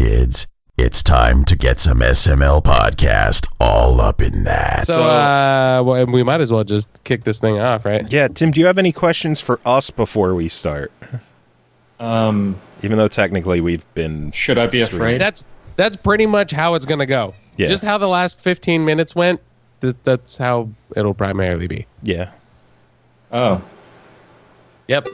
kids. It's time to get some SML podcast all up in that. So well, we might as well just kick this thing off, right? Yeah, Tim, do you have any questions for us before we start? Even though technically we've been... Should I be afraid? That's pretty much how it's going to go. Yeah. Just how the last 15 minutes went, that's how it'll primarily be. Yeah. Oh. Yep.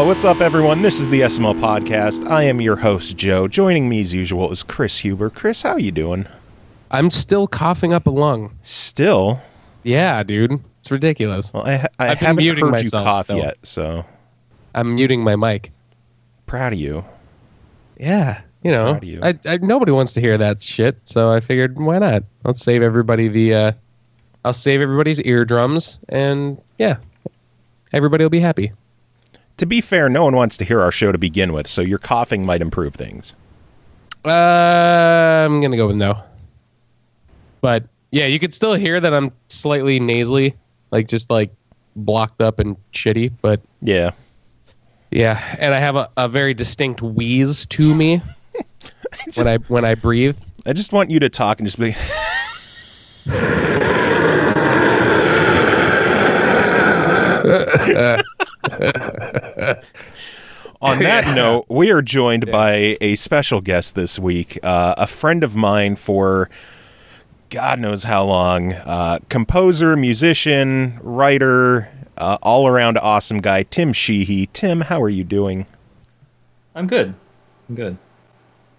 What's up, everyone? This is the SML Podcast. I am your host, Joe. Joining me, as usual, is Chris Huber. Chris, how you doing? I'm still coughing up a lung. Still? Yeah, dude. It's ridiculous. Well, I I've been haven't muting heard myself, you cough so. yet, so... I'm muting my mic. Proud of you. Yeah, you know, Proud of you. I nobody wants to hear that shit, so I figured, why not? Let's save everybody I'll save everybody's eardrums, and yeah, everybody will be happy. To be fair, no one wants to hear our show to begin with, so your coughing might improve things. I'm gonna go with no. But yeah, you could still hear that I'm slightly nasally, just blocked up and shitty. But yeah, and I have a very distinct wheeze to me when I breathe. I just want you to talk and just be. On that note, we are joined by a special guest this week, a friend of mine for God knows how long, composer, musician, writer, all-around awesome guy, Tim Sheehy. Tim, how are you doing? I'm good. A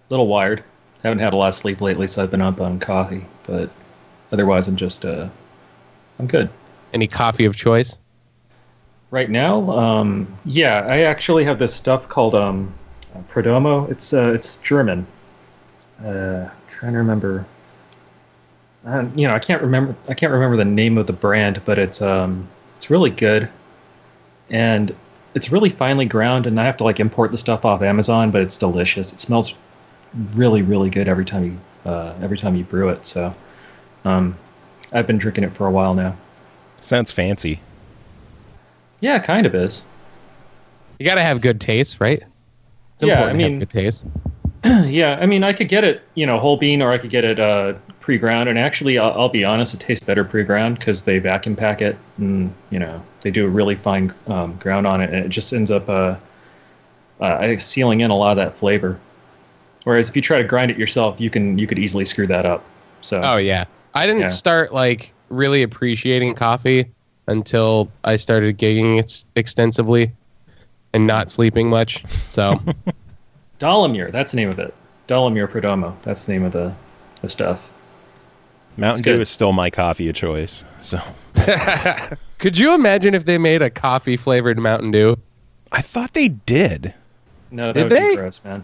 little wired. Haven't had a lot of sleep lately, so I've been up on coffee. But otherwise, I'm good. Any coffee of choice? Right now, yeah, I actually have this stuff called Perdomo. It's German. Trying to remember. I can't remember the name of the brand, but it's really good, and it's really finely ground. And I have to import the stuff off Amazon, but it's delicious. It smells really, really good every time you brew it. So, I've been drinking it for a while now. Sounds fancy. Yeah, it kind of is. You gotta have good taste, right? It's important to have good taste. Yeah, I mean, I could get it, whole bean, or I could get it pre-ground. And actually, I'll be honest, it tastes better pre-ground because they vacuum pack it, and they do a really fine ground on it, and it just ends up sealing in a lot of that flavor. Whereas if you try to grind it yourself, you could easily screw that up. So. Oh yeah, I didn't start really appreciating coffee until I started gigging it extensively and not sleeping much. So, Dalamir, that's the name of it. Dalamir Perdomo, that's the name of the stuff. Mountain Dew is still my coffee of choice. So, could you imagine if they made a coffee flavored Mountain Dew? I thought they did. No, that would be gross, man.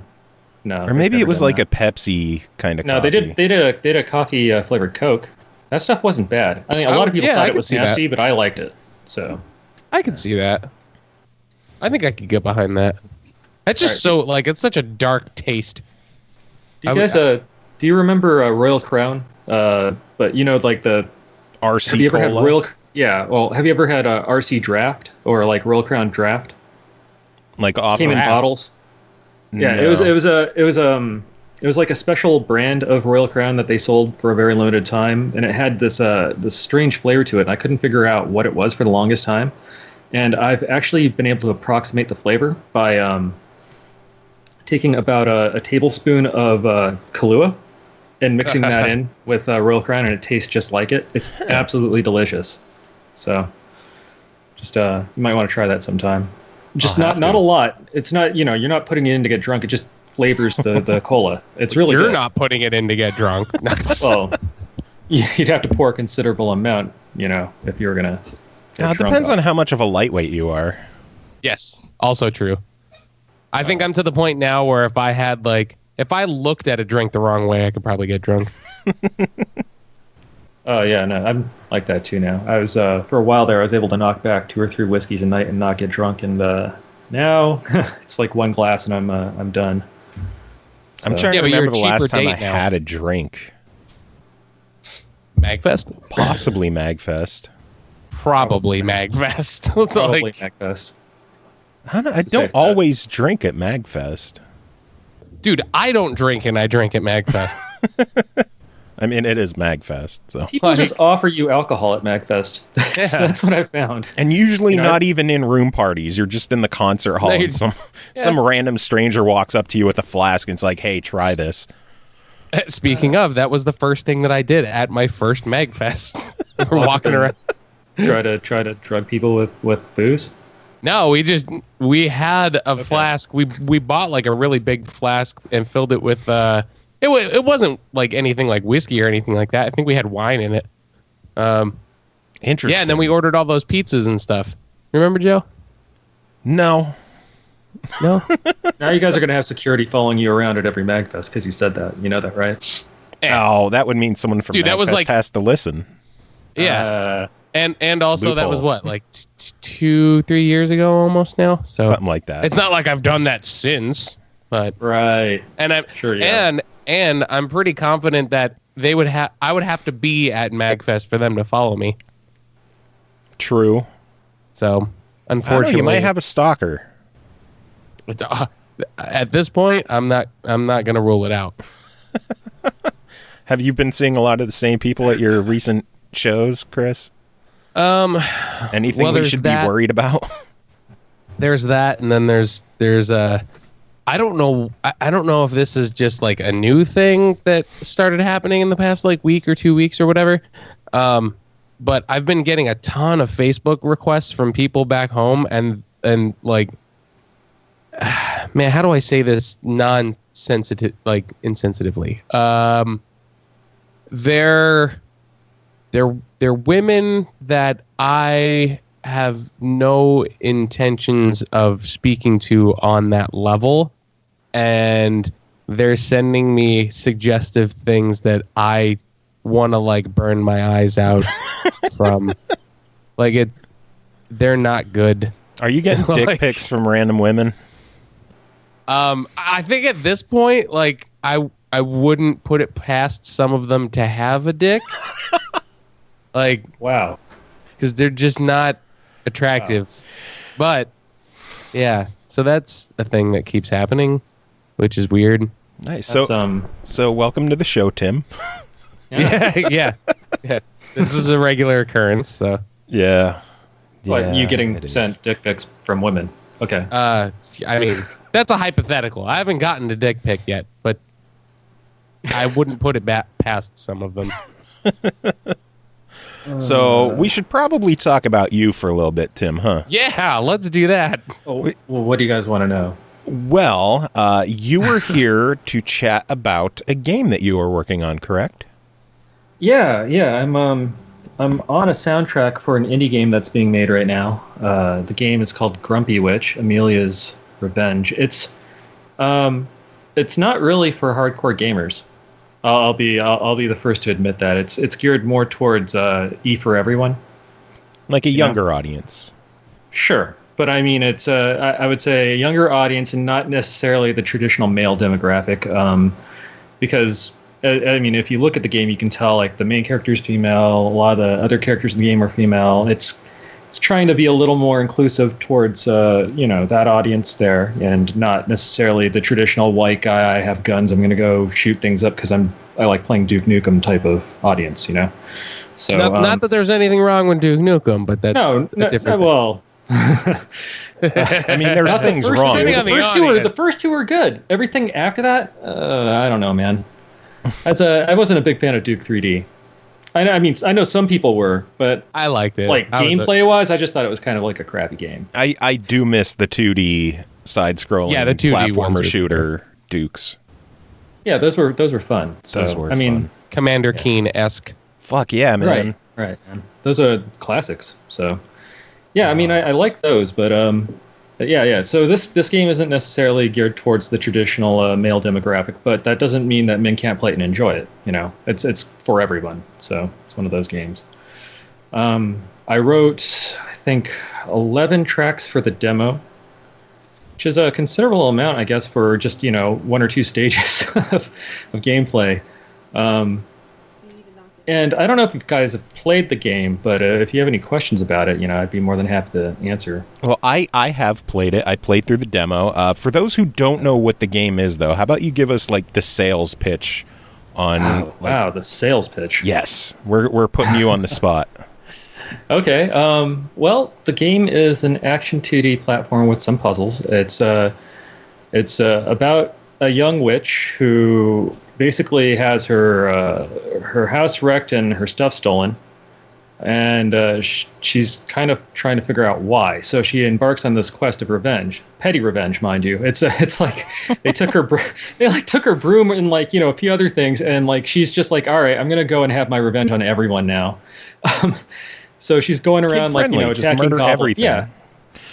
No, or maybe it was a Pepsi kind of. No, coffee. They did a coffee flavored Coke. That stuff wasn't bad. I mean, a lot of people thought it was nasty, but I liked it. So I could see that. I think I could get behind that. That's just it's such a dark taste. Do you guys do you remember Royal Crown? But the RC have you ever Cola? had Royal? Yeah. Well, have you ever had RC Draft or Royal Crown Draft? Off Came in bottles. Yeah, No. It was like a special brand of Royal Crown that they sold for a very limited time, and it had this strange flavor to it, and I couldn't figure out what it was for the longest time. And I've actually been able to approximate the flavor by taking about a tablespoon of Kahlua and mixing that in with Royal Crown, and it tastes just like it. It's absolutely delicious. So, just you might want to try that sometime. Just not a lot. It's not you're not putting it in to get drunk. It just flavors the cola. It's really You're good. not putting it in to get drunk. Well, you'd have to pour a considerable amount, if you were going to it depends on how much of a lightweight you are. Yes, also true. I think I'm to the point now where if I looked at a drink the wrong way, I could probably get drunk. Oh yeah, no, I'm like that too now. I was for a while there. I was able to knock back 2 or 3 whiskeys a night and not get drunk, and now it's like 1 glass and I'm done. So. I'm trying to remember the last time I had a drink. MAGFest? Possibly MAGFest. Probably MAGFest. Probably MAGFest. I don't always drink at MAGFest. Dude, I don't drink, and I drink at MAGFest. I mean, it is MAGFest. So. People just offer you alcohol at MAGFest. Yeah. So that's what I found. And usually not even in room parties. You're just in the concert hall, and some random stranger walks up to you with a flask and it's like, hey, try this. Speaking of, that was the first thing that I did at my first MAGFest. We're walking around. Try to drug people with booze? No, we had a flask. We bought like a really big flask and filled it with it wasn't like anything like whiskey or anything like that. I think we had wine in it. Interesting. Yeah, and then we ordered all those pizzas and stuff. Remember, Joe? No. Now you guys are going to have security following you around at every MAGFest because you said that. You know that, right? Oh, that would mean someone from MAGFest has to listen. Yeah. And also loophole. That was what, like 2-3 years ago almost now? So something like that. It's not like I've done that since, but right. And I'm sure and I'm pretty confident that I would have to be at MAGFest for them to follow me. True. So, unfortunately, you might have a stalker. At this point, I'm not going to rule it out. Have you been seeing a lot of the same people at your recent shows, Chris? Anything we should be worried about? There's that, and then there's I don't know if this is just like a new thing that started happening in the past like week or 2 weeks or whatever. But I've been getting a ton of Facebook requests from people back home, and like, man, how do I say this insensitively? They're women that I have no intentions of speaking to on that level, and they're sending me suggestive things that I want to like burn my eyes out from. Like they're not good. Are you getting dick pics from random women? I think at this point, like I wouldn't put it past some of them to have a dick. Like, wow, because they're just not attractive. Wow. But yeah, so that's a thing that keeps happening, which is weird. Nice. So welcome to the show, Tim. Yeah. This is a regular occurrence. So yeah. But you getting sent dick pics from women? Okay. I mean, that's a hypothetical. I haven't gotten a dick pic yet, but I wouldn't put it past some of them. So we should probably talk about you for a little bit, Tim, huh? Yeah, let's do that. Well, what do you guys want to know? Well, you were here to chat about a game that you were working on, correct? Yeah. I'm on a soundtrack for an indie game that's being made right now. The game is called Grumpy Witch: Emilia's Revenge. It's not really for hardcore gamers. I'll be the first to admit that it's geared more towards E for everyone, like a younger audience. Sure, but I mean it's I would say a younger audience and not necessarily the traditional male demographic, because I mean if you look at the game you can tell like the main character is female, a lot of the other characters in the game are female. It's trying to be a little more inclusive towards that audience there, and not necessarily the traditional white guy. I have guns, I'm going to go shoot things up because I like playing Duke Nukem type of audience, So not that there's anything wrong with Duke Nukem, but that's a different thing. Well, I mean, there's things wrong. The first two are good. Everything after that, I don't know, man. I wasn't a big fan of Duke 3D. I mean, I know some people were, but I liked it. Like gameplay-wise, I just thought it was kind of like a crappy game. I do miss the 2D side-scrolling the 2D platformer shooter Dukes. Yeah, those were fun. So, those were fun. Commander Keen-esque. Fuck yeah, man! Right, man. Those are classics. So, yeah, I mean, I like those, but Yeah. So this game isn't necessarily geared towards the traditional male demographic, but that doesn't mean that men can't play it and enjoy it. It's for everyone. So it's one of those games. I wrote, I think, 11 tracks for the demo, which is a considerable amount, I guess, for just, one or two stages of gameplay. And I don't know if you guys have played the game, but if you have any questions about it, I'd be more than happy to answer. Well, I have played it. I played through the demo. For those who don't know what the game is, though, how about you give us, the sales pitch on... Wow, the sales pitch. Yes. We're putting you on the spot. Okay. Well, the game is an action 2D platform with some puzzles. It's about a young witch who basically has her house wrecked and her stuff stolen, and she's kind of trying to figure out why. So she embarks on this quest of revenge, petty revenge, mind you. It's like they took her took her broom and a few other things, and she's just like, all right, I'm gonna go and have my revenge on everyone now. So she's going around attacking goblins. Everything. Yeah.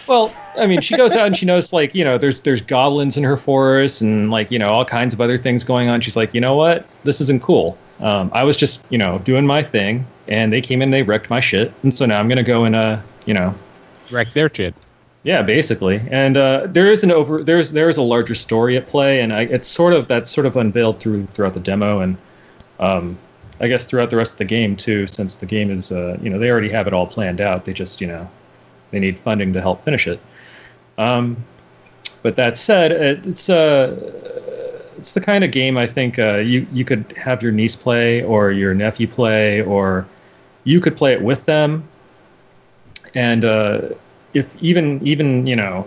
Well, I mean, she goes out and she knows there's goblins in her forest and all kinds of other things going on. She's like, you know what? This isn't cool. I was just doing my thing, and they came in, they wrecked my shit, and so now I'm gonna go and wreck their shit. Yeah, basically. And there's a larger story at play, and that's sort of unveiled throughout the demo, and I guess throughout the rest of the game too, since the game is they already have it all planned out. They just they need funding to help finish it. But that said, it's the kind of game I think you could have your niece play or your nephew play, or you could play it with them. And if even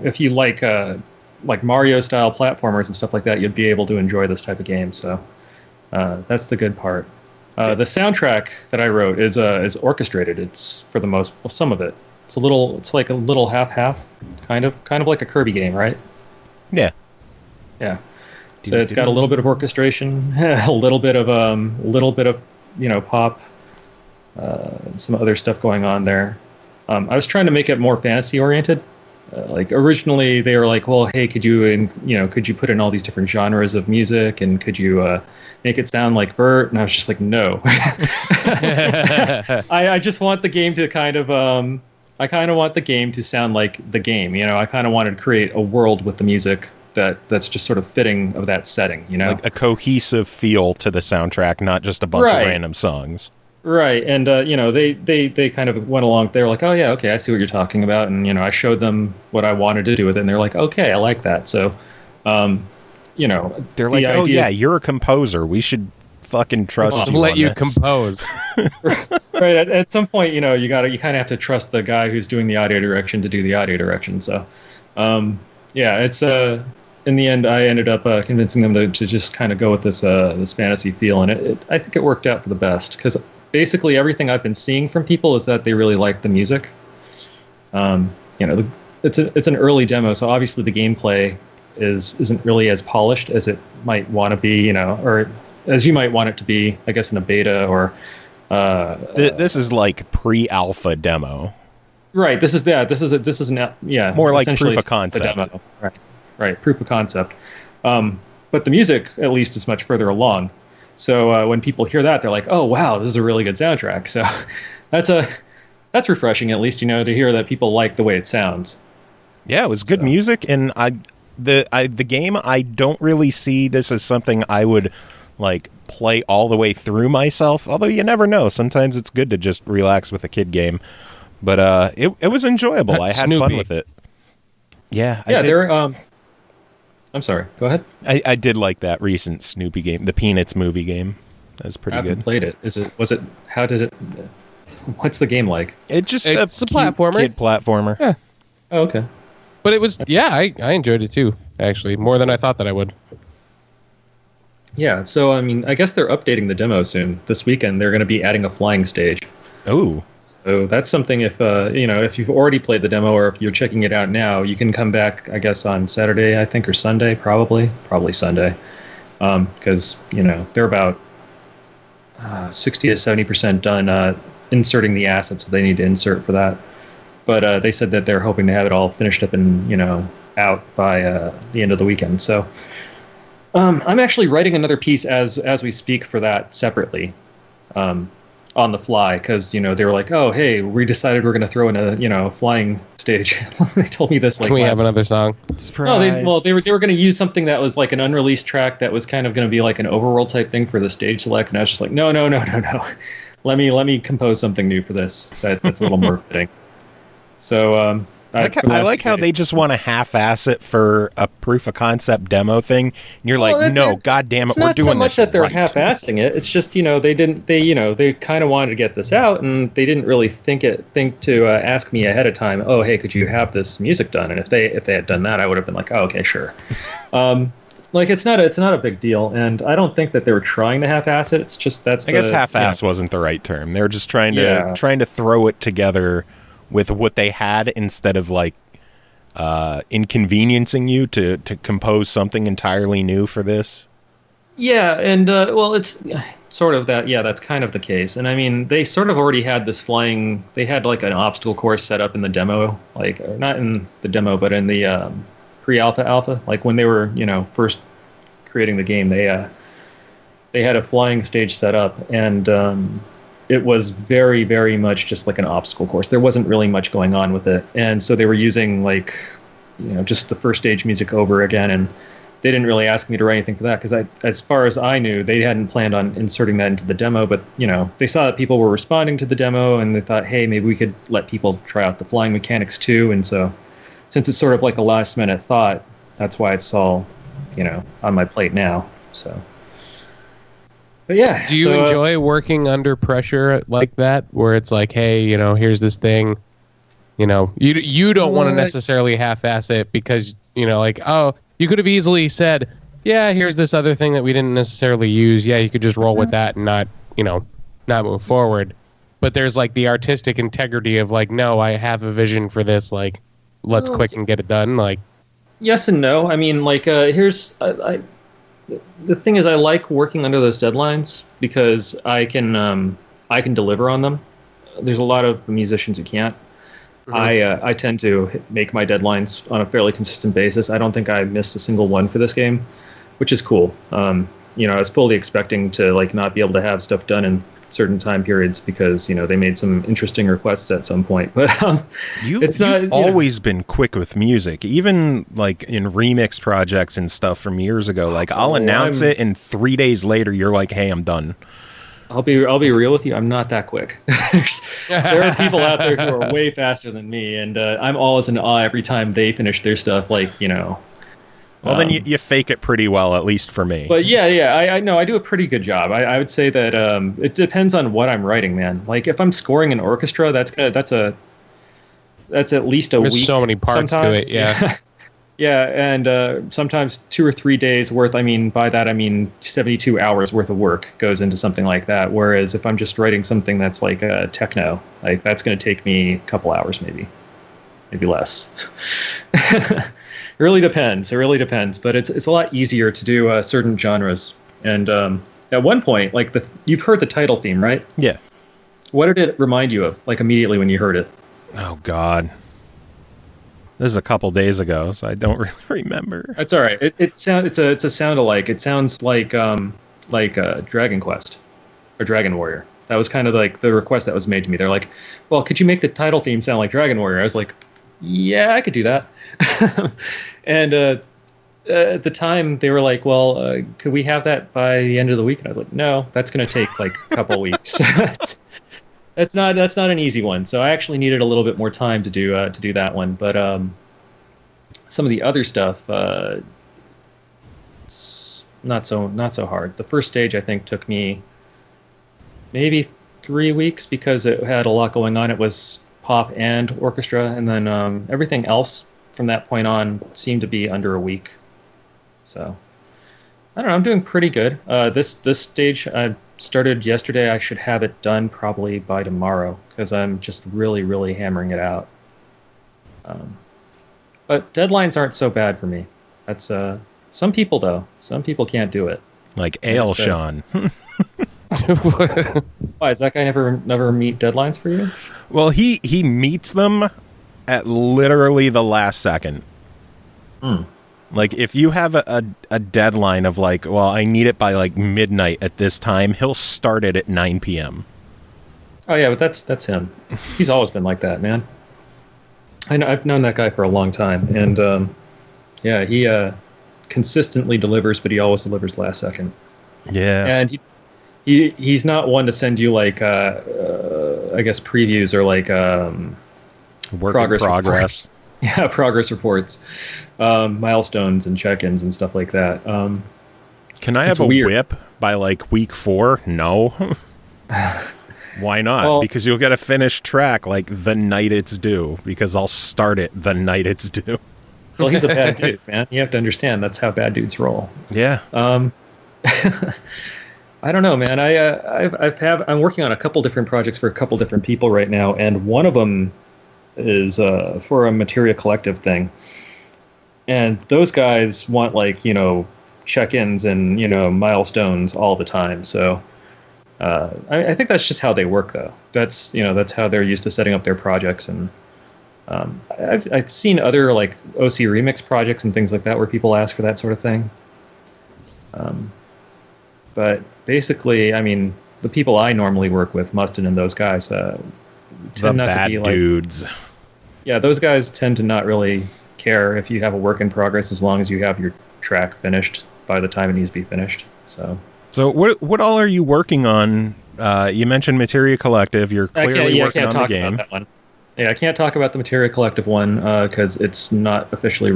if you like Mario style platformers and stuff like that, you'd be able to enjoy this type of game. So that's the good part. The soundtrack that I wrote is orchestrated. It's for the some of it. It's like a little half, kind of like a Kirby game, right? Yeah. Yeah. So it's got a little bit of orchestration, a little bit of pop, some other stuff going on there. I was trying to make it more fantasy oriented. Originally they were like, well, hey, could you put in all these different genres of music, and could you make it sound like Vert? And I was just like, no. I just want the game to want the game to sound like the game. I kind of wanted to create a world with the music that's just sort of fitting of that setting. Like a cohesive feel to the soundtrack, not just a bunch of random songs. Right, and they kind of went along. They were like, oh yeah, okay, I see what you're talking about, and I showed them what I wanted to do with it, and they're like, okay, I like that. So, they're like, oh yeah, you're a composer. We should fucking trust you. Let you this. compose. Right. At some point, you kind of have to trust the guy who's doing the audio direction to do the audio direction. So, it's in the end, I ended up convincing them to just kind of go with this fantasy feel, and I think it worked out for the best, because basically everything I've been seeing from people is that they really like the music. It's an early demo, so obviously the gameplay isn't really as polished as it might want to be, or as you might want it to be, I guess, in a beta or. This is like pre-alpha demo. Right. This is more like proof of concept. Demo. Right. Proof of concept. But the music, at least, is much further along. So when people hear that, they're like, "Oh, wow, this is a really good soundtrack." So that's refreshing, at least, to hear that people like the way it sounds. Yeah, it was good music, and the game, I don't really see this as something I would play all the way through myself. Although you never know. Sometimes it's good to just relax with a kid game. But it was enjoyable. I had fun with it. Yeah. I'm sorry. Go ahead. I did like that recent Snoopy game, the Peanuts movie game. That was pretty good. I haven't played it. How did it? What's the game like? It's a platformer. Kid platformer. Yeah. Oh, okay. But it was, I enjoyed it too, actually, more than I thought that I would. Yeah, so, I guess they're updating the demo soon. This weekend, they're going to be adding a flying stage. Oh. So that's something if you've already played the demo, or if you're checking it out now, you can come back, I guess, on Saturday, I think, or Sunday, probably Sunday. Because, they're about 60 to 70% done inserting the assets that they need to insert for that. but they said that they're hoping to have it all finished up and out by the end of the weekend. So I'm actually writing another piece as we speak for that separately, on the fly, because they were like, oh hey, we decided we're going to throw in a flying stage. They told me this like, can we have another song? Surprise. No, they were going to use something that was like an unreleased track that was kind of going to be like an overworld type thing for the stage select, and I was just like, no. Let me compose something new for this. That's a little more fitting. So I like how they just want to half-ass it for a proof of concept demo thing. And you're like, no, god damn it, we're doing this. It's not so much that they're right. half-assing it. It's just they kind of wanted to get this out, and they didn't really think to ask me ahead of time. Oh, hey, could you have this music done? And if they had done that, I would have been like, oh, okay, sure. It's not a big deal, and I don't think that they were trying to half-ass it. It's just I guess half-ass wasn't the right term. They were just trying to throw it together with what they had instead of like inconveniencing you to compose something entirely new for this. Yeah, and it's sort of that. Yeah, that's kind of the case. And I mean, they sort of already had this flying. They had like an obstacle course set up in the demo, like not in the demo, but in the pre-alpha. Like when they were first creating the game, they had a flying stage set up, and it was very, very much just like an obstacle course. There wasn't really much going on with it. And so they were using like, just the first stage music over again. And they didn't really ask me to write anything for that because as far as I knew, they hadn't planned on inserting that into the demo. But, they saw that people were responding to the demo and they thought, hey, maybe we could let people try out the flying mechanics too. And so since it's sort of like a last minute thought, that's why it's all, on my plate now. So. But yeah. Do you enjoy working under pressure like that, where it's like, hey, here's this thing, you don't want to necessarily half-ass it because, like, oh, you could have easily said, yeah, here's this other thing that we didn't necessarily use. Yeah, you could just roll with that and not move forward. But there's like the artistic integrity of like, no, I have a vision for this. Like, let's quick and get it done. Like, yes and no. I mean, like, the thing is, I like working under those deadlines because I can deliver on them. There's a lot of musicians who can't. Mm-hmm. I tend to make my deadlines on a fairly consistent basis. I don't think I missed a single one for this game, which is cool. I was fully expecting to like not be able to have stuff done in certain time periods because they made some interesting requests at some point. But you've always been quick with music, even like in remix projects and stuff from years ago. Like I'll announce it, and 3 days later, you're like, "Hey, I'm done." I'll be real with you. I'm not that quick. There are people out there who are way faster than me, and I'm always in awe every time they finish their stuff. Like Well, then you fake it pretty well, at least for me. But yeah, I know I do a pretty good job. I would say that it depends on what I'm writing, man. Like if I'm scoring an orchestra, that's at least a week. There's so many parts sometimes. to it, yeah. Yeah, and sometimes 2 or 3 days worth. I mean, by that I mean 72 hours worth of work goes into something like that. Whereas if I'm just writing something that's like techno, like that's going to take me a couple hours, maybe less. It really depends. But it's a lot easier to do certain genres. And at one point, like you've heard the title theme, right? Yeah. What did it remind you of, like immediately when you heard it? Oh God. This is a couple days ago, so I don't really remember. That's all right. It's a sound alike. It sounds like Dragon Quest or Dragon Warrior. That was kind of like the request that was made to me. They're like, "Well, could you make the title theme sound like Dragon Warrior?" I was like, "Yeah, I could do that." And at the time, they were like, "Well, could we have that by the end of the week?" And I was like, "No, that's going to take like a couple weeks." That's not an easy one. So I actually needed a little bit more time to do that one. But some of the other stuff, it's not so hard. The first stage I think took me maybe 3 weeks because it had a lot going on. It was pop and orchestra, and then everything else from that point on seemed to be under a week. So I don't know. I'm doing pretty good. This stage I started yesterday. I should have it done probably by tomorrow because I'm just really, really hammering it out. But deadlines aren't so bad for me. That's some people though. Some people can't do it. Like Ale Sean. Why, does that guy never meet deadlines for you? Well, he meets them, at literally the last second. Like, if you have a deadline of like, well, I need it by like midnight at this time, he'll start it at 9 p.m. Oh yeah, but that's him. He's always been like that, man. I've known that guy for a long time, and yeah, he consistently delivers, but he always delivers last second. Yeah, and he's not one to send you like I guess previews or like work in progress. Yeah, progress reports, milestones and check-ins and stuff like that. Can I have a whip by like week 4? No. Why not? Well, because you'll get a finished track like the night it's due, because I'll start it the night it's due. Well, he's a bad dude, man. You have to understand that's how bad dudes roll. Yeah. I don't know, man. I'm working on a couple different projects for a couple different people right now, and one of them is for a Materia Collective thing. And those guys want like, you know, check-ins and, you know, milestones all the time. So I think that's just how they work, though. That's how they're used to setting up their projects. And I've seen other like OC Remix projects and things like that where people ask for that sort of thing. But basically, I mean, the people I normally work with, Mustin and those guys, tend not to be like dudes. Yeah, those guys tend to not really care if you have a work in progress as long as you have your track finished by the time it needs to be finished. So what all are you working on? You mentioned Materia Collective. You're clearly working on the game. About that one. Yeah, I can't talk about the Materia Collective one because it's not officially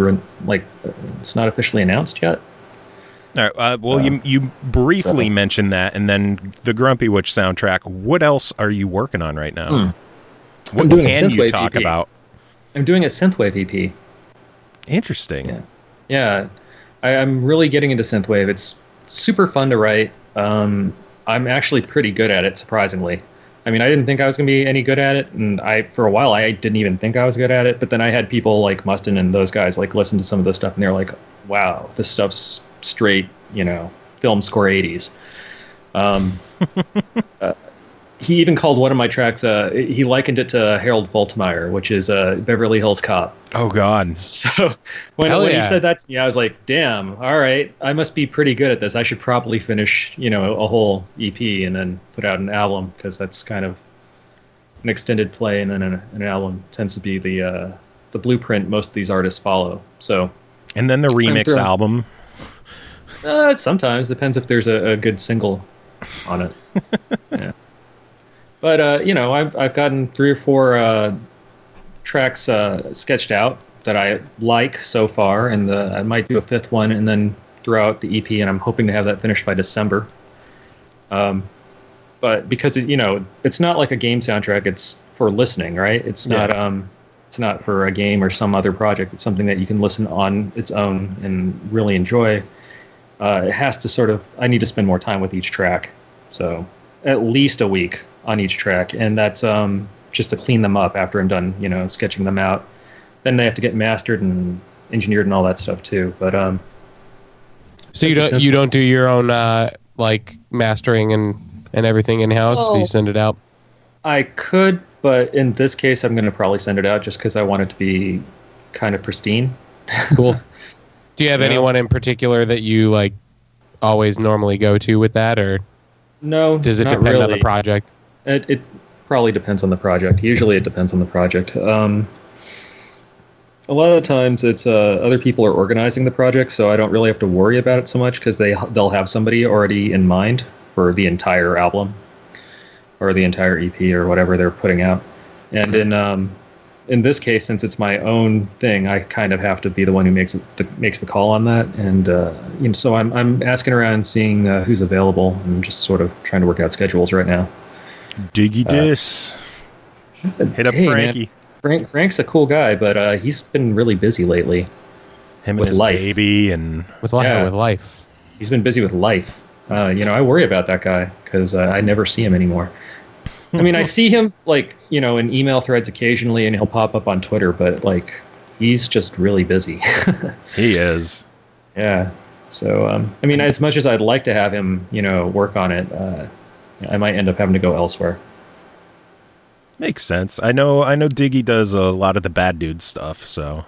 announced yet. All right, well, you briefly mentioned that, and then the Grumpy Witch soundtrack. What else are you working on right now? What can you talk about? I'm doing a synthwave EP. Interesting. Yeah. I'm really getting into synthwave. It's super fun to write. I'm actually pretty good at it, surprisingly. I mean, I didn't think I was going to be any good at it, and for a while I didn't even think I was good at it. But then I had people like Mustin and those guys like listen to some of the stuff, and they're like, "Wow, this stuff's straight, you know, film score 80s." He even called one of my tracks, he likened it to Harold Faltermeyer, which is Beverly Hills Cop. Oh, God. So when he said that to me, I was like, damn, all right, I must be pretty good at this. I should probably finish, you know, a whole EP and then put out an album, because that's kind of an extended play, and then an album tends to be the blueprint most of these artists follow. So, and then the remix album. It sometimes depends if there's a good single on it. Yeah. But you know, I've gotten 3 or 4 tracks sketched out that I like so far, and I might do a 5th one, and then throw out the EP, and I'm hoping to have that finished by December. But because it's not like a game soundtrack; it's for listening, right? It's not for a game or some other project. It's something that you can listen on its own and really enjoy. It has to I need to spend more time with each track, so at least a week on each track, and that's just to clean them up after I'm done, you know, sketching them out. Then they have to get mastered and engineered and all that stuff too. But so you don't do your own like mastering and everything in house? So you send it out? I could, but in this case, I'm going to probably send it out just because I want it to be kind of pristine. Cool. Do you have anyone in particular that you like always normally go to with that, or no? Does it depend on the project? It probably depends on the project. Usually, it depends on the project. A lot of the times, it's other people are organizing the project, so I don't really have to worry about it so much because they'll have somebody already in mind for the entire album or the entire EP or whatever they're putting out. And in this case, since it's my own thing, I kind of have to be the one who makes the call on that. And so I'm asking around, seeing who's available, and just sort of trying to work out schedules right now. Diggy dis. Hit up Frankie. Man, Frank's a cool guy, but he's been really busy lately. Him with his life. Baby and with life. He's been busy with life. I worry about that guy because I never see him anymore. I mean, I see him like, in email threads occasionally, and he'll pop up on Twitter, but like, he's just really busy. He is. Yeah. So, I mean, as much as I'd like to have him, work on it, I might end up having to go elsewhere. Makes sense. I know Diggy does a lot of the Bad Dude stuff, so.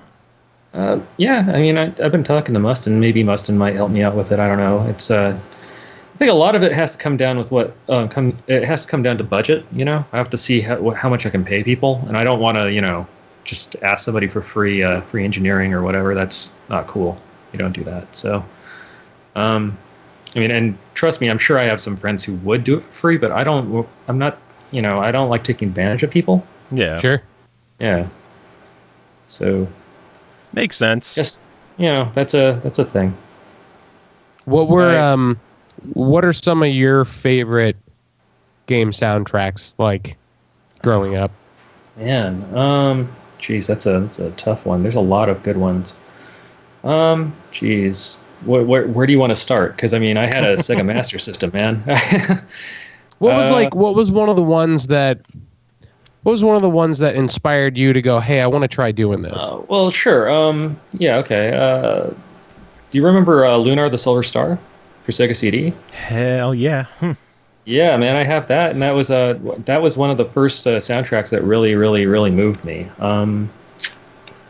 Yeah, I mean, I've been talking to Mustin. Maybe Mustin might help me out with it. I don't know. It's I think a lot of it has to come down with it has to come down to budget. You know, I have to see how much I can pay people, and I don't want to, just ask somebody for free engineering or whatever. That's not cool. You don't do that. So, I mean, and trust me, I'm sure I have some friends who would do it for free, but I'm not, I don't like taking advantage of people. Yeah. Sure. Yeah. So. Makes sense. Just, that's a thing. What are some of your favorite game soundtracks like growing up? Man, geez, that's a tough one. There's a lot of good ones. Geez, where do you want to start? Because I mean, I had a Sega Master System, man. What was one of the ones that inspired you to go, hey, I want to try doing this? Well, sure. Yeah, okay. Do you remember Lunar the Silver Star for Sega CD? Hell yeah. Yeah, man, I have that, and that was one of the first soundtracks that really, really, really moved me.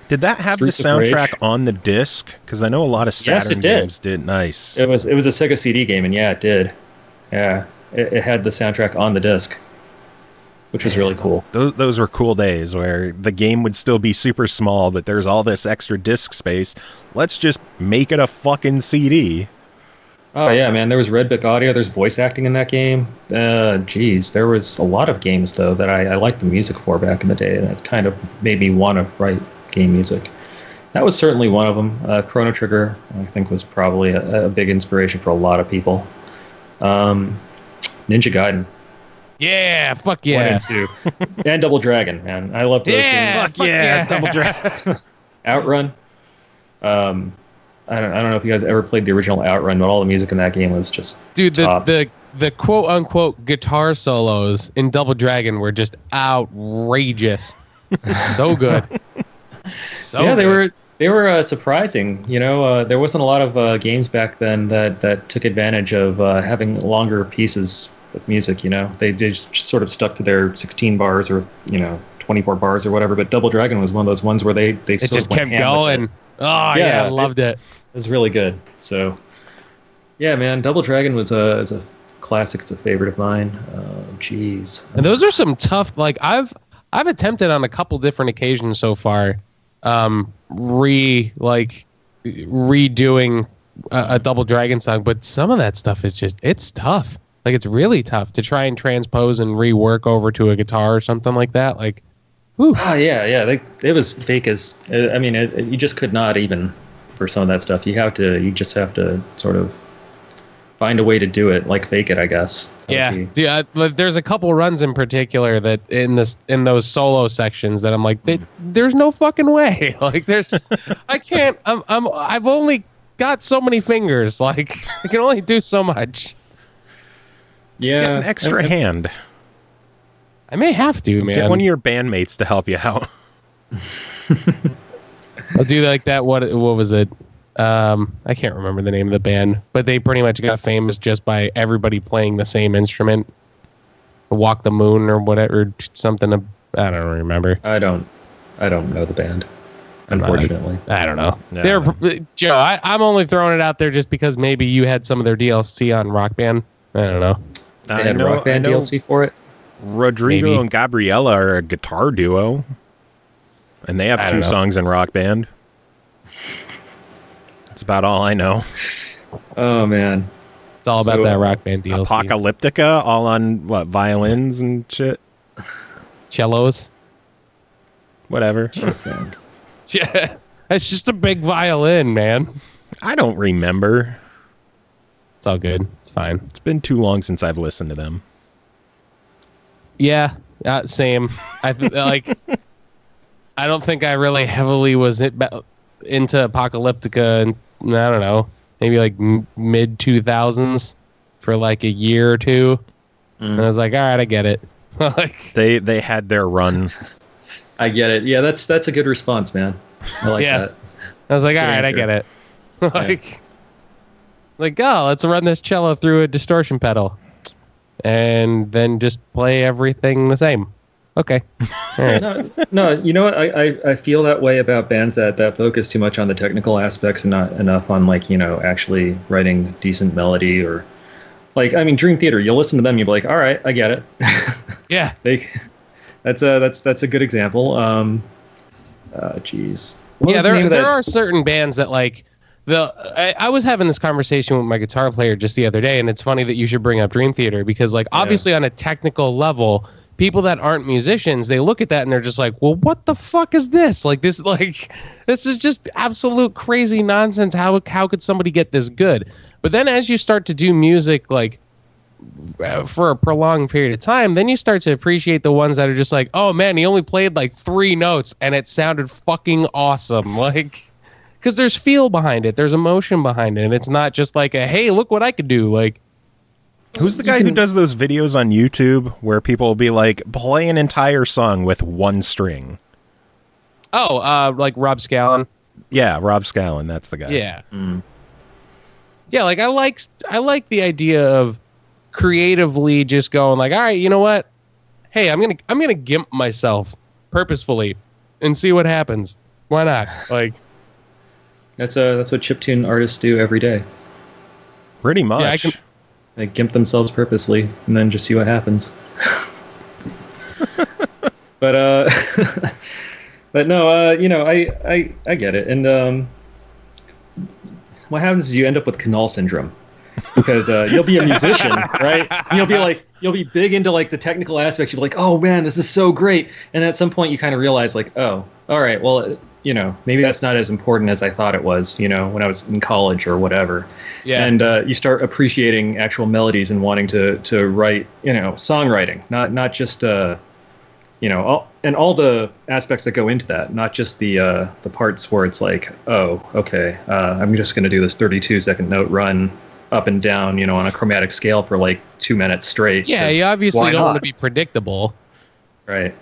Did that have Streets the soundtrack on the disc? Because I know a lot of Saturn games did. Nice. It was a Sega CD game, and yeah, it did. Yeah, it had the soundtrack on the disc, which was really cool. Those were cool days where the game would still be super small, but there's all this extra disc space. Let's just make it a fucking CD. Oh yeah, man, there was Red Book Audio. There's voice acting in that game. Geez, there was a lot of games though that I liked the music for back in the day, and it kind of made me want to write game music. That was certainly one of them. Chrono Trigger, I think, was probably a big inspiration for a lot of people. Ninja Gaiden. Yeah, fuck yeah. 1 and 2. And Double Dragon, man. I loved those games. Fuck yeah, Double Dragon. Outrun. I don't know if you guys ever played the original Outrun, but all the music in that game was just the quote unquote guitar solos in Double Dragon were just outrageous. So good. They were surprising. There wasn't a lot of games back then that took advantage of having longer pieces of music. They just sort of stuck to their 16 bars or 24 bars or whatever. But Double Dragon was one of those ones where they sort just of went kept going. Oh yeah, I loved it. It was really good. So yeah, man, Double Dragon was a classic. It's a favorite of mine. Geez. And those are some tough. Like I've attempted on a couple different occasions so far, redoing a Double Dragon song, but some of that stuff is it's tough. Like it's really tough to try and transpose and rework over to a guitar or something like that. Like, whew. Oh yeah. It was fake as. I mean, you just could not even for some of that stuff. You just have to sort of find a way to do it, like fake it, I guess. Yeah. But there's a couple runs in particular that in those solo sections that I'm like, there's no fucking way. Like I can't. I've only got so many fingers. Like I can only do so much. Yeah, get an extra hand. I may have to, man. Get one of your bandmates to help you out. I'll do like that. What was it? I can't remember the name of the band, but they pretty much got famous just by everybody playing the same instrument. Walk the Moon or whatever, something. I don't remember. I don't know the band, unfortunately. I don't know. No. Joe, I'm only throwing it out there just because maybe you had some of their DLC on Rock Band. I don't know. They had Rock Band DLC for it. Rodrigo and Gabriella are a guitar duo, and they have 2 songs in Rock Band. That's about all I know. Oh man, it's all about that Rock Band DLC. Apocalyptica, all on violins and shit, cellos, whatever. Yeah, it's just a big violin, man. I don't remember. It's all good. It's fine. It's been too long since I've listened to them. Yeah, same. I don't think I really heavily was into Apocalyptica, and I don't know, maybe like mid 2000s for like a year or two, and I was like, all right, I get it. Like they had their run. I get it. Yeah, that's a good response, man. I like that. I was like, all right, I get it. Like, oh, let's run this cello through a distortion pedal, and then just play everything the same. Okay. All right. No, you know what? I feel that way about bands that focus too much on the technical aspects and not enough on like, actually writing decent melody or like, I mean, Dream Theater, you'll listen to them, you'll be like, all right, I get it. Yeah. That's a good example. Geez. Yeah, there are certain bands that like I was having this conversation with my guitar player just the other day, and it's funny that you should bring up Dream Theater because like obviously on a technical level, people that aren't musicians, they look at that and they're just like, well, what the fuck is this? This is just absolute crazy nonsense. How could somebody get this good? But then as you start to do music like for a prolonged period of time, then you start to appreciate the ones that are just like, oh man, he only played like 3 notes and it sounded fucking awesome. Like, because there's feel behind it, there's emotion behind it, and it's not just like a hey, look what I could do. Like, who's the guy who does those videos on YouTube where people will be like, play an entire song with 1 string? Oh, like Rob Scallon. Yeah, Rob Scallon, that's the guy. Yeah. Yeah, like I like the idea of creatively just going like, all right, you know what? Hey, I'm gonna gimp myself purposefully and see what happens. Why not? Like, that's what chiptune artists do every day. Pretty much. Yeah, they gimp themselves purposely and then just see what happens. But but no, I get it. And what happens is you end up with canal syndrome. Because you'll be a musician, right? You'll be big into like the technical aspects. You'll be like, oh man, this is so great. And at some point you kind of realize like, oh, all right, well, maybe that's not as important as I thought it was, when I was in college or whatever. Yeah. And you start appreciating actual melodies and wanting to write, songwriting, not just, all the aspects that go into that, not just the parts where it's like, oh, okay, I'm just going to do this 32-second note run up and down, on a chromatic scale for like 2 minutes straight. Yeah, you obviously don't want to be predictable. Right.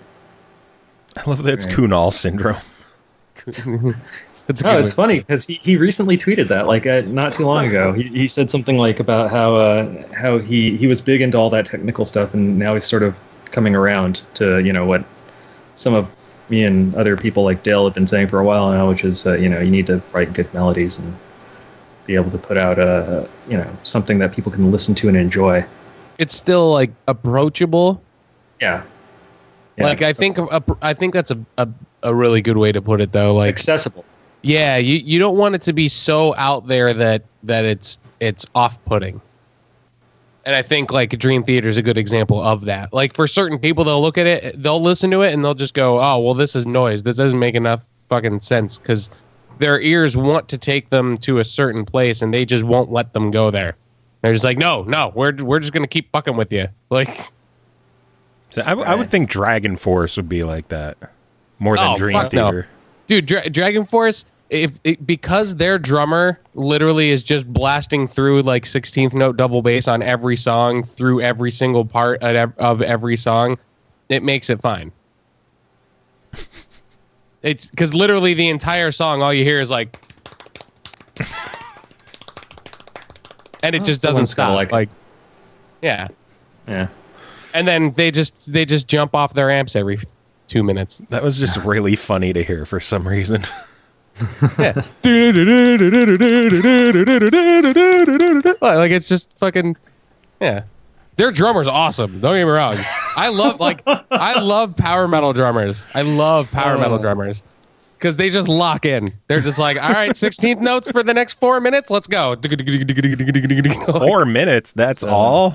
I love that it's Kunal syndrome. It's funny because he recently tweeted that like not too long ago. He said something like about how he was big into all that technical stuff and now he's sort of coming around to what some of me and other people like Dale have been saying for a while now, which is you need to write good melodies and be able to put out something that people can listen to and enjoy. It's still like approachable. Yeah. Like I think that's a really good way to put it though. Like accessible. Yeah, you don't want it to be so out there that it's off-putting. And I think like Dream Theater is a good example of that. Like for certain people, they'll look at it, they'll listen to it, and they'll just go, "Oh, well, this is noise. This doesn't make enough fucking sense." Because their ears want to take them to a certain place, and they just won't let them go there. They're just like, no, we're just gonna keep fucking with you. Like, so I would think Dragon Force would be like that more than Dream Theater. No. Dude, Dragon Force, because their drummer literally is just blasting through like 16th note double bass on every song through every single part of every song, it makes it fine. It's because literally the entire song, all you hear is like, and it just doesn't stop. Like, yeah. And then they just jump off their amps every 2 minutes. That was just really funny to hear for some reason. Yeah. Like it's just fucking, yeah. Their drummer's awesome. Don't get me wrong. I love power metal drummers. I love power metal drummers because they just lock in. They're just like, all right, 16th notes for the next 4 minutes. Let's go. 4 minutes. That's all.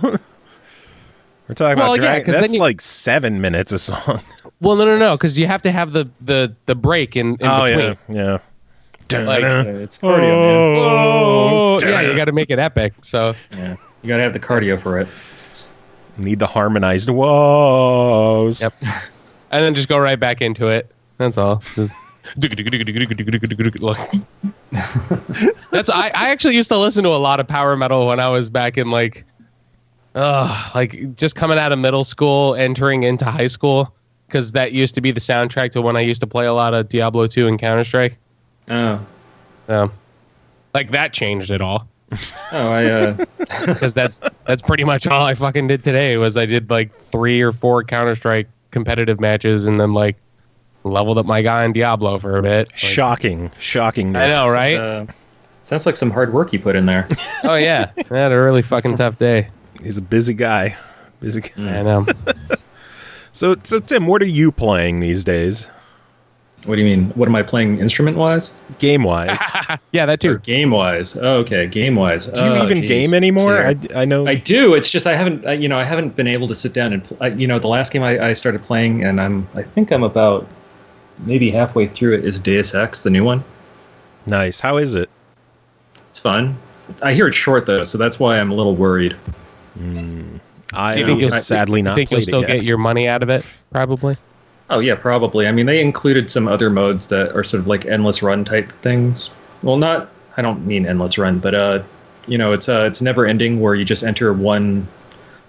We're talking about Dragon. That's like 7 minutes a song. Well, no, because you have to have the break in between. Yeah. Like, it's cardio, man. Oh, yeah, you got to make it epic. So yeah, you got to have the cardio for it. Need the harmonized whoas. Yep. And then just go right back into it. That's all. Just I actually used to listen to a lot of power metal when I was back in like just coming out of middle school, entering into high school, because that used to be the soundtrack to when I used to play a lot of Diablo 2 and Counter-Strike. Oh. Like that changed it all. Because that's pretty much all I fucking did today was I did like 3 or 4 Counter-Strike competitive matches, and then like leveled up my guy in Diablo for a bit. Like, Shocking. I know, right? Sounds like some hard work you put in there. Oh yeah, I had a really fucking tough day. He's a busy guy. I know. So Tim, what are you playing these days? What do you mean? What am I playing instrument-wise? Game-wise. Yeah, that Or too. game-wise? Oh, okay, game-wise. Do you even game anymore? I know. I do. It's just I haven't been able to sit down and the last game I started playing, and I think I'm about maybe halfway through it, is Deus Ex, the new one. Nice. How is it? It's fun. I hear it's short though, so that's why I'm a little worried. I Do you think you'll sadly not. You think you'll played it still yet. get your money out of it? Probably. Oh yeah, probably. I mean, they included some other modes that are sort of like endless run type things. Well, not. I don't mean endless run, but it's never ending, where you just enter one,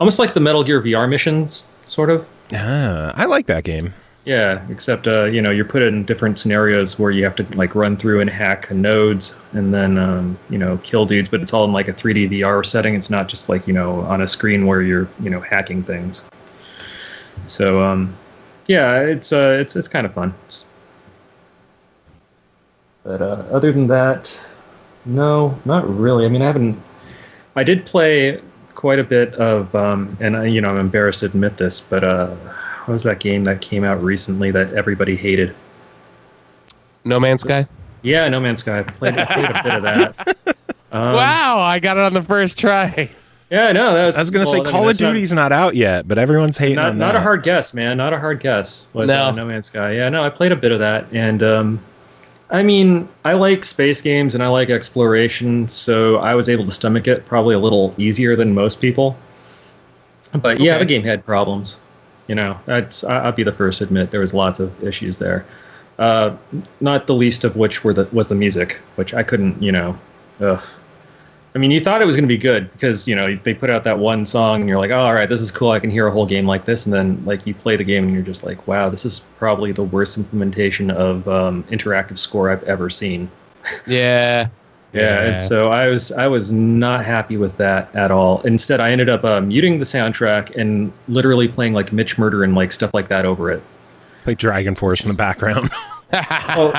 almost like the Metal Gear VR missions, sort of. I like that game. Yeah, except you're put in different scenarios where you have to like run through and hack nodes and then kill dudes, but it's all in like a 3D VR setting. It's not just like on a screen where you're hacking things. So yeah, it's kind of fun. But other than that, no, not really. I mean, I did play quite a bit of and I'm embarrassed to admit this, but what was that game that came out recently that everybody hated? No Man's Sky? Yeah, No Man's Sky. I played a bit of that. Wow, I got it on the first try. Yeah, no, I was going to say Call of Duty's not out yet, but everyone's hating on that. Not a hard guess, man. Not a hard guess. Was No Man's Sky. Yeah, no, I played a bit of that, and I mean, I like space games and I like exploration, so I was able to stomach it probably a little easier than most people. But yeah, the game had problems. I'll be the first to admit there was lots of issues there. Not the least of which was the music, which I couldn't, I mean, you thought it was going to be good because, they put out that one song and you're like, oh, all right, this is cool. I can hear a whole game like this. And then like you play the game and you're just like, wow, this is probably the worst implementation of interactive score I've ever seen. Yeah. Yeah, and so I was not happy with that at all. Instead, I ended up muting the soundtrack and literally playing like Mitch Murder and like stuff like that over it. Like Dragon Force in the background.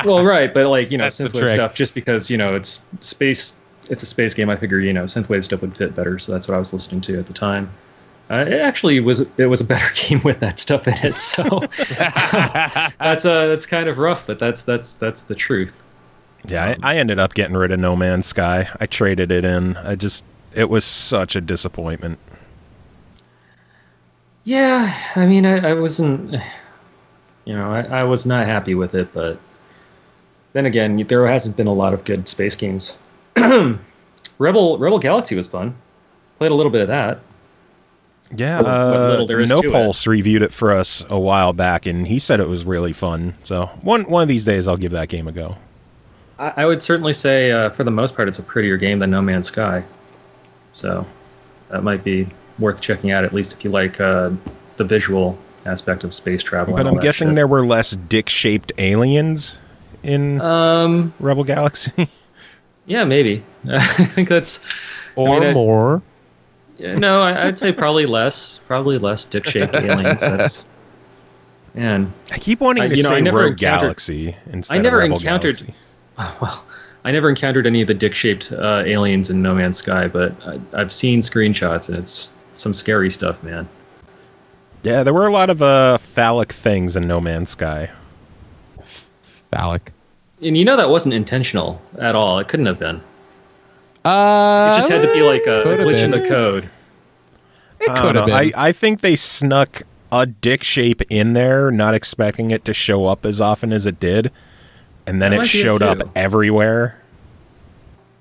well, right, but like That's the synthwave trick. stuff, just because it's space. It's a space game. I figured synthwave stuff would fit better, so that's what I was listening to at the time. It actually was a better game with that stuff in it. So that's kind of rough, but that's the truth. Yeah, I ended up getting rid of No Man's Sky. I traded it in. It was such a disappointment. Yeah, I mean, I wasn't, I was not happy with it, but then again, there hasn't been a lot of good space games. Rebel Galaxy was fun. Played a little bit of that. Yeah, what little there is No to it. Pulse reviewed it for us a while back, and he said it was really fun. So one of these days, I'll give that game a go. I would certainly say, for the most part, it's a prettier game than No Man's Sky. So that might be worth checking out, at least if you like the visual aspect of space travel. But and all I'm that guessing shit. there were less dick-shaped aliens in Rebel Galaxy. Yeah, maybe. I think that's... More. No, I'd say probably less dick-shaped aliens. That's... Man. I keep wanting to say Rogue Galaxy instead of Rebel Galaxy. Well, I never encountered any of the dick-shaped aliens in No Man's Sky, but I've seen screenshots, and it's some scary stuff, man. Yeah, there were a lot of phallic things in No Man's Sky. Phallic. And that wasn't intentional at all. It couldn't have been. It It just had to be like a glitch in the code. It could have been. I think they snuck a dick shape in there, not expecting it to show up as often as it did. And then That it might be it showed up too. everywhere.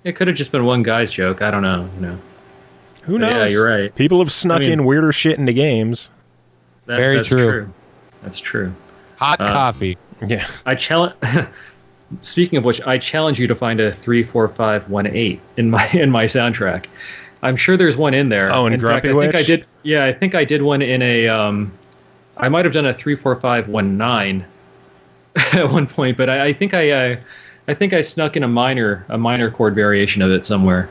It could have just been one guy's joke. I don't know. Who But knows? yeah, you're right. People have snuck in weirder shit into games. Very that's true. That's true. Hot coffee. Yeah. I challenge. Speaking of which, I challenge you to find a 34518 in my soundtrack. I'm sure there's one in there. Oh, in Grumpy fact, Witch? I did. Yeah, I think I did one in a. I might have done a 34519 at one point, but I think I snuck in a minor chord variation of it somewhere.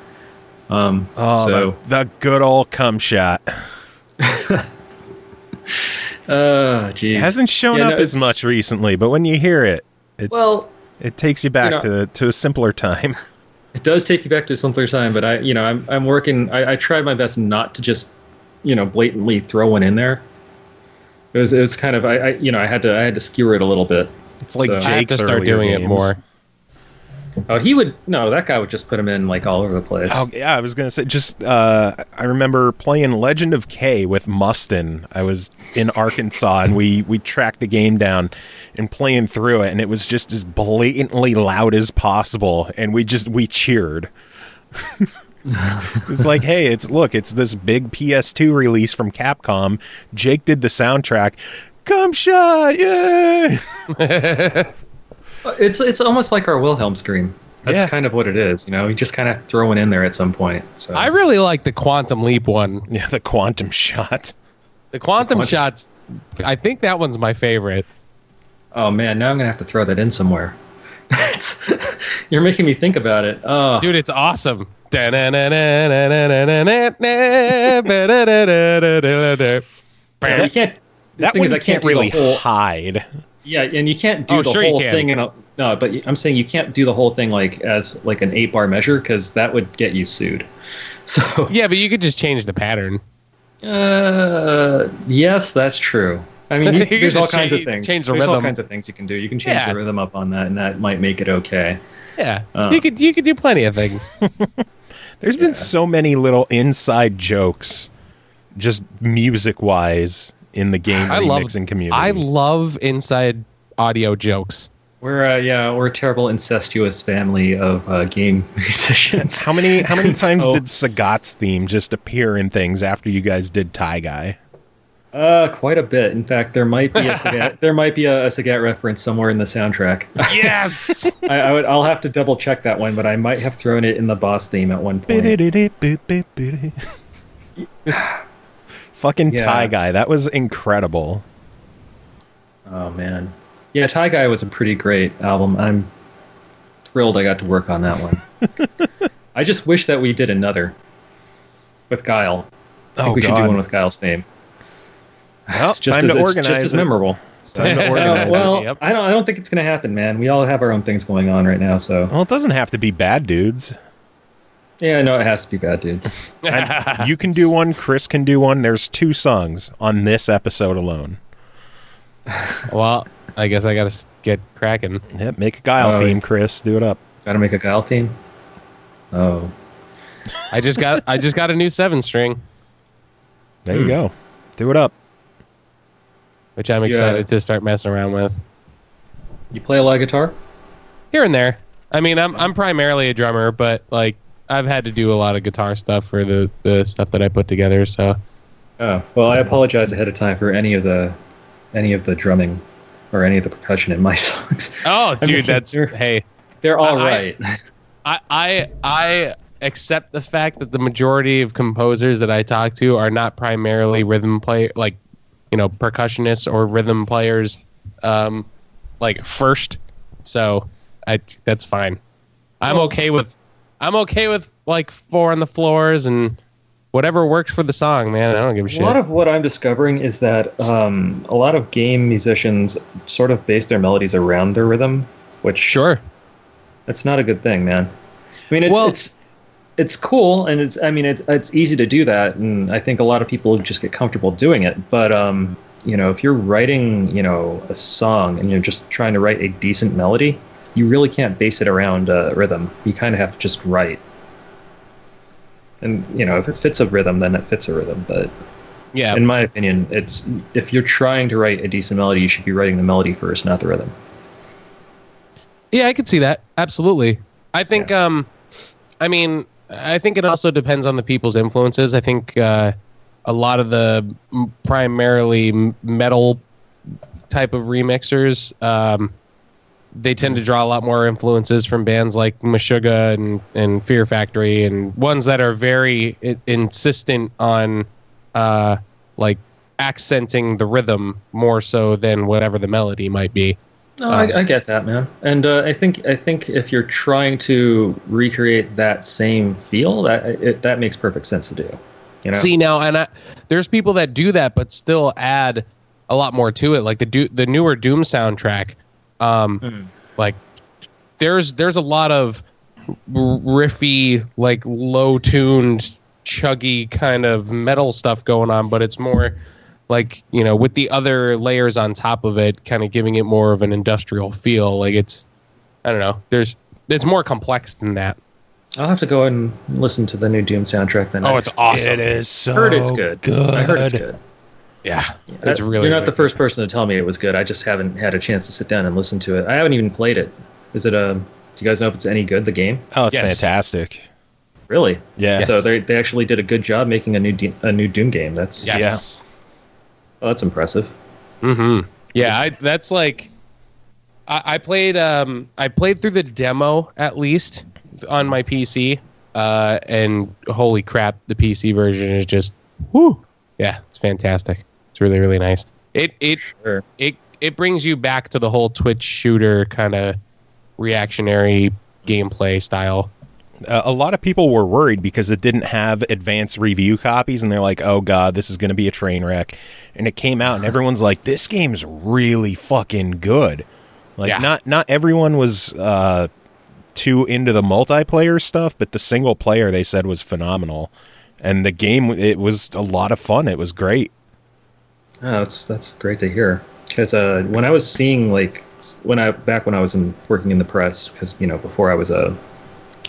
The good old cum shot. Geez. It hasn't shown up as much recently, but when you hear it, it takes you back to a simpler time. It does take you back to a simpler time, but I'm working. I tried my best not to just blatantly throw one in there. It was kind of I had to skewer it a little bit. It's like Jake's I have to start doing games. it more. Oh, that guy would just put him in like all over the place. Oh yeah, I was gonna say I remember playing Legend of K with Mustin. I was in Arkansas and we tracked the game down and playing through it, and it was just as blatantly loud as possible, and we cheered. It's like, hey, it's this big PS2 release from Capcom. Jake did the soundtrack. Come shot, yay! It's almost like our Wilhelm scream. That's kind of what it is, You just kind of throw it in there at some point. So I really like the Quantum Leap one. Yeah, the Quantum Shot. The Quantum Shots. I think that one's my favorite. Oh man, now I'm gonna have to throw that in somewhere. You're making me think about it. Oh, dude, it's awesome. you can't That one you can't really hide. Yeah, and you can't do the whole thing no, but I'm saying you can't do the whole thing as an 8-bar measure, because that would get you sued. So yeah, but you could just change the pattern. Yes, that's true. I mean, there's all kinds of things. Change the there's rhythm. all kinds of things you can do. You can change the rhythm up on that, and that might make it okay. Yeah, you could do plenty of things. There's been so many little inside jokes, just music-wise, in the game remixing community. I love inside audio jokes. We're a terrible incestuous family of game musicians. How many times did Sagat's theme just appear in things after you guys did Tie Guy? Quite a bit. In fact, there might be a Sagat reference somewhere in the soundtrack. Yes. I'll have to double check that one, but I might have thrown it in the boss theme at one point. Fucking Tie Guy, that was incredible. Oh man, yeah, Tie Guy was a pretty great album. I'm thrilled I got to work on that one. I just wish that we did another with Guile. I think we should do one with Guile's theme. Well, it's just as memorable. Time to organize well, I don't think it's going to happen, man. We all have our own things going on right now, so. Well, it doesn't have to be Bad Dudes. Yeah, no, it has to be Bad Dudes. You can do one. Chris can do one. There's 2 songs on this episode alone. Well, I guess I got to get cracking. Yep, make a Guile theme, Chris. Do it up. Got to make a Guile theme. Oh, I just got a new 7-string. There you go. Do it up. Which I'm excited to start messing around with. You play a lot of guitar? Here and there. I mean, I'm primarily a drummer, but like I've had to do a lot of guitar stuff for the stuff that I put together. So. Oh well, I apologize ahead of time for any of the drumming or any of the percussion in my songs. Oh, dude, they're all right. I accept the fact that the majority of composers that I talk to are not primarily rhythm percussionists or rhythm players, first. So that's fine. I'm okay with like 4 on the floors and whatever works for the song, man. I don't give a shit. A lot of what I'm discovering is that a lot of game musicians sort of base their melodies around their rhythm, which that's not a good thing, man. I mean, it's cool, and it's easy to do that, and I think a lot of people just get comfortable doing it. But if you're writing a song and you're just trying to write a decent melody, you really can't base it around rhythm. You kind of have to just write. And if it fits a rhythm, then it fits a rhythm. But yeah, in my opinion, it's if you're trying to write a decent melody, you should be writing the melody first, not the rhythm. Yeah, I could see that. Absolutely. I think. I think it also depends on the people's influences. I think a lot of the primarily metal type of remixers, they tend to draw a lot more influences from bands like Meshuggah and Fear Factory, and ones that are very insistent on accenting the rhythm more so than whatever the melody might be. No, I get that, man. And I think if you're trying to recreate that same feel, that makes perfect sense to do. See now, and there's people that do that, but still add a lot more to it. Like the newer Doom soundtrack, like there's a lot of riffy, like low tuned, chuggy kind of metal stuff going on, but it's more like, you know, with the other layers on top of it, kind of giving it more of an industrial feel. Like it's, I don't know, it's more complex than that. I'll have to go and listen to the new Doom soundtrack then. Oh, it's awesome. It is so heard it's good. I heard it's good. Yeah, it's really. You're not the first person to tell me it was good. I just haven't had a chance to sit down and listen to it. I haven't even played it. Is it do you guys know if it's any good, the game? Oh, it's fantastic. Really? Yeah. So they actually did a good job making a new Doom game. That's yes. Oh, that's impressive. Mm-hmm. Yeah, that's like I played through the demo at least on my PC, and holy crap, the PC version is just whoo. Yeah, it's fantastic. It's really, really nice. It brings you back to the whole Twitch shooter kind of reactionary gameplay style. A lot of people were worried because it didn't have advanced review copies, and they're like, oh god, this is going to be a train wreck. And it came out and everyone's like, this game's really fucking good. Like, not everyone was too into the multiplayer stuff, but the single player they said was phenomenal. And the game, it was a lot of fun. It was great. Oh, that's great to hear. Because when I was seeing, like, when I was working in the press, because, you know, before I was a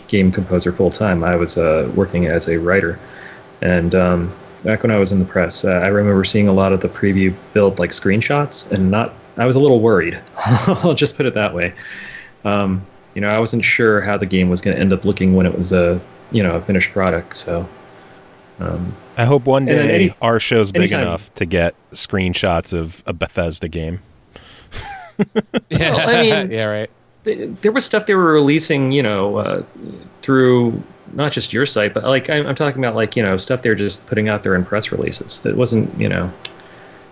game composer full time, I was working as a writer. And back when I was in the press, I remember seeing a lot of the preview build, like, screenshots, and I was a little worried. I'll just put it that way. You know, I wasn't sure how the game was going to end up looking when it was a finished product. So I hope one day our show's big enough to get screenshots of a Bethesda game. Yeah, well, I mean, yeah, right. There was stuff they were releasing, you know, through not just your site, but like I'm talking about, like, you know, stuff they're just putting out there in press releases. It wasn't, you know,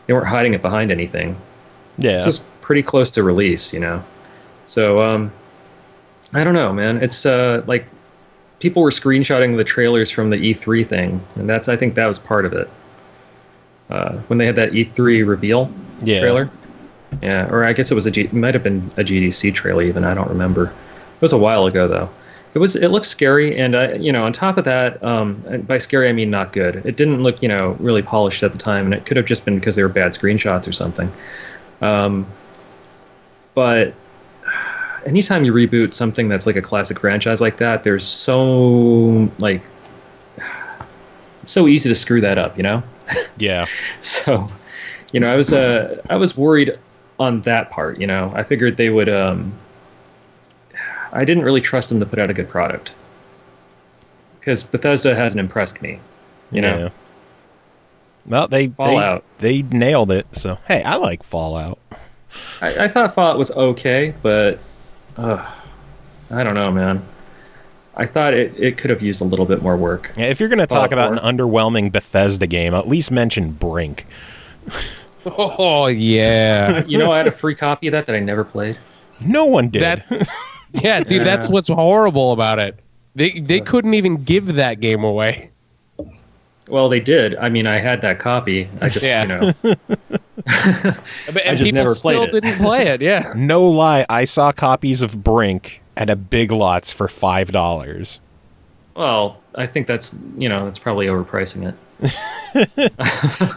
they weren't hiding it behind anything. Yeah, it's just pretty close to release, you know. So I don't know, man. It's like people were screenshotting the trailers from the E3 thing, and I think that was part of it. When they had that E3 reveal trailer. Yeah, or I guess it might have been a GDC trailer even. I don't remember. It was a while ago though. It looked scary, and you know, on top of that, and by scary I mean not good. It didn't look, you know, really polished at the time, and it could have just been because they were bad screenshots or something. But anytime you reboot something that's like a classic franchise like that, there's so, like, it's so easy to screw that up, you know? Yeah. So, you know, I was worried on that part, you know. I figured they would I didn't really trust them to put out a good product. Because Bethesda hasn't impressed me, you know. Yeah. Well, they nailed it. So, hey, I like Fallout. I thought Fallout was okay, but I don't know, man. I thought it could have used a little bit more work. Yeah, if you're going to talk about an underwhelming Bethesda game, at least mention Brink. Oh, yeah. You know, I had a free copy of that I never played. No one did. Yeah, dude, that's what's horrible about it. They couldn't even give that game away. Well, they did. I mean, I had that copy. I just, you know. I just never played it. Didn't play it, yeah. No lie, I saw copies of Brink at Big Lots for $5. Well, I think that's probably overpricing it.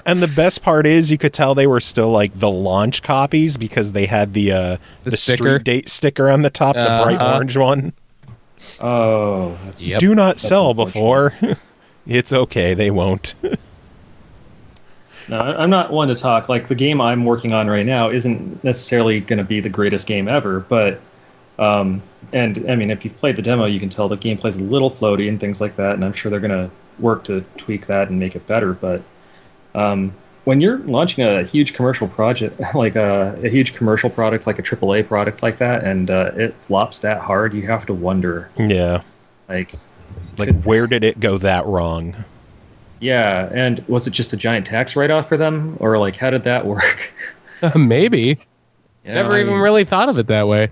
And the best part is you could tell they were still like the launch copies because they had the sticker? street date sticker on the top, the bright orange one. Oh, do not sell before. It's okay, they won't. No, I'm not one to talk. Like, the game I'm working on right now isn't necessarily going to be the greatest game ever, but and I mean, if you've played the demo, you can tell the gameplay's a little floaty and things like that, and I'm sure they're going to work to tweak that and make it better. But when you're launching a huge commercial project, like a huge commercial product, like a AAA product like that, and it flops that hard, you have to wonder. Yeah. Like where did it go that wrong? Yeah, and was it just a giant tax write-off for them, or like how did that work? Maybe. Yeah, Never even really thought of it that way.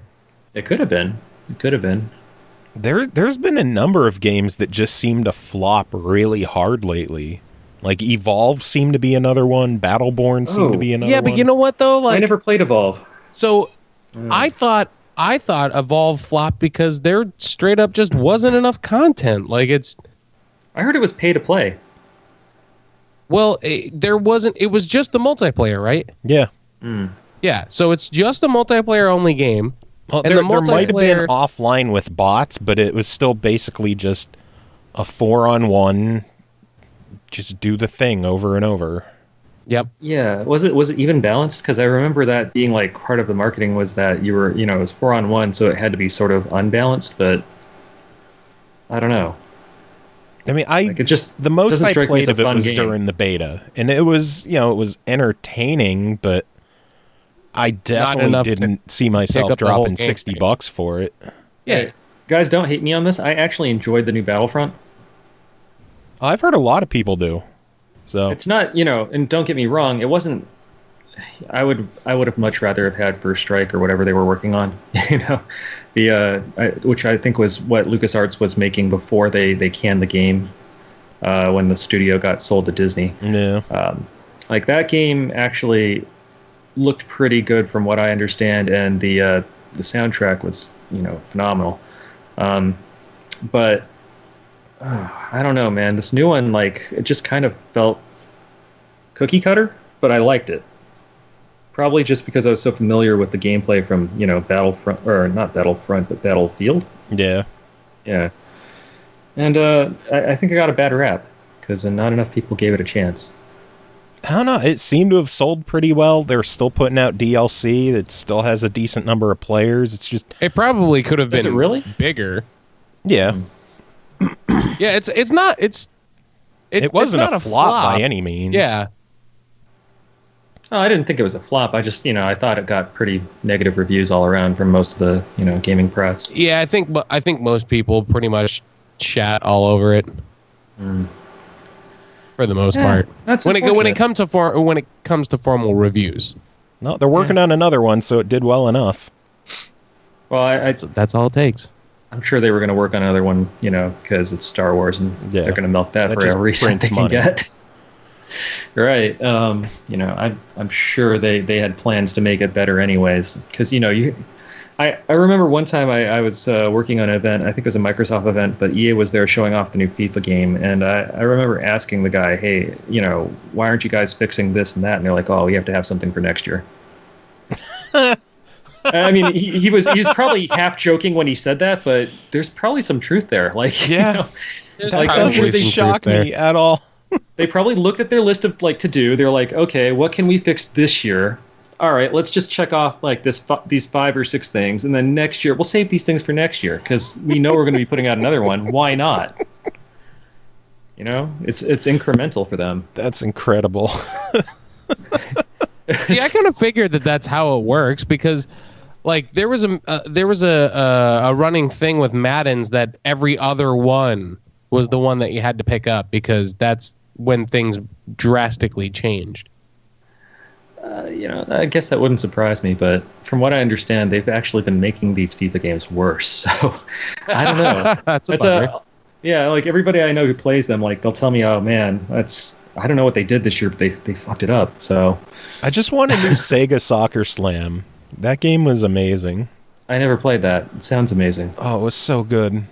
It could have been. It could have been. There's been a number of games that just seem to flop really hard lately. Like Evolve seemed to be another one. Battleborn seemed to be another one. Yeah, but you know what though? Like I never played Evolve. So I thought Evolve flopped because there straight up just wasn't enough content. Like I heard it was pay to play. Well, there wasn't. It was just the multiplayer, right? Yeah. Yeah. So it's just a multiplayer only game. Well, and there might have been offline with bots, but it was still basically just a 4-on-1. Just do the thing over and over. Yep. Yeah. Was it even balanced? Because I remember that being like part of the marketing was that you were, it was 4-on-1, so it had to be sort of unbalanced. But I don't know. I mean, the most doesn't I strike me played as a of it fun was game. during the beta, and it was, it was entertaining, but I definitely enough to didn't see myself up the whole dropping game. $60 for it. Yeah. Hey, guys, don't hate me on this. I actually enjoyed the new Battlefront. I've heard a lot of people do. So It's not, and don't get me wrong, it wasn't. I would have much rather have had First Strike or whatever they were working on, which I think was what LucasArts was making before they canned the game when the studio got sold to Disney. yeah. Like that game actually looked pretty good from what I understand, and the soundtrack was phenomenal. But I don't know, man. This new one, like, it just kind of felt cookie cutter, but I liked it. Probably just because I was so familiar with the gameplay from, Battlefront, or not Battlefront, but Battlefield. Yeah. Yeah. And I think I got a bad rap, because not enough people gave it a chance. I don't know. It seemed to have sold pretty well. They're still putting out DLC that still has a decent number of players. It's just... It probably could have Is been it really? bigger. Yeah. Yeah, it wasn't not a flop by any means. Yeah. Oh, I didn't think it was a flop. I just, I thought it got pretty negative reviews all around from most of the, gaming press. Yeah, I think most people pretty much chat all over it. For the most part. That's when it comes to formal reviews. No, they're working on another one, so it did well enough. Well, That's all it takes. I'm sure they were going to work on another one, because it's Star Wars, and they're going to milk that for just every cent they prints can money. get. Right. I'm sure they had plans to make it better anyways, because I remember one time I was working on an event. I think it was a Microsoft event, but EA was there showing off the new FIFA game, and I remember asking the guy, hey, why aren't you guys fixing this and that? And they're like, oh, we have to have something for next year. I mean, he was probably half joking when he said that, but there's probably some truth there. Like, Yeah. There's That probably doesn't some shock truth there. me at all. they probably looked at their list of to do. They're like, okay, what can we fix this year? All right, let's just check off these 5 or 6 things, and then next year we'll save these things for next year because we know we're going to be putting out another one. Why not? It's incremental for them. That's incredible. See, I kind of figured that's how it works because, like, there was a running thing with Maddens that every other one was the one that you had to pick up because that's when things drastically changed. I guess that wouldn't surprise me, but from what I understand, they've actually been making these FIFA games worse. So I don't know. That's a bummer. Yeah, like everybody I know who plays them, like they'll tell me, "Oh man, I don't know what they did this year, but they fucked it up." So I just want a new Sega Soccer Slam. That game was amazing. I never played that. It sounds amazing. Oh, it was so good.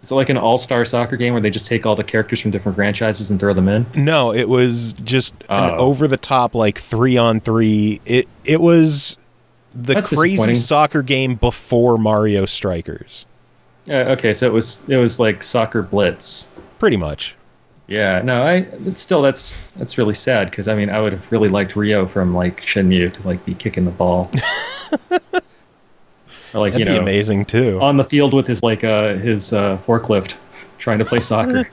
Is it like an all-star soccer game where they just take all the characters from different franchises and throw them in? No, it was just an over-the-top, like 3-on-3. It was That's crazy disappointing. soccer game before Mario Strikers. Okay, so it was like Soccer Blitz. Pretty much. Yeah, no, that's really sad because I mean I would have really liked Rio from like Shenmue to like be kicking the ball. Or like That'd be amazing too. on the field with his forklift, trying to play soccer.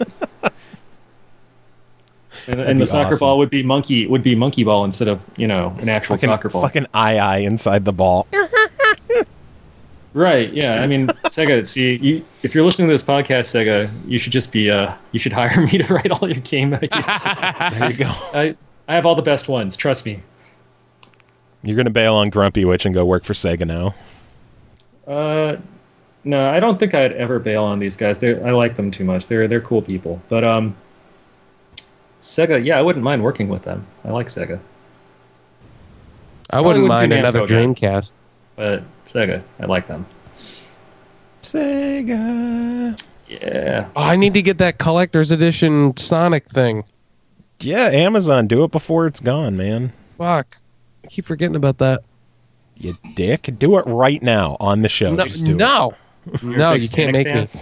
and the soccer awesome. ball would be monkey ball instead of an actual soccer ball. Fucking eye inside the ball. Right? Yeah. I mean, Sega. See, if you're listening to this podcast, Sega, you should just be you should hire me to write all your game ideas. There you go. I have all the best ones. Trust me. You're gonna bail on Grumpy Witch and go work for Sega now. No, I don't think I'd ever bail on these guys. I like them too much. They're cool people. But Sega, yeah, I wouldn't mind working with them. I like Sega. I wouldn't mind do another Namco again, Dreamcast. but Sega, I like them. Sega. Yeah. Oh, I need to get that collector's edition Sonic thing. Yeah, Amazon, do it before it's gone, man. Fuck. I keep forgetting about that. You dick. Do it right now on the show. No, Just do it. no, no, big you can't Sonic make me.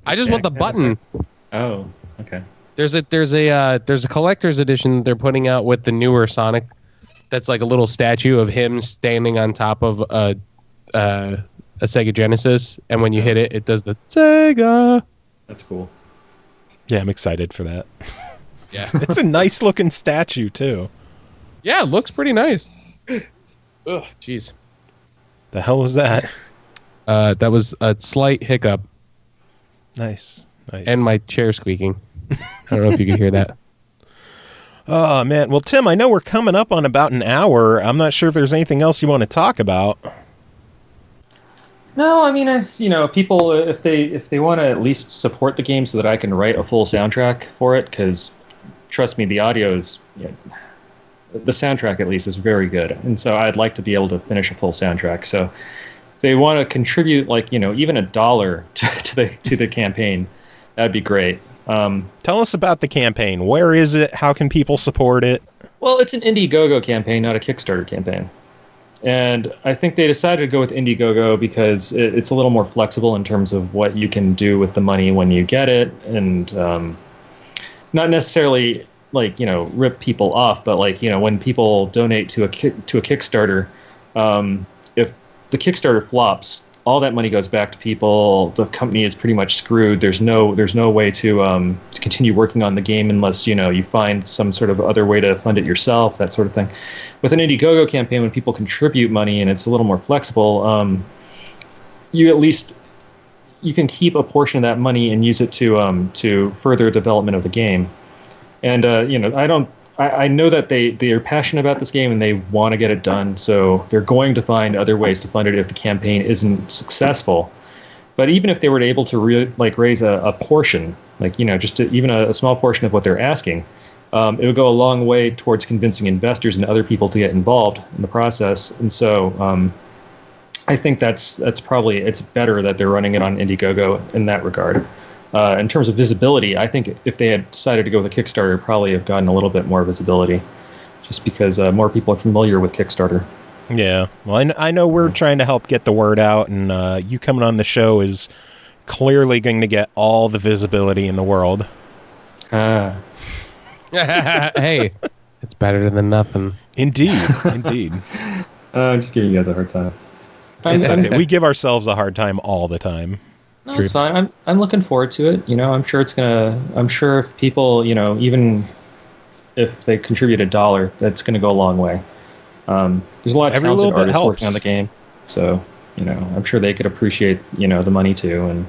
I just want the button. Oh, okay. There's a collector's edition they're putting out with the newer Sonic. That's like a little statue of him standing on top of a Sega Genesis, and when you hit it, it does the Sega. That's cool. Yeah, I'm excited for that. Yeah, It's a nice looking statue, too. yeah, it looks pretty nice. Ugh, jeez. The hell was that? That was a slight hiccup, Nice. and my chair squeaking. I don't know if you could hear that. Oh, man. Well, Tim, I know we're coming up on about an hour. I'm not sure if there's anything else you want to talk about. No, I mean, people if they want to at least support the game so that I can write a full soundtrack for it, because trust me, the audio is, the soundtrack at least is very good, and so I'd like to be able to finish a full soundtrack. So if they want to contribute, like even $1 to the campaign, that'd be great. Tell us about the campaign. Where is it? How can people support it? Well, it's an Indiegogo campaign, not a Kickstarter campaign. And I think they decided to go with Indiegogo because it's a little more flexible in terms of what you can do with the money when you get it, and not necessarily rip people off, but when people donate to a Kickstarter, if the Kickstarter flops, all that money goes back to people. The company is pretty much screwed. There's no way to continue working on the game unless you find some sort of other way to fund it yourself, that sort of thing. With an Indiegogo campaign, when people contribute money and it's a little more flexible, you can keep a portion of that money and use it to further development of the game. And I know that they are passionate about this game and they want to get it done, so they're going to find other ways to fund it if the campaign isn't successful. But even if they were able to raise a portion, even a small portion of what they're asking, it would go a long way towards convincing investors and other people to get involved in the process. And so I think that's probably, it's better that they're running it on Indiegogo in that regard. In terms of visibility, I think if they had decided to go with a Kickstarter, probably have gotten a little bit more visibility, just because more people are familiar with Kickstarter. Yeah, well, I know we're trying to help get the word out, and you coming on the show is clearly going to get all the visibility in the world. Hey, it's better than nothing. Indeed, indeed. I'm just giving you guys a hard time. It's okay. We give ourselves a hard time all the time. No, it's fine. I'm looking forward to it. I'm sure if people, even if they contribute $1, that's gonna go a long way. There's a lot of talented artists working on the game, so I'm sure they could appreciate the money too, and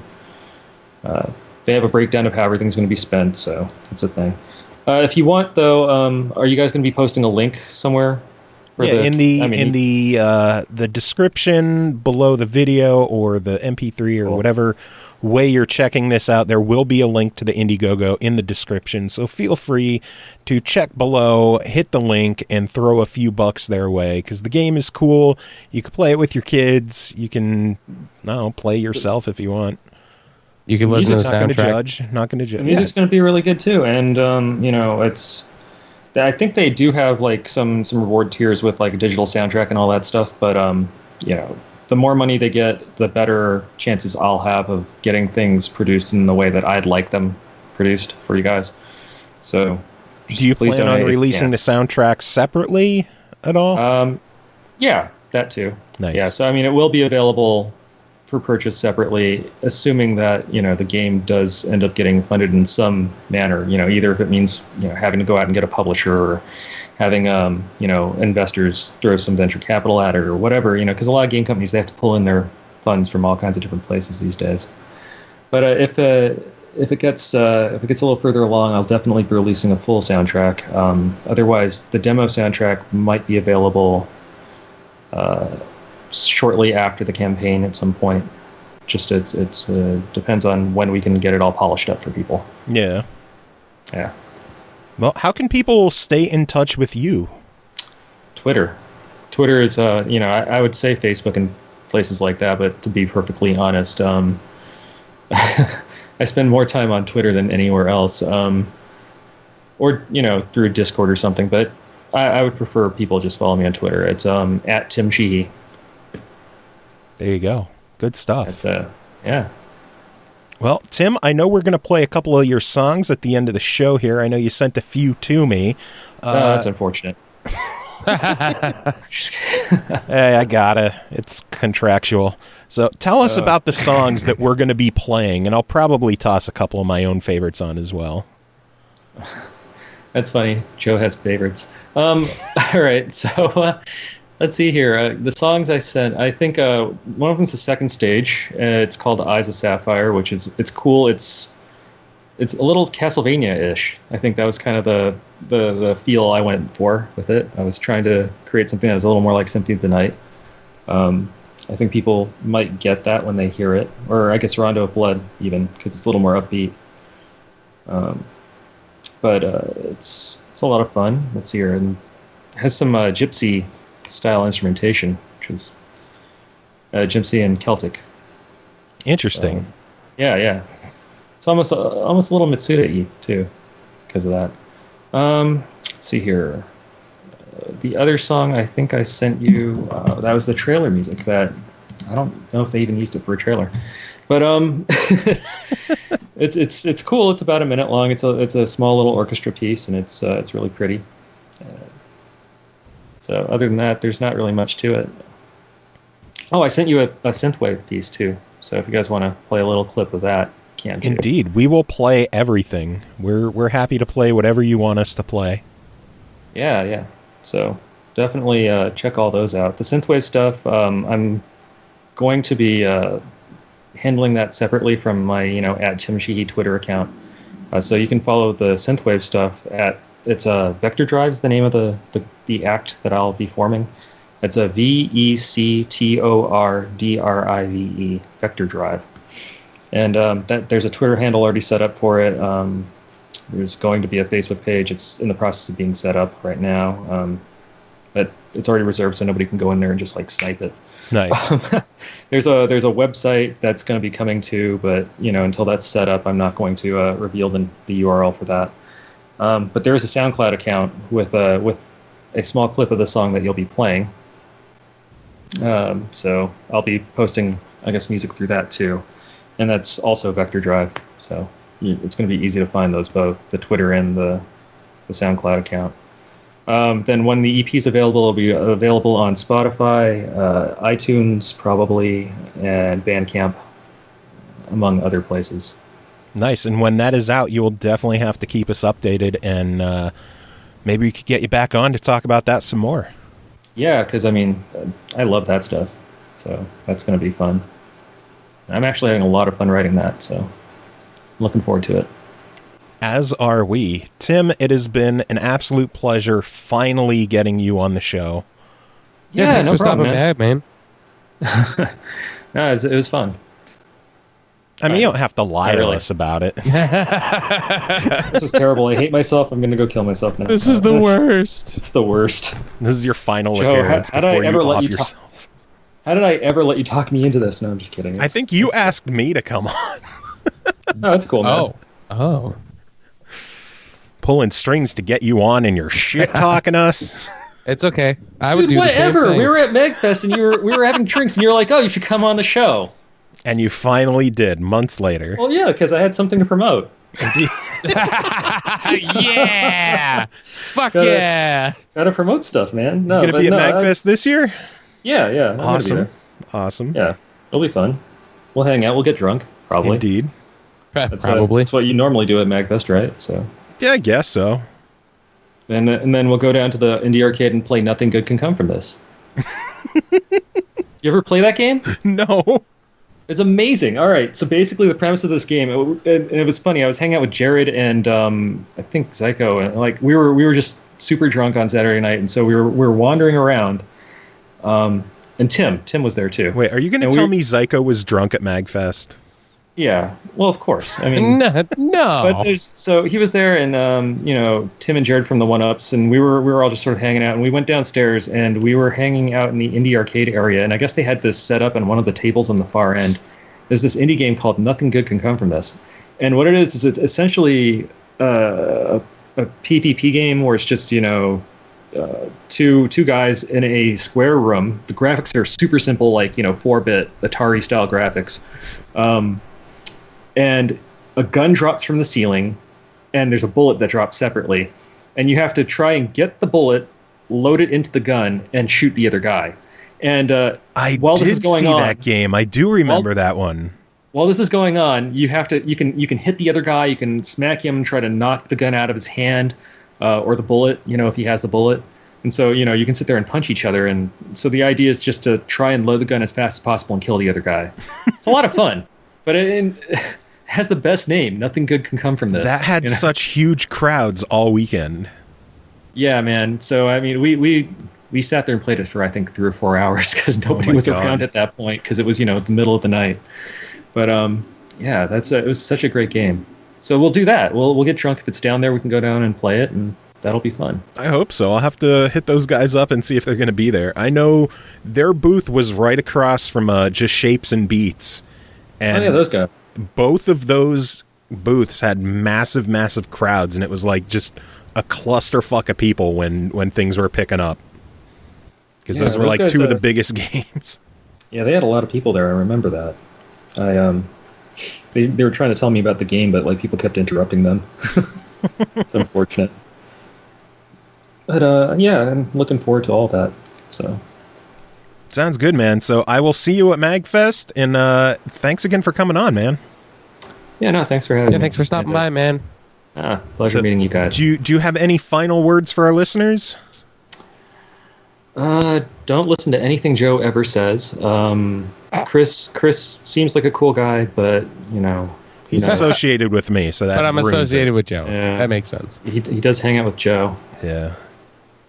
they have a breakdown of how everything's going to be spent, so that's a thing. If you want, though, are you guys going to be posting a link somewhere? In the description below the video or the MP3 or whatever way you're checking this out, there will be a link to the Indiegogo in the description. So feel free to check below, hit the link, and throw a few bucks their way, because the game is cool. You can play it with your kids. You can play yourself if you want. You can listen to the Not soundtrack. going to judge. The music's going to be really good too, and it's. I think they do have some reward tiers with a digital soundtrack and all that stuff, but the more money they get, the better chances I'll have of getting things produced in the way that I'd like them produced for you guys. So, do you plan on releasing the soundtrack separately at all? Yeah, that too. Nice. Yeah, so it will be available for purchase separately, assuming that the game does end up getting funded in some manner. Either if it means having to go out and get a publisher, or having investors throw some venture capital at it, or whatever. Because a lot of game companies, they have to pull in their funds from all kinds of different places these days. But if it gets a little further along, I'll definitely be releasing a full soundtrack. Otherwise, the demo soundtrack might be available shortly after the campaign at some point. Just it depends on when we can get it all polished up for people. Yeah. Well, how can people stay in touch with you? Twitter is I would say Facebook and places like that, but to be perfectly honest, I spend more time on Twitter than anywhere else, or through Discord or something. But I would prefer people just follow me on Twitter. It's at Tim Sheehy. There you go. Good stuff. It's yeah. Well, Tim, I know we're going to play a couple of your songs at the end of the show here. I know you sent a few to me. That's unfortunate. Hey, I gotta. It's contractual. So tell us about the songs that we're going to be playing, and I'll probably toss a couple of my own favorites on as well. That's funny. Joe has favorites. All right, so let's see here. The songs I sent, I think one of them's the second stage. It's called Eyes of Sapphire, which it's cool. It's a little Castlevania-ish. I think that was kind of the feel I went for with it. I was trying to create something that was a little more like Symphony of the Night. I think people might get that when they hear it, or I guess Rondo of Blood even, because it's a little more upbeat. But it's a lot of fun. Let's see here, and it has some gypsy style instrumentation, which is gypsy and Celtic. Interesting. Yeah. It's almost a little Mitsuda-y too, because of that. Let's see here. The other song I think I sent you, that was the trailer music. That I don't know if they even used it for a trailer, but it's cool. It's about a minute long. It's a small little orchestra piece, and it's really pretty. So other than that, there's not really much to it. Oh, I sent you a synthwave piece too. So if you guys want to play a little clip of that, can do. Indeed, we will play everything. We're happy to play whatever you want us to play. Yeah. So definitely check all those out. The synthwave stuff, I'm going to be handling that separately from my at Tim Sheehy Twitter account. So you can follow the synthwave stuff at Vector Drive is the name of the act that I'll be forming. It's a VECTORDRIVE, Vector Drive. And there's a Twitter handle already set up for it. There's going to be a Facebook page. It's in the process of being set up right now. But it's already reserved, so nobody can go in there and just snipe it. Nice. There's a website that's going to be coming too, but until that's set up, I'm not going to reveal the URL for that. But there is a SoundCloud account with a small clip of the song that you'll be playing. So I'll be posting, I guess, music through that too. And that's also Vector Drive. So it's going to be easy to find those both, the Twitter and the SoundCloud account. Then when the EP is available, it'll be available on Spotify, iTunes probably, and Bandcamp, among other places. Nice. And when that is out, you will definitely have to keep us updated, and maybe we could get you back on to talk about that some more. Yeah, because, I love that stuff. So that's going to be fun. I'm actually having a lot of fun writing that, so I'm looking forward to it. As are we. Tim, it has been an absolute pleasure finally getting you on the show. Yeah, no problem, man. No, it was fun. You don't have to lie to us about it. This is terrible. I hate myself. I'm going to go kill myself now. This is the worst. It's the worst. This is your final Joe, appearance before you off yourself. How did I ever let you talk me into this? No, I'm just kidding. I think you asked me to come on. No, that's cool, man. Oh. Pulling strings to get you on and you're shit-talking us. It's okay. I would do whatever. The same thing. We were at MAGFest and we were having drinks and you were like, oh, you should come on the show. And you finally did, months later. Well, yeah, because I had something to promote. Yeah! Fuck yeah! Gotta promote stuff, man. No, you going to be at MAGFest this year? Yeah. Awesome. Yeah, it'll be fun. We'll hang out. We'll get drunk, probably. Indeed. Probably. That's what you normally do at MAGFest, right? So. Yeah, I guess so. And then we'll go down to the indie arcade and play Nothing Good Can Come From This. You ever play that game? No. It's amazing. All right, so basically the premise of this game, and it was funny. I was hanging out with Jared and I think Zyko, and we were just super drunk on Saturday night, and so we were wandering around. And Tim was there too. Wait, are you going to tell me Zyko was drunk at MAGFest? Yeah, well, of course. I mean, no. But so he was there, and Tim and Jared from the One Ups, and we were all just sort of hanging out. And we went downstairs, and we were hanging out in the indie arcade area. And I guess they had this set up on one of the tables on the far end. There's this indie game called Nothing Good Can Come From This, and what it is it's essentially a PvP game where it's just two guys in a square room. The graphics are super simple, like 4-bit Atari style graphics. And a gun drops from the ceiling, and there's a bullet that drops separately. And you have to try and get the bullet, load it into the gun, and shoot the other guy. And while this is going on, that game. I do remember that one. While this is going on, you can hit the other guy, you can smack him and try to knock the gun out of his hand, or the bullet, if he has the bullet. And so, you can sit there and punch each other. And so the idea is just to try and load the gun as fast as possible and kill the other guy. It's a lot of fun. But it has the best name. Nothing good can come from this. That had such huge crowds all weekend. Yeah, man. So, I mean, we sat there and played it for, I think, 3 or 4 hours because nobody was around at that point because it was, the middle of the night. But, yeah, it was such a great game. So we'll do that. We'll get drunk if it's down there. We can go down and play it, and that'll be fun. I hope so. I'll have to hit those guys up and see if they're going to be there. I know their booth was right across from Just Shapes and Beats. And those guys. Both of those booths had massive, massive crowds, and it was like just a clusterfuck of people when things were picking up. Because those were like guys, 2 of the biggest games. Yeah, they had a lot of people there. I remember that. They were trying to tell me about the game, but people kept interrupting them. It's unfortunate. But yeah, I'm looking forward to all that. So. Sounds good, man. So I will see you at MAGFest, and thanks again for coming on, man. Yeah, no, thanks for having me. Thanks for stopping by, man. Pleasure meeting you guys. Do you have any final words for our listeners? Don't listen to anything Joe ever says. Chris seems like a cool guy, but he's associated with me, so that. But I'm associated with Joe. Yeah. That makes sense. He does hang out with Joe. Yeah.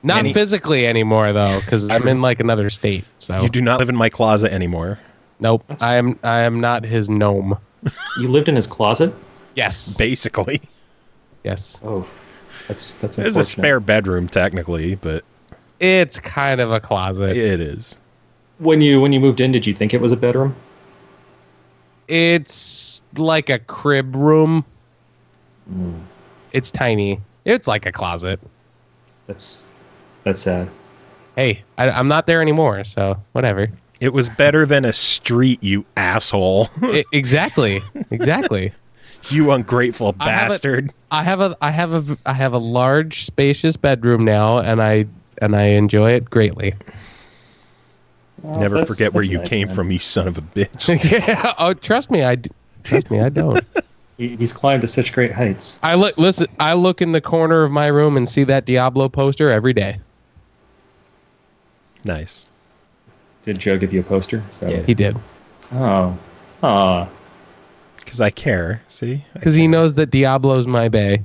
Not physically anymore, though, because I'm in another state. So you do not live in my closet anymore. Nope, I am not his gnome. You lived in his closet? Yes, basically. Yes. Oh, that's unfortunate. It's a spare bedroom, technically, but it's kind of a closet. It is. When you moved in, did you think it was a bedroom? It's like a crib room. It's tiny. It's like a closet. That's sad. Hey, I'm not there anymore, so whatever. It was better than a street, you asshole. Exactly. You ungrateful bastard. I have a large, spacious bedroom now, and I enjoy it greatly. Well, never forget where you came from, you son of a bitch. Yeah. Oh, trust me, I don't. He's climbed to such great heights. I look in the corner of my room and see that Diablo poster every day. Nice. Did Joe give you a poster? Yeah, he did. Oh. Because I care, see? Because he knows that Diablo's my bae.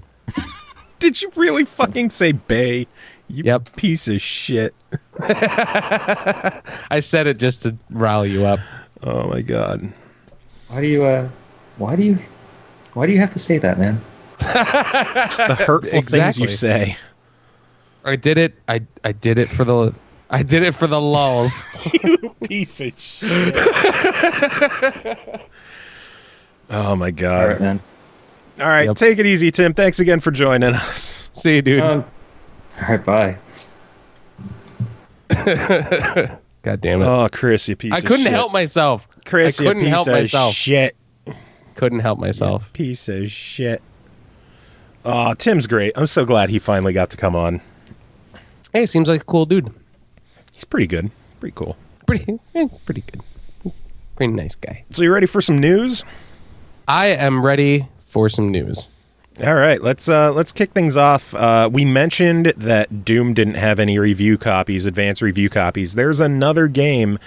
Did you really fucking say bae? You Yep. piece of shit. I said it just to rile you up. Oh my god. Why do you have to say that, man? Just the hurtful things you say. I did it for the lulls. You piece of shit. Oh my god. All right, man. All right, take it easy, Tim. Thanks again for joining us. See you, dude. All right, bye. God damn it. Oh, Chris, you piece of shit. I couldn't help myself. Chris, I couldn't you piece help of myself. Shit. Couldn't help myself. You piece of shit. Oh, Tim's great. I'm so glad he finally got to come on. Hey, seems like a cool dude. He's pretty good. Pretty cool. Pretty good. Pretty nice guy. So you ready for some news? I am ready for some news. All right, let's kick things off. We mentioned that Doom didn't have any advanced review copies. There's another game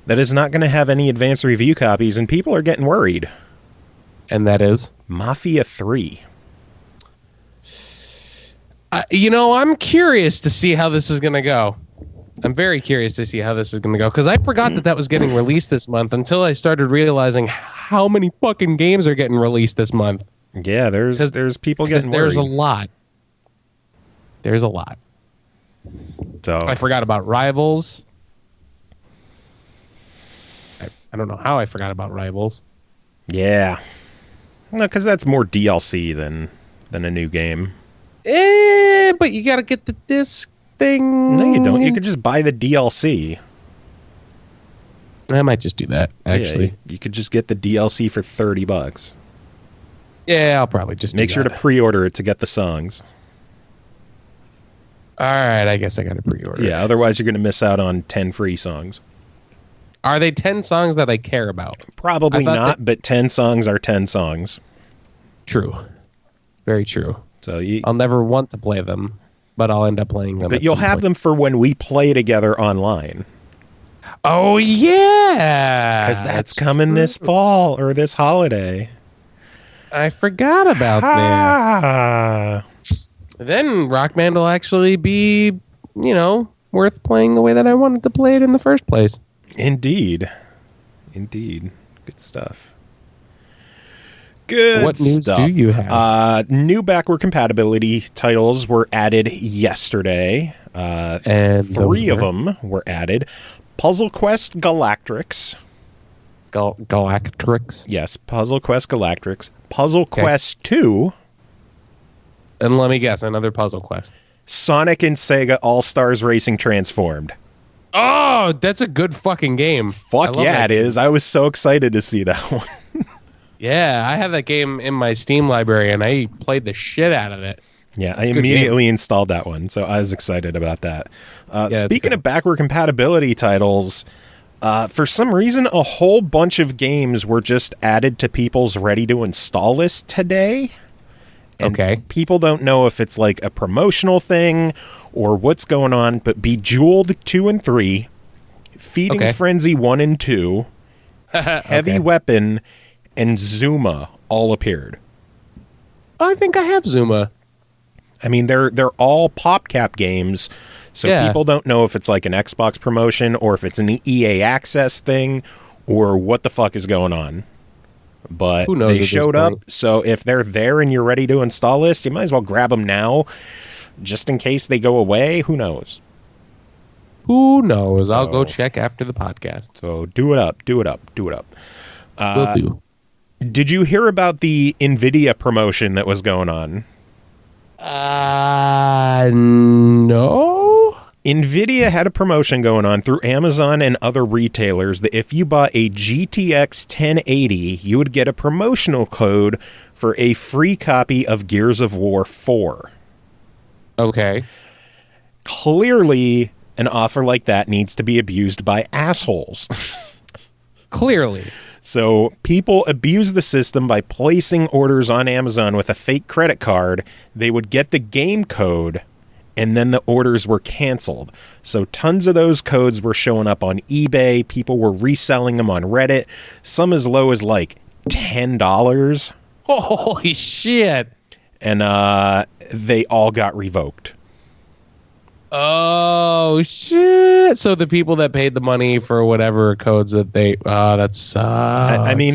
that is not going to have any advanced review copies, and people are getting worried. And that is? Mafia 3. I'm curious to see how this is going to go. I'm very curious to see how this is going to go, because I forgot that was getting released this month until I started realizing how many fucking games are getting released this month. Yeah, there's people getting worried. There's a lot. There's a lot. So I forgot about Rivals. I don't know how I forgot about Rivals. Yeah. No, because that's more DLC than a new game. But you gotta get the disc thing. No, you don't. You could just buy the DLC. I might just do that, actually. Yeah, you could just get the DLC for $30. Yeah, I'll probably just Make sure to pre-order it to get the songs. All right, I guess I got to pre-order. Yeah, otherwise you're going to miss out on 10 free songs. Are they 10 songs that I care about? Probably not, but 10 songs are 10 songs. True. Very true. So I'll never want to play them, but I'll end up playing them. But you'll have them for when we play together online. Oh, yeah. Because that's coming this fall or this holiday. I forgot about that. Then Rock Band will actually be, worth playing the way that I wanted to play it in the first place. Indeed. Good stuff. Good What news stuff. do you have? New backward compatibility titles were added yesterday. And 3 of them were added. Puzzle Quest Galactrix. Galactrix? Yes, Puzzle Quest Galactrix. Puzzle Quest 2. And let me guess, another Puzzle Quest. Sonic and Sega All-Stars Racing Transformed. Oh, that's a good fucking game. Fuck yeah, it is. I was so excited to see that one. Yeah, I have that game in my Steam library, and I played the shit out of it. Yeah, I immediately installed that one, so I was excited about that. Speaking of backward compatibility titles, for some reason, a whole bunch of games were just added to people's ready-to-install list today. And people don't know if it's like a promotional thing or what's going on, but Bejeweled 2 and 3, Feeding Frenzy 1 and 2, Heavy Weapon, and Zuma all appeared. I think I have Zuma. I mean, they're all PopCap games, so people don't know if it's like an Xbox promotion or if it's an EA Access thing or what the fuck is going on. But who knows, they showed up, so if they're there and you're ready to install list, you might as well grab them now, just in case they go away. Who knows? Who knows? So, I'll go check after the podcast. So do it up. Will do. Did you hear about the NVIDIA promotion that was going on? No. NVIDIA had a promotion going on through Amazon and other retailers that if you bought a GTX 1080, you would get a promotional code for a free copy of Gears of War 4. Okay. Clearly, an offer like that needs to be abused by assholes. Clearly. So people abuse the system by placing orders on Amazon with a fake credit card. They would get the game code, and then the orders were canceled. So tons of those codes were showing up on eBay. People were reselling them on Reddit. Some as low as like $10. Holy shit. And they all got revoked. Oh, shit. So the people that paid the money for whatever codes that they... that sucks. I mean,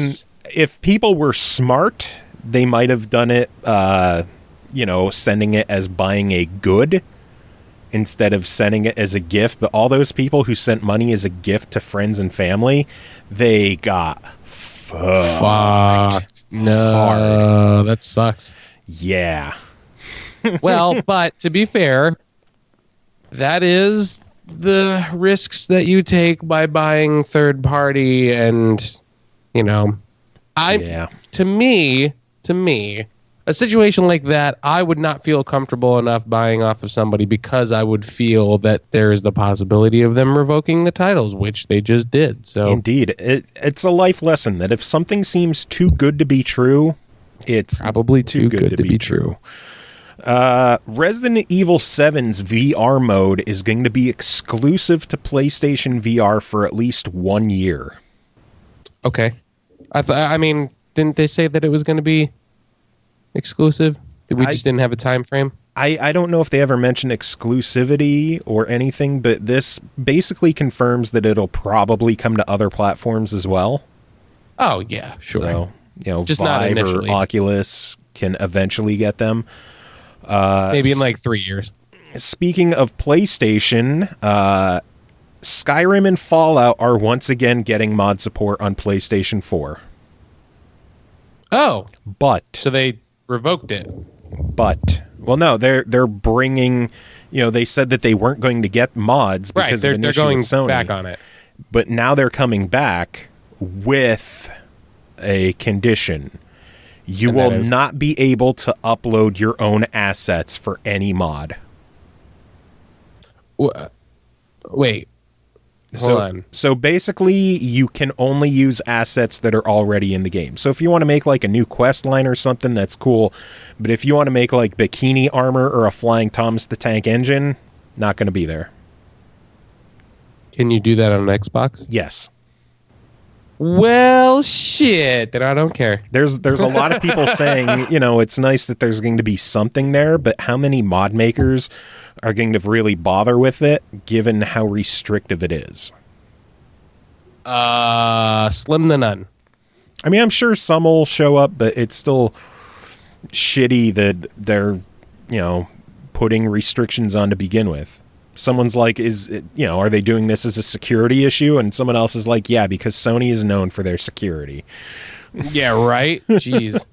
if people were smart, they might have done it, sending it as buying a good instead of sending it as a gift. But all those people who sent money as a gift to friends and family, they got fucked. No, hard. That sucks. Yeah. Well, but to be fair, that is the risks that you take by buying third party, and to me, a situation like that, I would not feel comfortable enough buying off of somebody because I would feel that there is the possibility of them revoking the titles, which they just did. So indeed, it's a life lesson that if something seems too good to be true, it's probably too good to be true. Resident Evil 7's VR mode is going to be exclusive to PlayStation VR for at least 1 year. Okay. Didn't they say that it was going to be exclusive? We just didn't have a time frame? I don't know if they ever mentioned exclusivity or anything, but this basically confirms that it'll probably come to other platforms as well. Oh yeah, sure. So, just not Vive initially. or Oculus can eventually get them. Maybe in like 3 years. Speaking of PlayStation, Skyrim and Fallout are once again getting mod support on PlayStation 4. Oh, But so they revoked it. Well, no, they're bringing. They said that they weren't going to get mods because Right, of an they're issue going with Sony, back on it. but now they're coming back with a condition. You And will that is? not be able to upload your own assets for any mod. Wait, hold on. So basically, you can only use assets that are already in the game. So if you want to make like a new quest line or something, that's cool. But if you want to make like bikini armor or a flying Thomas the Tank Engine, not going to be there. Can you do that on an Xbox? Yes. Well, shit. Then I don't care. There's a lot of people saying, it's nice that there's going to be something there, but how many mod makers are going to really bother with it, given how restrictive it is? Slim to none. I mean, I'm sure some will show up, but it's still shitty that they're, putting restrictions on to begin with. Someone's like, are they doing this as a security issue? And someone else is like, yeah, because Sony is known for their security. Yeah, right? Jeez.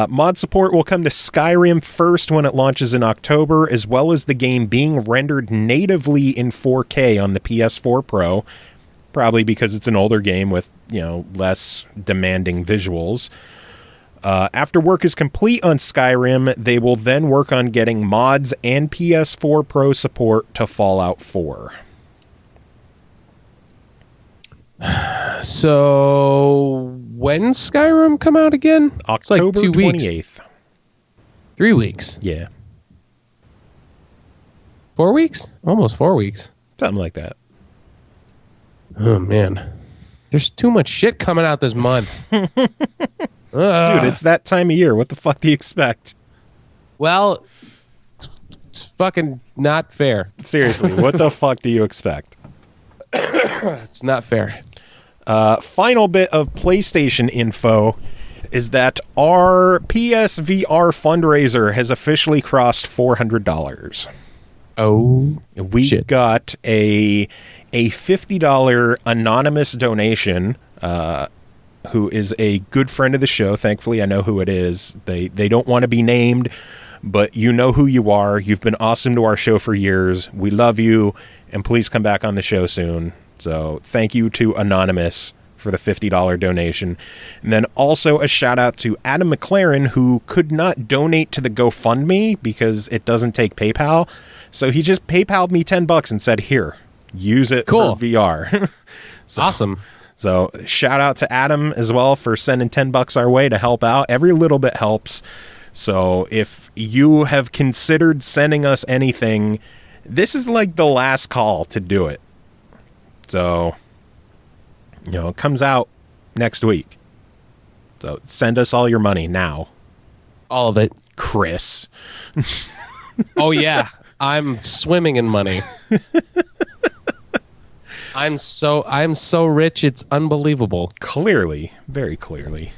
Mod support will come to Skyrim first when it launches in October, as well as the game being rendered natively in 4K on the PS4 Pro, probably because it's an older game with, less demanding visuals. After work is complete on Skyrim, they will then work on getting mods and PS4 Pro support to Fallout 4. So, when Skyrim come out again? It's like October 2 weeks. 28th. 3 weeks. Yeah. 4 weeks? Almost 4 weeks. Something like that. Oh, man. There's too much shit coming out this month. Dude, it's that time of year. What the fuck do you expect? Well, it's fucking not fair. Seriously, what the fuck do you expect? It's not fair. Final bit of PlayStation info is that our PSVR fundraiser has officially crossed $400. Oh, We shit. got a $50 anonymous donation, who is a good friend of the show. Thankfully, I know who it is. They don't want to be named, but you know who you are. You've been awesome to our show for years. We love you, and please come back on the show soon. So thank you to Anonymous for the $50 donation. And then also a shout out to Adam McLaren, who could not donate to the GoFundMe because it doesn't take PayPal. So he just PayPal'd me $10 and said, here, use it Cool. for VR. Awesome. So shout out to Adam as well for sending $10 our way to help out. Every little bit helps. So if you have considered sending us anything, this is like the last call to do it. So, it comes out next week. So send us all your money now. All of it. Chris. Oh, yeah. I'm swimming in money. I'm so rich, it's unbelievable. Clearly. Very clearly.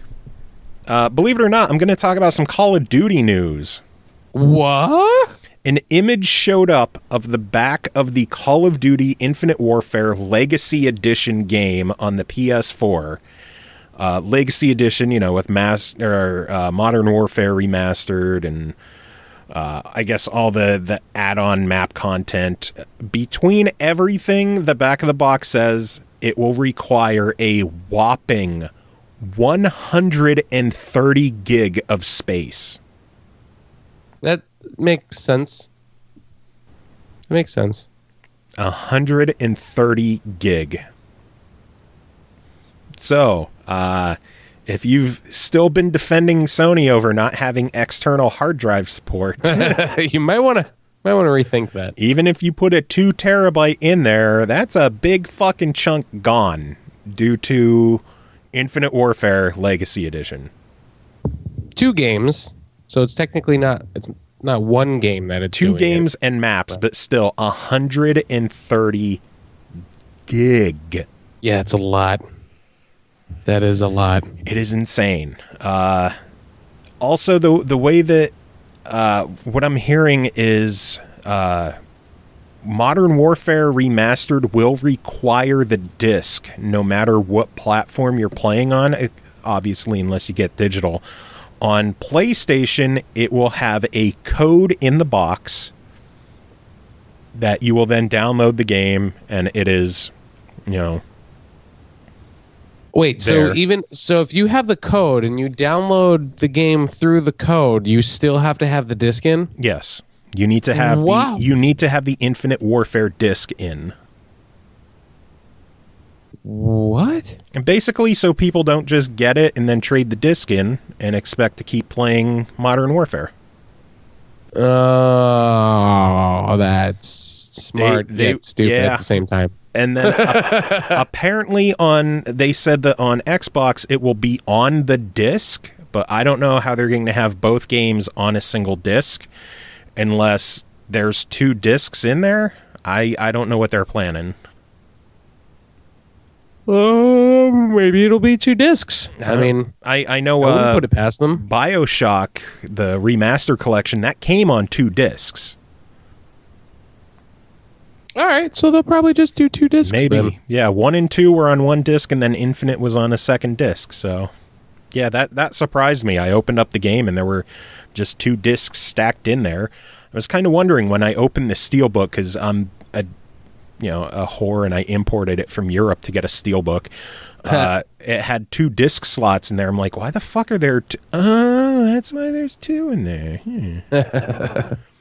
Believe it or not, I'm going to talk about some Call of Duty news. What? An image showed up of the back of the Call of Duty Infinite Warfare Legacy Edition game on the PS4. Legacy Edition, with Modern Warfare Remastered and I guess all the add-on map content. Between everything, the back of the box says it will require a whopping 130 gig of space. That makes sense. It makes sense. 130 gig. So, if you've still been defending Sony over not having external hard drive support, You might want to rethink that. even if you put a 2 terabyte in there, that's a big fucking chunk gone due to Infinite Warfare Legacy Edition. 2 games, so it's technically not one game that it's 2 doing games it. and maps, but still 130 gig. Yeah, it's a lot. That is a lot. It is insane. Also, the way that what I'm hearing is Modern Warfare Remastered will require the disc no matter what platform you're playing on, obviously unless you get digital. On PlayStation, it will have a code in the box that you will then download the game, and it is, Wait, there. so if you have the code and you download the game through the code, you still have to have the disc in? Yes. You need to have the Infinite Warfare disc in. What? And basically so people don't just get it and then trade the disc in and expect to keep playing Modern Warfare. Oh, that's smart yet stupid at the same time. And then apparently they said that on Xbox it will be on the disc, but I don't know how they're going to have both games on a single disc unless there's 2 discs in there. I don't know what they're planning. Maybe it'll be 2 discs. I mean, I know. I wouldn't put it past them. BioShock, the remaster collection, that came on 2 discs. All right, so they'll probably just do 2 discs. Maybe, then. Yeah. 1 and 2 were on 1 disc, and then Infinite was on a second disc. So, yeah, that surprised me. I opened up the game, and there were just 2 discs stacked in there. I was kind of wondering when I opened the Steelbook, because I'm a whore, and I imported it from Europe to get a Steelbook. It had 2 disc slots in there. I'm like, why the fuck are there? That's why there's 2 in there.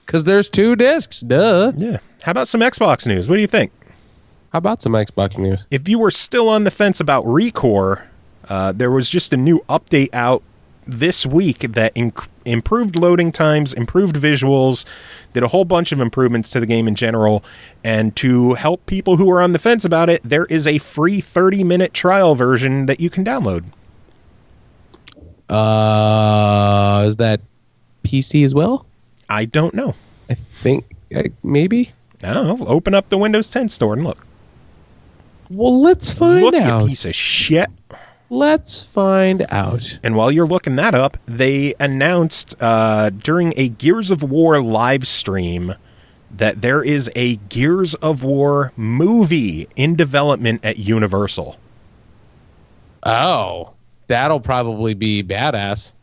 Because there's 2 discs. Duh. Yeah. How about some Xbox news? What do you think? How about some Xbox news? If you were still on the fence about Recore, there was just a new update out this week that improved loading times, improved visuals, did a whole bunch of improvements to the game in general. And to help people who are on the fence about it, there is a free 30-minute trial version that you can download. Is that PC as well? I don't know. I think maybe. I don't know. Open up the Windows 10 store and look. Well, let's find out. You piece of shit. Let's find out. And while you're looking that up, they announced during a Gears of War live stream that there is a Gears of War movie in development at Universal. Oh, that'll probably be badass.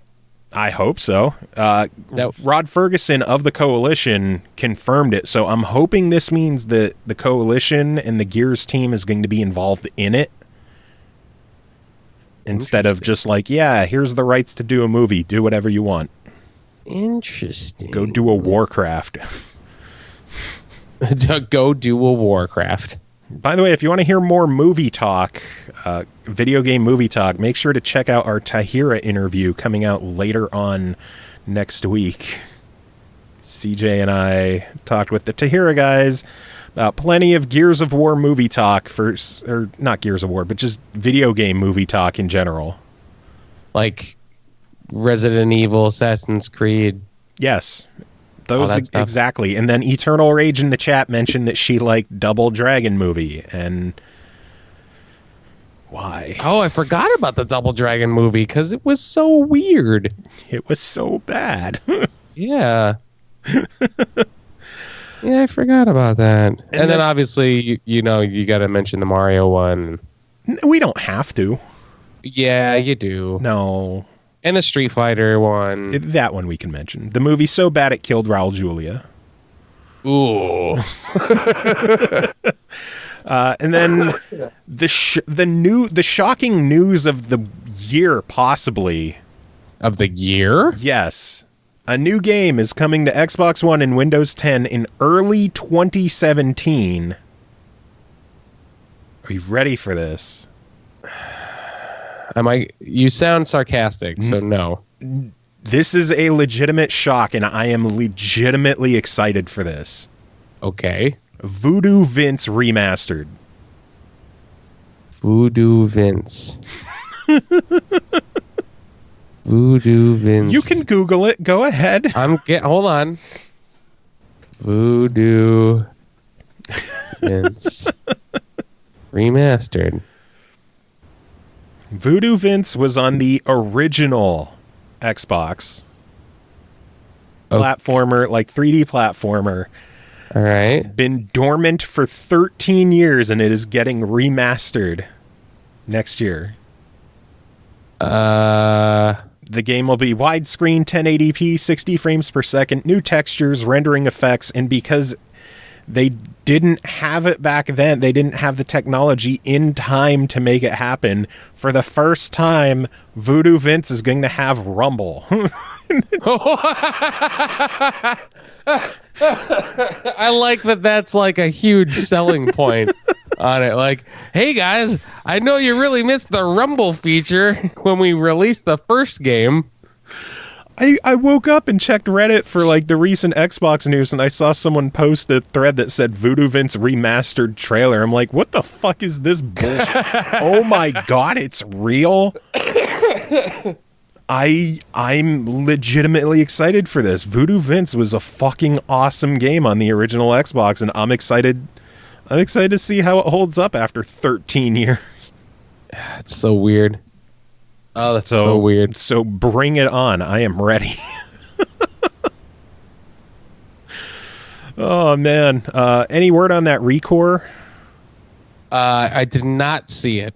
I hope so. Rod Ferguson of the Coalition confirmed it, so I'm hoping this means that the Coalition and the Gears team is going to be involved in it. Instead of just like, yeah, here's the rights to do a movie. Do whatever you want. Interesting. Go do a Warcraft. Go do a Warcraft. By the way, if you want to hear more movie talk, video game movie talk, make sure to check out our Tahira interview coming out later on next week. CJ and I talked with the Tahira guys about plenty of Gears of War movie talk or not Gears of War, but just video game movie talk in general. Like Resident Evil, Assassin's Creed. Yes. Those exactly. And then Eternal Rage in the chat mentioned that she liked Double Dragon movie. And why? Oh, I forgot about the Double Dragon movie because it was so weird. It was so bad. Yeah. Yeah, I forgot about that. And then obviously, you got to mention the Mario one. We don't have to. Yeah, you do. No. And the Street Fighter one. That one we can mention. The movie's so bad it killed Raul Julia. Ooh. And then the shocking news of the year, possibly. Of the year? Yes. A new game is coming to Xbox One and Windows 10 in early 2017. Are you ready for this? You sound sarcastic, so no. This is a legitimate shock, and I am legitimately excited for this. Okay. Voodoo Vince Remastered. Voodoo Vince. Voodoo Vince. You can Google it. Go ahead. Hold on. Voodoo Vince Remastered. Voodoo Vince was on the original Xbox platformer, like 3D platformer. All right. Been dormant for 13 years, and it is getting remastered next year. The game will be widescreen, 1080p, 60 frames per second, new textures, rendering effects, and because they didn't have it back then, they didn't have the technology in time to make it happen. For the first time, Voodoo Vince is going to have Rumble. I like that. That's like a huge selling point on it. Like, hey guys, I know you really missed the Rumble feature when we released the first game. I woke up and checked Reddit for like the recent Xbox news, and I saw someone post a thread that said Voodoo Vince remastered trailer. I'm like, what the fuck is this bullshit? Oh my god, it's real. I'm legitimately excited for this. Voodoo Vince was a fucking awesome game on the original Xbox, and I'm excited to see how it holds up after 13 years. It's so weird. Oh, that's so weird. So bring it on. I am ready. Oh man. Any word on that Recore? I did not see it.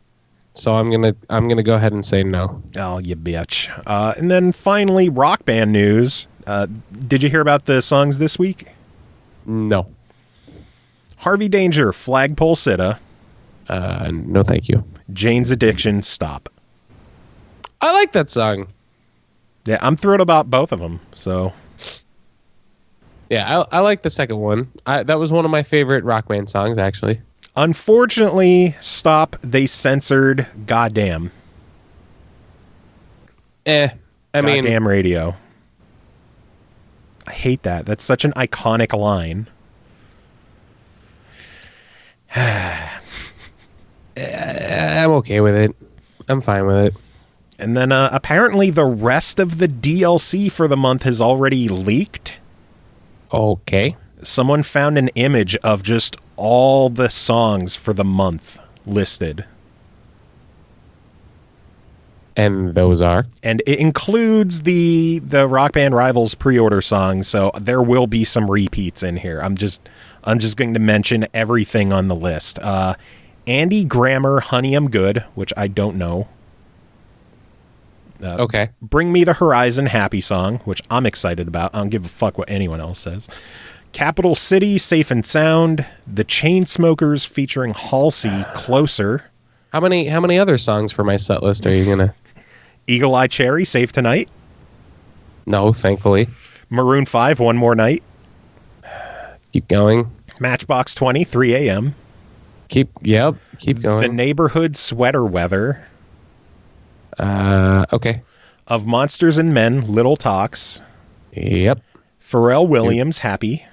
So I'm gonna go ahead and say no. Oh, you bitch. And then finally, Rock Band news. Did you hear about the songs this week? No. Harvey Danger, Flagpole Sitta. No, thank you. Jane's Addiction, Stop. I like that song. Yeah, I'm thrilled about both of them. So. Yeah, I like the second one. That was one of my favorite Rock Band songs, actually. Unfortunately, Stop, they censored Goddamn. I mean... Goddamn Radio. I hate that. That's such an iconic line. I'm okay with it. I'm fine with it. And then apparently the rest of the DLC for the month has already leaked. Okay. Someone found an image of just all the songs for the month listed. And those are? And it includes the Rock Band Rivals pre-order song, so there will be some repeats in here. I'm just going to mention everything on the list. Andy Grammer, Honey I'm Good, which I don't know. Okay. Bring Me the Horizon, Happy Song, which I'm excited about. I don't give a fuck what anyone else says. Capital City, Safe and Sound. The Chainsmokers featuring Halsey, Closer. How many other songs for my set list are you gonna? Eagle Eye Cherry, Save Tonight. No, thankfully. Maroon 5, One More Night. Keep going. Matchbox 20, 3 a.m. Keep going. The Neighborhood, Sweater Weather. Okay. Of Monsters and Men, Little Talks. Yep. Pharrell Williams, Happy.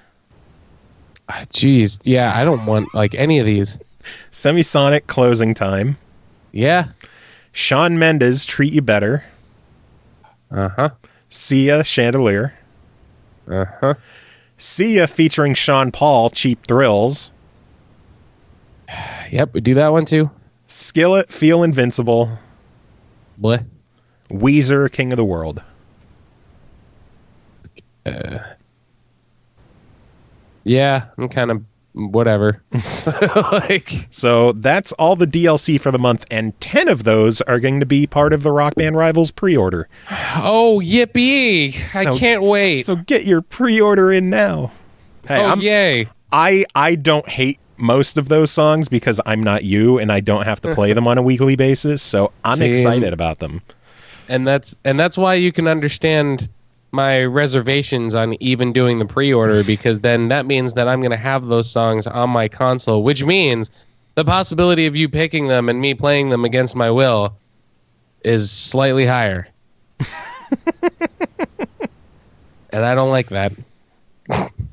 Jeez, yeah, I don't want like any of these. Semisonic, Closing Time. Yeah. Shawn Mendes, Treat You Better. Uh-huh. Sia, Chandelier. Uh-huh. Sia featuring Sean Paul, Cheap Thrills. Yep, we do that one too. Skillet, Feel Invincible. Bleh. Weezer, King of the World. Yeah, I'm kind of whatever. So that's all the DLC for the month, and 10 of those are going to be part of the Rock Band Rivals pre-order. Oh, yippee! I can't wait. So get your pre-order in now. Hey, yay! I don't hate most of those songs because I'm not you and I don't have to play them on a weekly basis, so I'm excited about them. And that's why you can understand my reservations on even doing the pre-order, because then that means that I'm going to have those songs on my console, which means the possibility of you picking them and me playing them against my will is slightly higher. And I don't like that.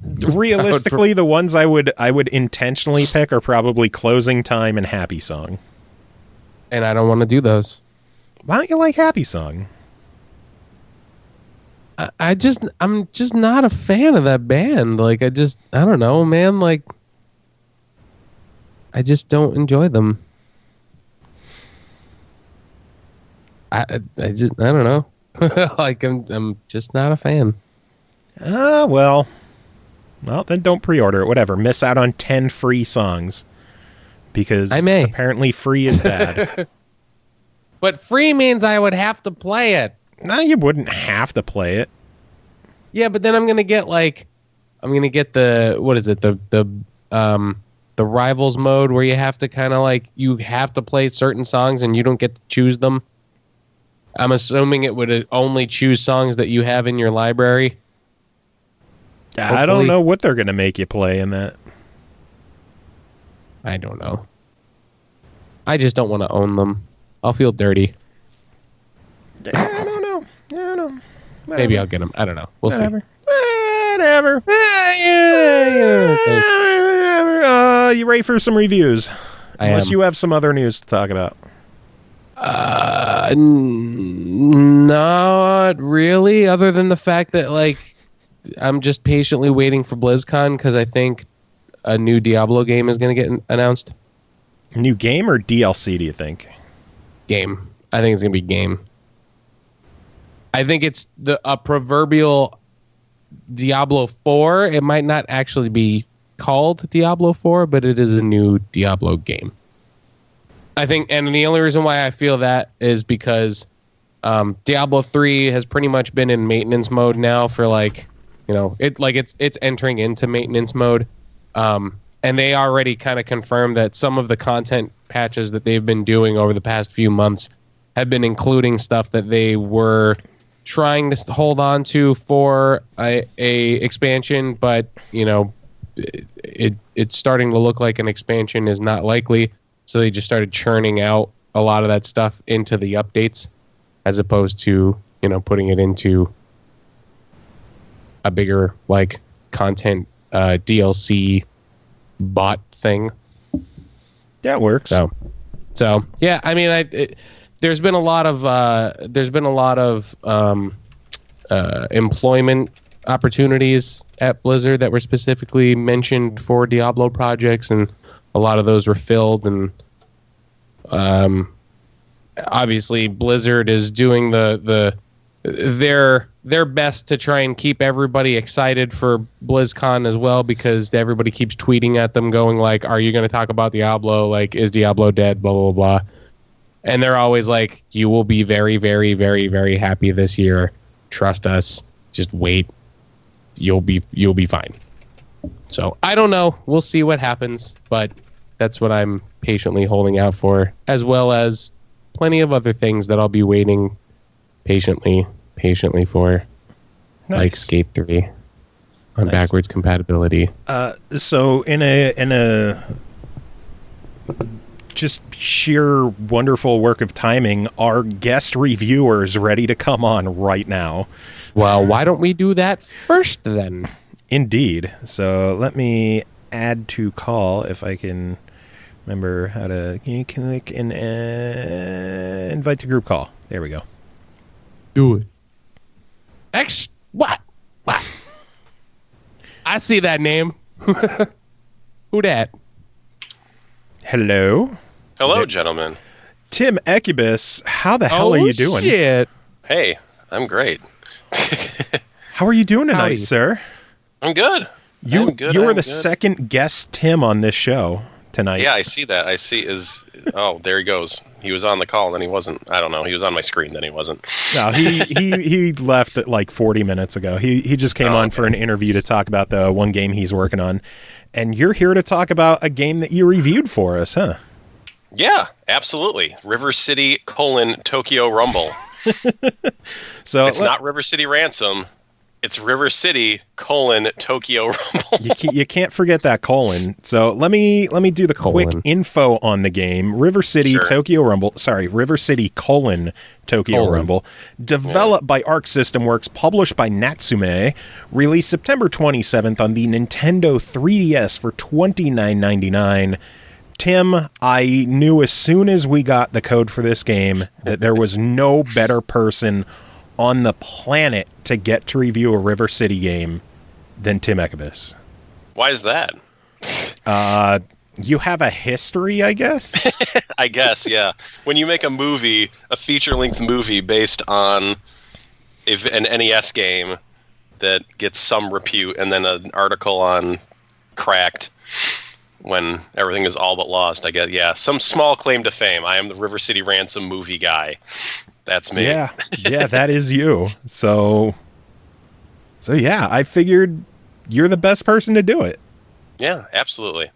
Realistically, the ones I would intentionally pick are probably Closing Time and Happy Song. And I don't want to do those. Why don't you like Happy Song? I'm just not a fan of that band. Like, I don't know, man. Like, I just don't enjoy them. I don't know. Like I'm just not a fan. Well, then don't pre-order it. Whatever. Miss out on 10 free songs because I may. Apparently free is bad. But free means I would have to play it. No, you wouldn't have to play it. Yeah, but then I'm gonna get the what is it, the rivals mode where you have to kind of like you have to play certain songs and you don't get to choose them. I'm assuming it would only choose songs that you have in your library. Hopefully. I don't know what they're gonna make you play in that. I don't know. I just don't want to own them. I'll feel dirty. I don't know. Whatever. Maybe I'll get them. I don't know. We'll see. Whatever. You ready for some reviews? Unless you have some other news to talk about. Not really. Other than the fact that like I'm just patiently waiting for BlizzCon because I think a new Diablo game is going to get announced. New game or DLC? Do you think? Game. I think it's going to be game. I think it's a proverbial Diablo 4. It might not actually be called Diablo 4, but it is a new Diablo game. I think, and the only reason why I feel that is because Diablo 3 has pretty much been in maintenance mode now for like, it's entering into maintenance mode. And they already kind of confirmed that some of the content patches that they've been doing over the past few months have been including stuff that they were trying to hold on to for a expansion, but it's starting to look like an expansion is not likely. So they just started churning out a lot of that stuff into the updates, as opposed to putting it into a bigger like content DLC bot thing. That works. So yeah, I mean, there's been a lot of employment opportunities at Blizzard that were specifically mentioned for Diablo projects, and a lot of those were filled. And obviously, Blizzard is doing their best to try and keep everybody excited for BlizzCon as well, because everybody keeps tweeting at them going like, are you going to talk about Diablo? Like, is Diablo dead? Blah, blah, blah. And they're always like, you will be very, very, very, very happy this year. Trust us. Just wait. You'll be fine. So I don't know. We'll see what happens, but that's what I'm patiently holding out for, as well as plenty of other things that I'll be waiting patiently for. Nice. Like Skate 3 on backwards compatibility. So in a just sheer wonderful work of timing, our guest reviewers ready to come on right now. Well, why don't we do that first then? Indeed. So let me add to call if I can remember how to click and invite to group call. There we go. Do it. What? I see that name. Who dat? Hello, gentlemen. Tim Ekkebus, how the hell are you doing? Shit. Hey, I'm great. How are you doing tonight, sir? I'm good. You were the second guest Tim on this show tonight. Yeah, I see that. Oh, there he goes. He was on the call, then he wasn't. I don't know. He was on my screen, then he wasn't. No, he left at like 40 minutes ago. He just came on for an interview to talk about the one game he's working on. And you're here to talk about a game that you reviewed for us, huh? Yeah, absolutely. River City Tokyo Rumble. So it's not River City Ransom. It's River City Tokyo Rumble. You can't forget that colon. So let me do the quick info on the game. River City Tokyo Rumble. Sorry, River City Tokyo Rumble. Developed by Arc System Works, published by Natsume, released September 27th on the Nintendo 3DS for $29.99. Tim, I knew as soon as we got the code for this game that there was no better person on the planet to get to review a River City game than Tim Ekkebus. Why is that? You have a history, I guess? I guess, yeah. When you make a movie, a feature-length movie based on an NES game that gets some repute, and then an article on Cracked when everything is all but lost, I guess, yeah. Some small claim to fame. I am the River City Ransom movie guy. That's me. Yeah, that is you. So yeah, I figured you're the best person to do it. Yeah, absolutely.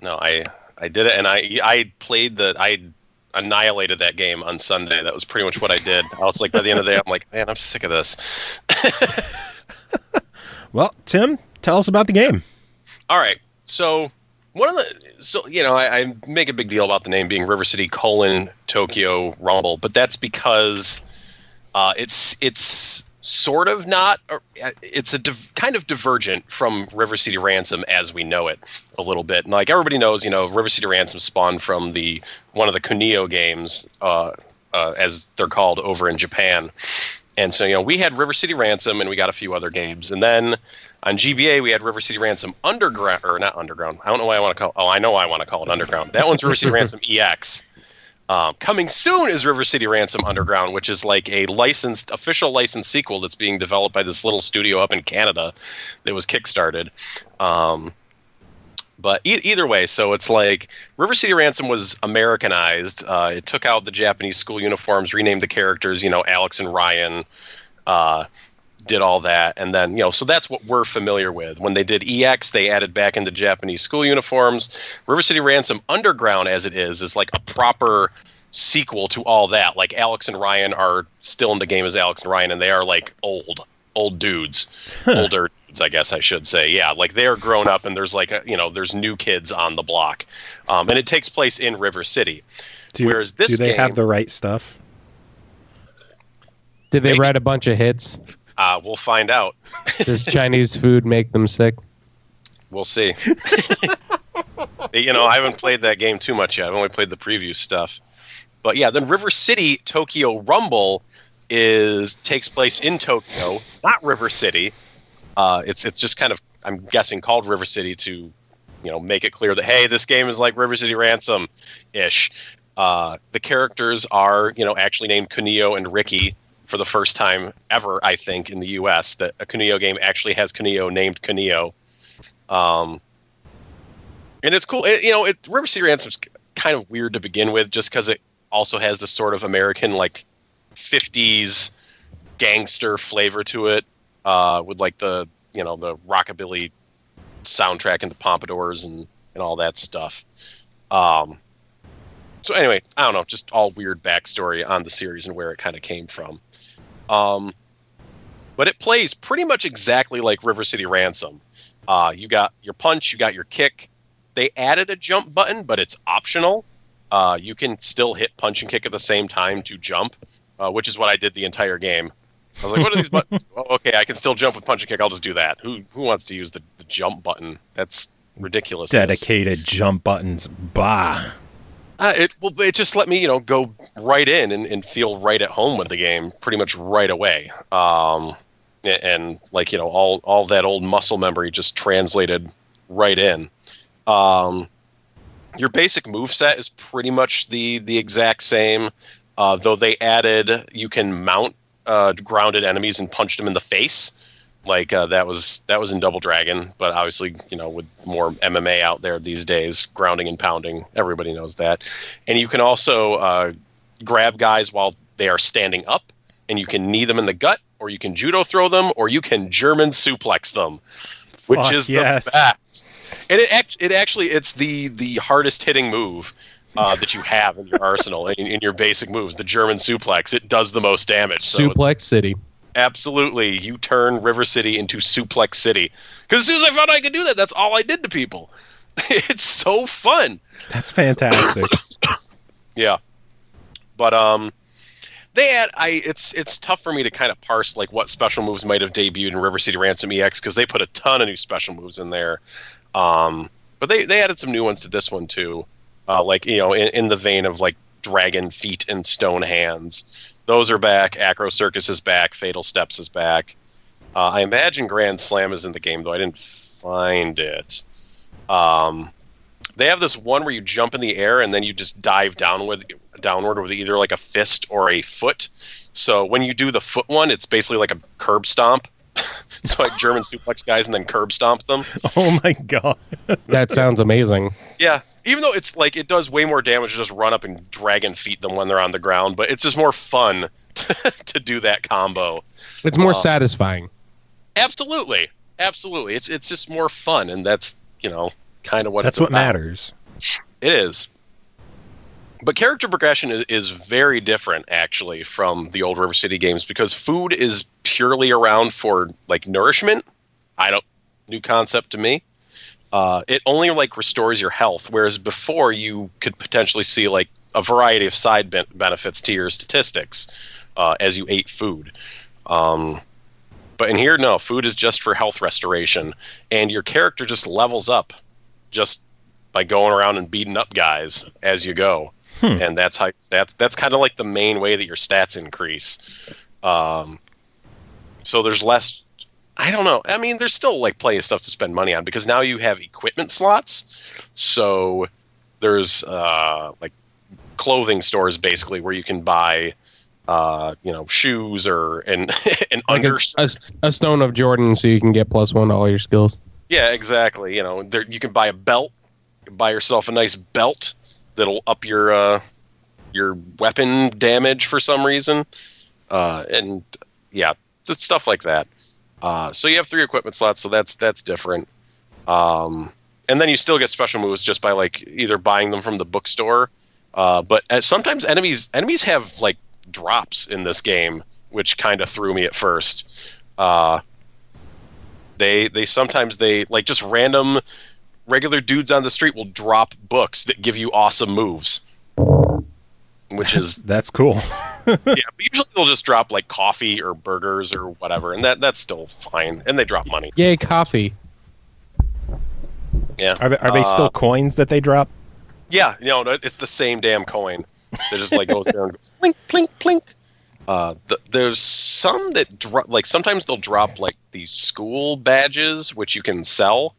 No, I did it, and I annihilated that game on Sunday. That was pretty much what I did. I was like, by the end of the day, I'm like, man, I'm sick of this. Well, Tim, tell us about the game. All right. So I make a big deal about the name being River City Tokyo Rumble, but that's because it's sort of not. It's kind of divergent from River City Ransom as we know it a little bit. And like everybody knows, River City Ransom spawned from one of the Kunio games, as they're called over in Japan. And so, we had River City Ransom, and we got a few other games. And then on GBA, we had River City Ransom Underground, or not Underground. I don't know why I want to call it. Oh, I know why I want to call it Underground. That one's River City Ransom EX. Coming soon is River City Ransom Underground, which is like a official licensed sequel that's being developed by this little studio up in Canada that was kickstarted. But either way, so it's like River City Ransom was Americanized. It took out the Japanese school uniforms, renamed the characters, Alex and Ryan, did all that. And then, so that's what we're familiar with. When they did EX, they added back into Japanese school uniforms. River City Ransom Underground, as it is like a proper sequel to all that. Like Alex and Ryan are still in the game as Alex and Ryan, and they are like old dudes, older dudes, I guess I should say. Yeah, like they are grown up, and there's like there's new kids on the block, and it takes place in River City. Whereas this do they game, have the right stuff? Did they write a bunch of hits? We'll find out. Does Chinese food make them sick? We'll see. I haven't played that game too much yet. I've only played the preview stuff. But yeah, then River City Tokyo Rumble takes place in Tokyo, not River City. It's just kind of, I'm guessing, called River City to, make it clear that, hey, this game is like River City Ransom-ish. The characters are, actually named Kunio and Ricky for the first time ever, I think, in the U.S. that a Kunio game actually has Kunio named Kunio. And it's cool. River City Ransom's kind of weird to begin with, just because it also has this sort of American, like, 50s gangster flavor to it, with like the rockabilly soundtrack and the pompadours and all that stuff. So anyway, I don't know, just all weird backstory on the series and where it kind of came from. But it plays pretty much exactly like River City Ransom. You got your punch, you got your kick. They added a jump button, but it's optional. You can still hit punch and kick at the same time to jump, which is what I did the entire game. I was like, what are these buttons? Oh, okay, I can still jump with punch and kick. I'll just do that. Who wants to use the jump button? That's ridiculous. Dedicated jump buttons. Bah. It just let me, go right in and feel right at home with the game pretty much right away. And like, all that old muscle memory just translated right in. Your basic moveset is pretty much the exact same, though they added you can mount grounded enemies and punch them in the face. Like that was in Double Dragon, but obviously, with more MMA out there these days, grounding and pounding, everybody knows that. And you can also grab guys while they are standing up, and you can knee them in the gut, or you can judo throw them, or you can German suplex them, which is the best. And it's the hardest hitting move that you have in your arsenal, in your basic moves. The German suplex, it does the most damage. Suplex City. Absolutely. You turn River City into Suplex City. Because as soon as I found I could do that, that's all I did to people. It's so fun. That's fantastic. Yeah. But it's tough for me to kind of parse like what special moves might have debuted in River City Ransom EX, because they put a ton of new special moves in there. But they added some new ones to this one too. Like, in the vein of like dragon feet and stone hands. Those are back. Acro Circus is back. Fatal Steps is back. I imagine Grand Slam is in the game, though I didn't find it. But They have this one where you jump in the air and then you just dive downward with either like a fist or a foot. So when you do the foot one, it's basically like a curb stomp. So like German suplex guys and then curb stomp them. Oh my god. That sounds amazing. Yeah. Even though it's like it does way more damage to just run up and dragon feet them when they're on the ground, but it's just more fun to do that combo. It's more satisfying. Absolutely. It's just more fun, and that's, kind of what That's it's what about. matters. It is. But character progression is very different, actually, from the old River City games, because food is purely around for, like, nourishment. New concept to me. It only, like, restores your health, whereas before you could potentially see, like, a variety of side benefits to your statistics as you ate food. But in here, no, food is just for health restoration, and your character just levels up just by going around and beating up guys as you go. And that's kind of like the main way that your stats increase. So there's less, I don't know. I mean, there's still like plenty of stuff to spend money on because now you have equipment slots. So there's like clothing stores basically where you can buy shoes or an Like undershirt. a stone of Jordan so you can get +1 to all your skills. Yeah, exactly. You can buy a belt. You can buy yourself a nice belt that'll up your weapon damage for some reason. And yeah, it's stuff like that. So you have 3 equipment slots, so that's different. And then you still get special moves just by like either buying them from the bookstore. But sometimes enemies have like drops in this game, which kind of threw me at first. They sometimes like just random regular dudes on the street will drop books that give you awesome moves, which is that's cool. yeah. But usually they'll just drop like coffee or burgers or whatever, and that's still fine. And they drop money. Yay, coffee. Yeah. Are they still coins that they drop? Yeah. No, it's the same damn coin. That just like goes there and goes plink, plink, plink. There's some that drop, like sometimes they'll drop like these school badges, which you can sell.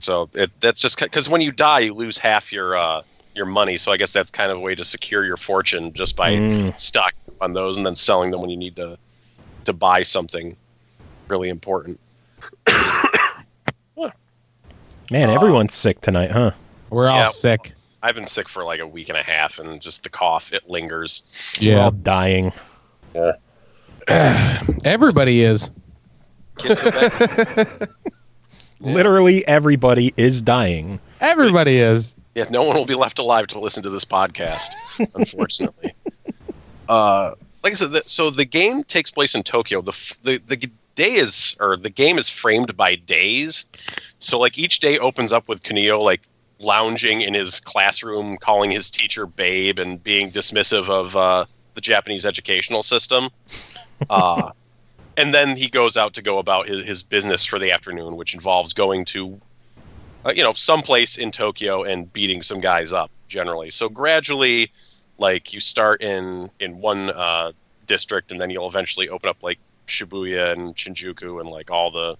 So that's just because when you die, you lose half your money. So I guess that's kind of a way to secure your fortune just by stocking on those and then selling them when you need to buy something really important. Man, everyone's sick tonight, huh? We're all sick. I've been sick for like a week and a half, and just the cough, it lingers. We're all Yeah. dying. Everybody is. Kids go back. Literally everybody is dying. Everybody is. Yeah, no one will be left alive to listen to this podcast, unfortunately. Like I said, so the game takes place in Tokyo. The game is framed by days. So like each day opens up with Kunio like lounging in his classroom, calling his teacher babe and being dismissive of the Japanese educational system. And then he goes out to go about his business for the afternoon, which involves going to, someplace in Tokyo and beating some guys up generally. So gradually, like you start in one district, and then you'll eventually open up like Shibuya and Shinjuku and like all the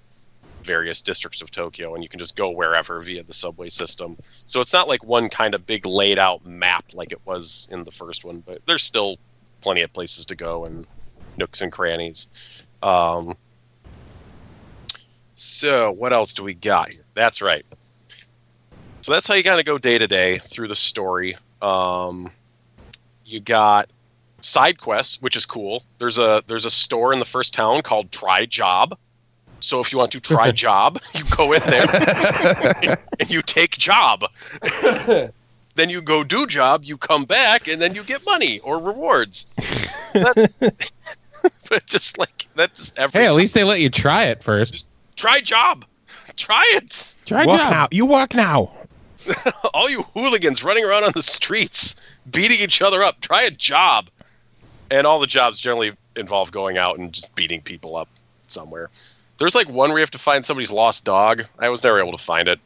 various districts of Tokyo, and you can just go wherever via the subway system. So it's not like one kind of big laid out map like it was in the first one, but there's still plenty of places to go and nooks and crannies. So what else do we got here? That's right. So that's how you kind of go day to day through the story. You got side quests, which is cool. There's a store in the first town called Try Job. So if you want to try job, you go in there and you take job. Then you go do job, you come back, and then you get money or rewards. But just like that, just every. Hey, at time. least they let you try it first. Just try job. Try it. Try Walk job. now. You walk now. All you hooligans running around on the streets, beating each other up. Try a job. And all the jobs generally involve going out and just beating people up somewhere. There's like one where you have to find somebody's lost dog. I was never able to find it.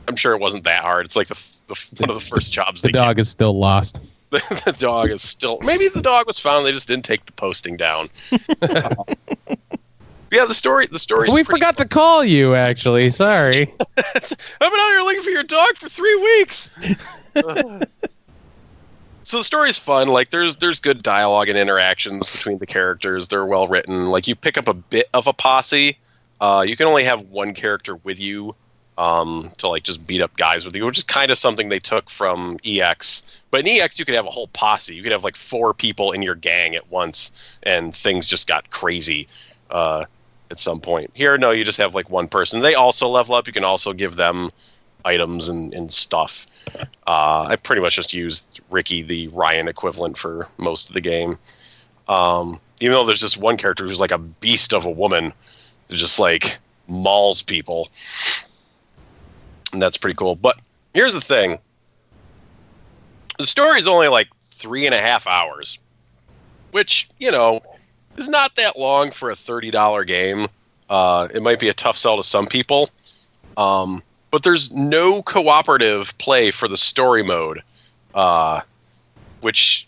I'm sure it wasn't that hard. It's like one of the first jobs. The dog is still lost. The dog is still. Maybe the dog was found. They just didn't take the posting down. Yeah, the story. We forgot to call you. Actually, sorry. I've been out here looking for your dog for 3 weeks. So the story's fun. Like there's good dialogue and interactions between the characters. They're well written. Like you pick up a bit of a posse. You can only have one character with you to like just beat up guys with you, which is kind of something they took from EX. But in EX, you could have a whole posse. You could have like 4 people in your gang at once, and things just got crazy at some point. Here, no, you just have like one person. They also level up. You can also give them items and stuff. I pretty much just used Ricky, the Ryan equivalent, for most of the game. Even though there's just one character who's like a beast of a woman who just like mauls people. And that's pretty cool. But here's the thing. The story is only like 3.5 hours, which, you know, is not that long for a $30 game. It might be a tough sell to some people. But there's no cooperative play for the story mode, which,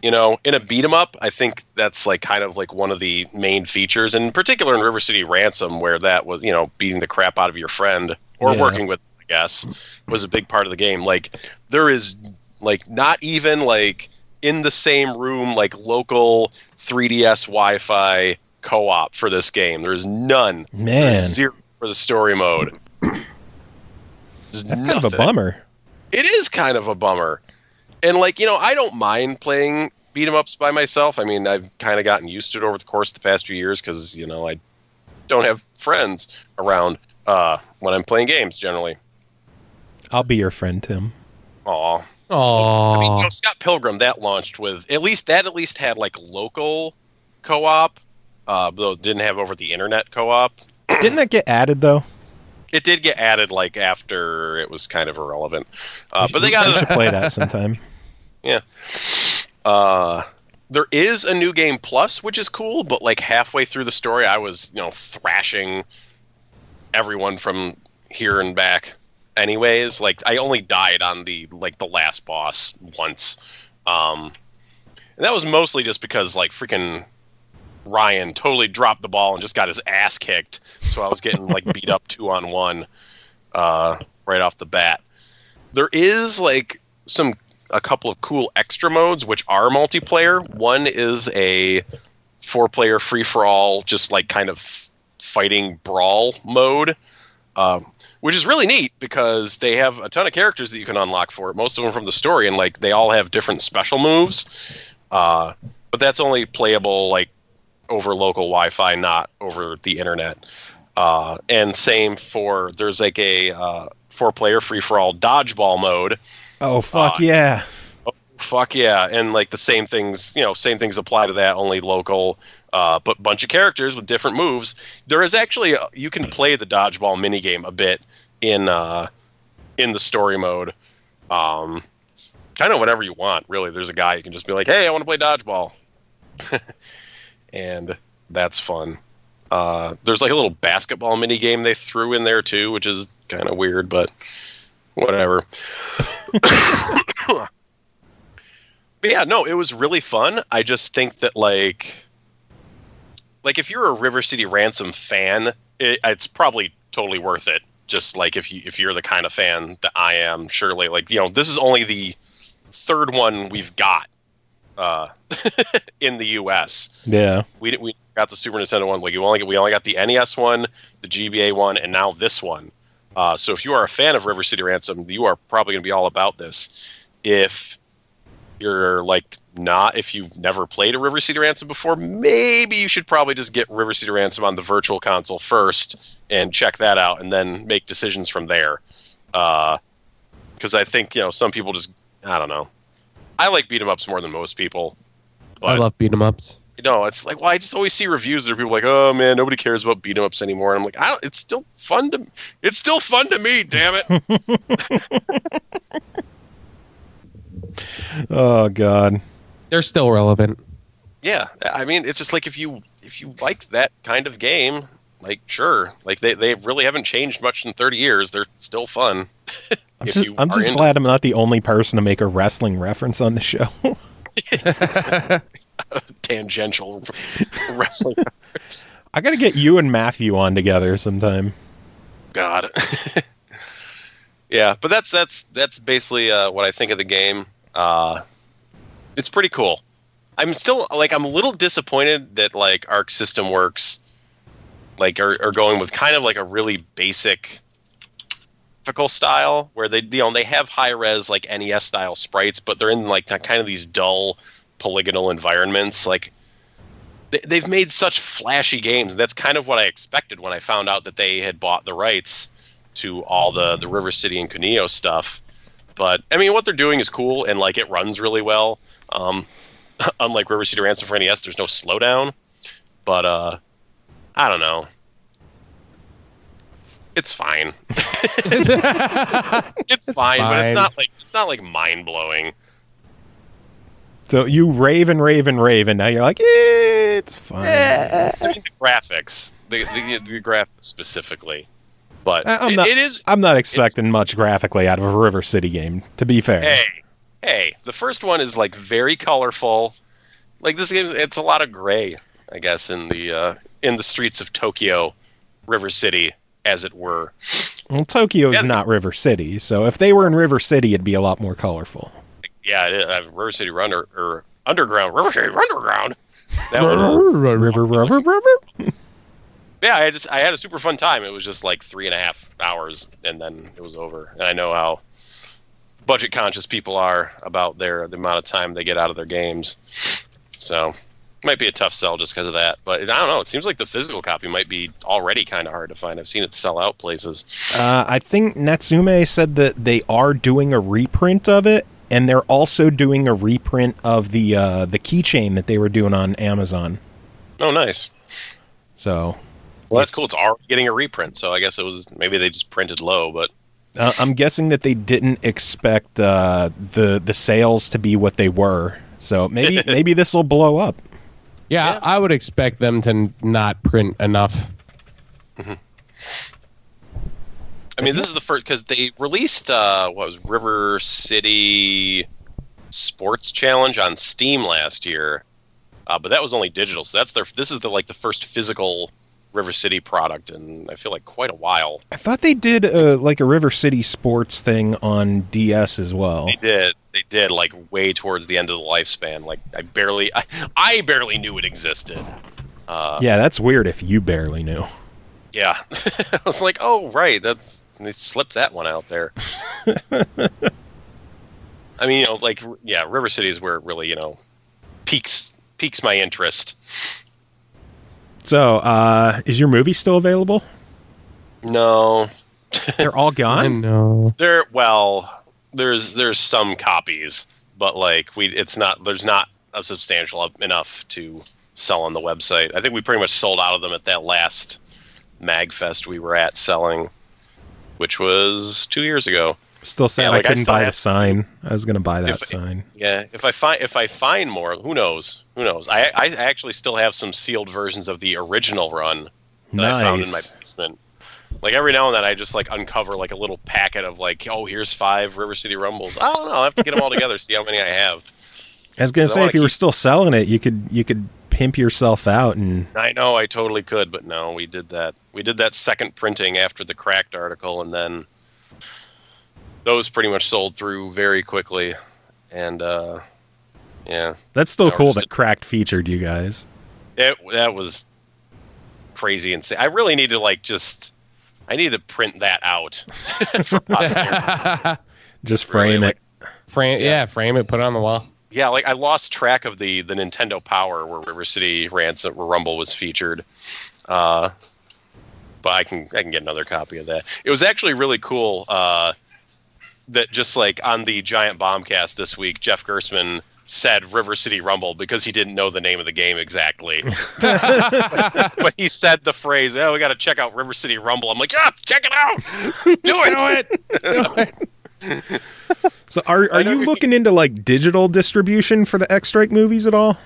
you know, in a beat 'em up, I think that's like kind of like one of the main features, and in particular in River City Ransom, where that was, you know, beating the crap out of your friend or working with, I guess, was a big part of the game. Like there is like not even like in the same room, like local 3DS Wi-Fi co-op for this game. There is none. Man. There's 0 for the story mode. That's kind of a bummer. It is kind of a bummer. And, like, you know, I don't mind playing beat-em-ups by myself. I mean, I've kind of gotten used to it over the course of the past few years because, you know, I don't have friends around when I'm playing games, generally. I'll be your friend, Tim. Aw. Aww. I mean, you know, Scott Pilgrim, that launched with... At least had, like, local co-op, though it didn't have over the internet co-op. Didn't that get added, though? It did get added like after it was kind of irrelevant, but they got to play that sometime. Yeah, there is a new game plus, which is cool. But like halfway through the story, I was thrashing everyone from here and back. Anyways, like I only died on the last boss once, and that was mostly just because like freaking Ryan totally dropped the ball and just got his ass kicked. So I was getting like beat up 2-on-1 right off the bat. There is like a couple of cool extra modes which are multiplayer. One is a 4-player free-for-all, just like kind of fighting brawl mode, which is really neat because they have a ton of characters that you can unlock for it. Most of them from the story, and like they all have different special moves. But that's only playable like over local Wi-Fi, not over the internet. And same for, there's like a 4-player free-for-all dodgeball mode. Oh, fuck yeah. Oh, fuck yeah. And like the same things apply to that, only local, but bunch of characters with different moves. There is actually, you can play the dodgeball minigame a bit in the story mode. Kind of whenever you want, really. There's a guy you can just be like, hey, I want to play dodgeball. And that's fun. There's like a little basketball mini game they threw in there too, which is kind of weird, but whatever. But yeah, no, it was really fun. I just think that like if you're a River City Ransom fan, it's probably totally worth it. Just like if you're the kind of fan that I am, surely like, you know, this is only the 3rd one we've got in the US. Yeah. We got the Super Nintendo one. Like we only got the NES one, the GBA one, and now this one. So if you are a fan of River City Ransom, you are probably going to be all about this. If you're like not, if you've never played a River City Ransom before, maybe you should probably just get River City Ransom on the Virtual Console first and check that out, and then make decisions from there. Because I think, you know, some people just, I don't know. I like beat 'em ups more than most people. But, I love beat 'em ups. You know, it's like, well, I just always see reviews that are people like, oh man, nobody cares about beat 'em ups anymore. And I'm like, it's still fun to me, damn it. Oh God. They're still relevant. Yeah, I mean, it's just like if you liked that kind of game, like sure, like they really haven't changed much in 30 years. They're still fun. I'm just glad I'm not the only person to make a wrestling reference on the show. Tangential wrestling reference. I got to get you and Matthew on together sometime. God. Yeah, but that's basically what I think of the game. It's pretty cool. I'm still I'm a little disappointed that Arc System Works are going with kind of a really basic graphical style where they have high res NES style sprites, but they're in kind of these dull polygonal environments. They've made such flashy games. That's kind of what I expected when I found out that they had bought the rights to all the River City and Kunio stuff. But I mean, what they're doing is cool, and it runs really well. Unlike River City Ransom for NES, there's no slowdown. But I don't know. It's fine. It's fine, but it's not mind blowing. So you rave and rave and rave, and now you're like, it's fine. I mean, the graphics, the graphics specifically. But it is. I'm not expecting much graphically out of a River City game, to be fair. Hey, the first one is very colorful. This game, it's a lot of gray, I guess, in the streets of Tokyo, River City, as it were. Well, Tokyo is not River City, so if they were in River City, it'd be a lot more colorful. Yeah, River City or Underground. River City Underground. That River. Yeah, I had a super fun time. It was just 3.5 hours, and then it was over. And I know how budget conscious people are about the amount of time they get out of their games. So it might be a tough sell just because of that. But I don't know. It seems like the physical copy might be already kind of hard to find. I've seen it sell out places. I think Natsume said that they are doing a reprint of it, and they're also doing a reprint of the keychain that they were doing on Amazon. Oh, nice. So... Well, that's cool. It's already getting a reprint, so I guess maybe they just printed low, but... I'm guessing that they didn't expect the sales to be what they were, so maybe this will blow up. Yeah, I would expect them to not print enough. Mm-hmm. I mean, this is the first, because they released, River City Sports Challenge on Steam last year, but that was only digital, so this is the first physical River City product in, I feel quite a while. I thought they did a River City Sports thing on DS as well. They did way towards the end of the lifespan. I barely knew it existed. Yeah, that's weird if you barely knew. Yeah. I was like, oh, right, they slipped that one out there. I mean, River City is where it really, piques my interest. So, is your movie still available? No. They're all gone? No. There's some copies, but there's not a substantial enough to sell on the website. I think we pretty much sold out of them at that last MAGFest we were at selling, which was 2 years ago. Still sad I couldn't buy the sign. I was going to buy that sign. Yeah, if I find more, who knows? I actually still have some sealed versions of the original run that I found in my basement. Every now and then I just uncover a little packet of here's 5 River City Rumbles. I don't know. I have to get them all together, see how many I have. I was going to say, if you were still selling it, you could pimp yourself out. And I know, I totally could, but no, we did that. We did that second printing after the Cracked article, and then those pretty much sold through very quickly. And, yeah. That's still cool that Cracked featured you guys. That was crazy insane. I really need to, I need to print that out for posterity. Just frame it. Frame it, put it on the wall. Yeah, I lost track of the Nintendo Power where River City Ransom Rumble was featured. But I can get another copy of that. It was actually really cool that just on the Giant Bombcast this week, Jeff Gersman said River City Rumble because he didn't know the name of the game exactly. But he said the phrase, "Oh, we got to check out River City Rumble." I'm like, "Yeah, check it out. Do it." So are you looking into digital distribution for the X-Strike movies at all?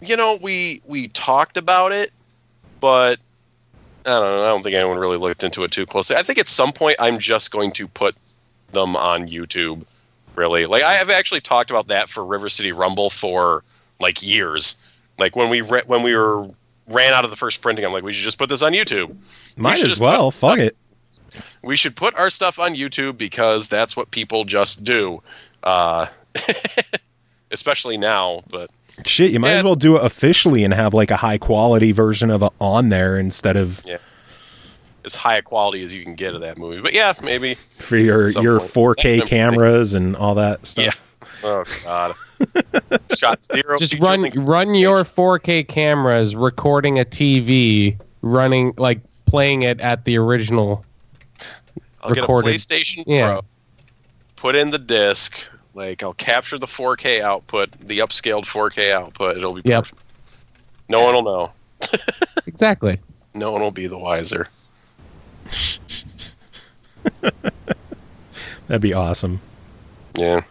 We talked about it, but I don't know. I don't think anyone really looked into it too closely. I think at some point I'm just going to put them on YouTube. Really, I have actually talked about that for River City Rumble for years. When we were ran out of the first printing. I'm like, we should just put this on YouTube. Might as well. Fuck it. We should put our stuff on YouTube because that's what people just do. Especially now, but shit, you might as well do it officially and have like a high quality version of it on there instead of as high a quality as you can get of that movie. But yeah, maybe for your 4K cameras and all that stuff. Yeah. Oh god. Shot zero. Just run your 4K cameras recording a TV running like playing it at the original. I'll recorded. Get a PlayStation Pro. Put in the disc. Like, I'll capture the 4K output, the upscaled 4K output. It'll be perfect. No one will know. Exactly. No one will be the wiser. That'd be awesome. Yeah.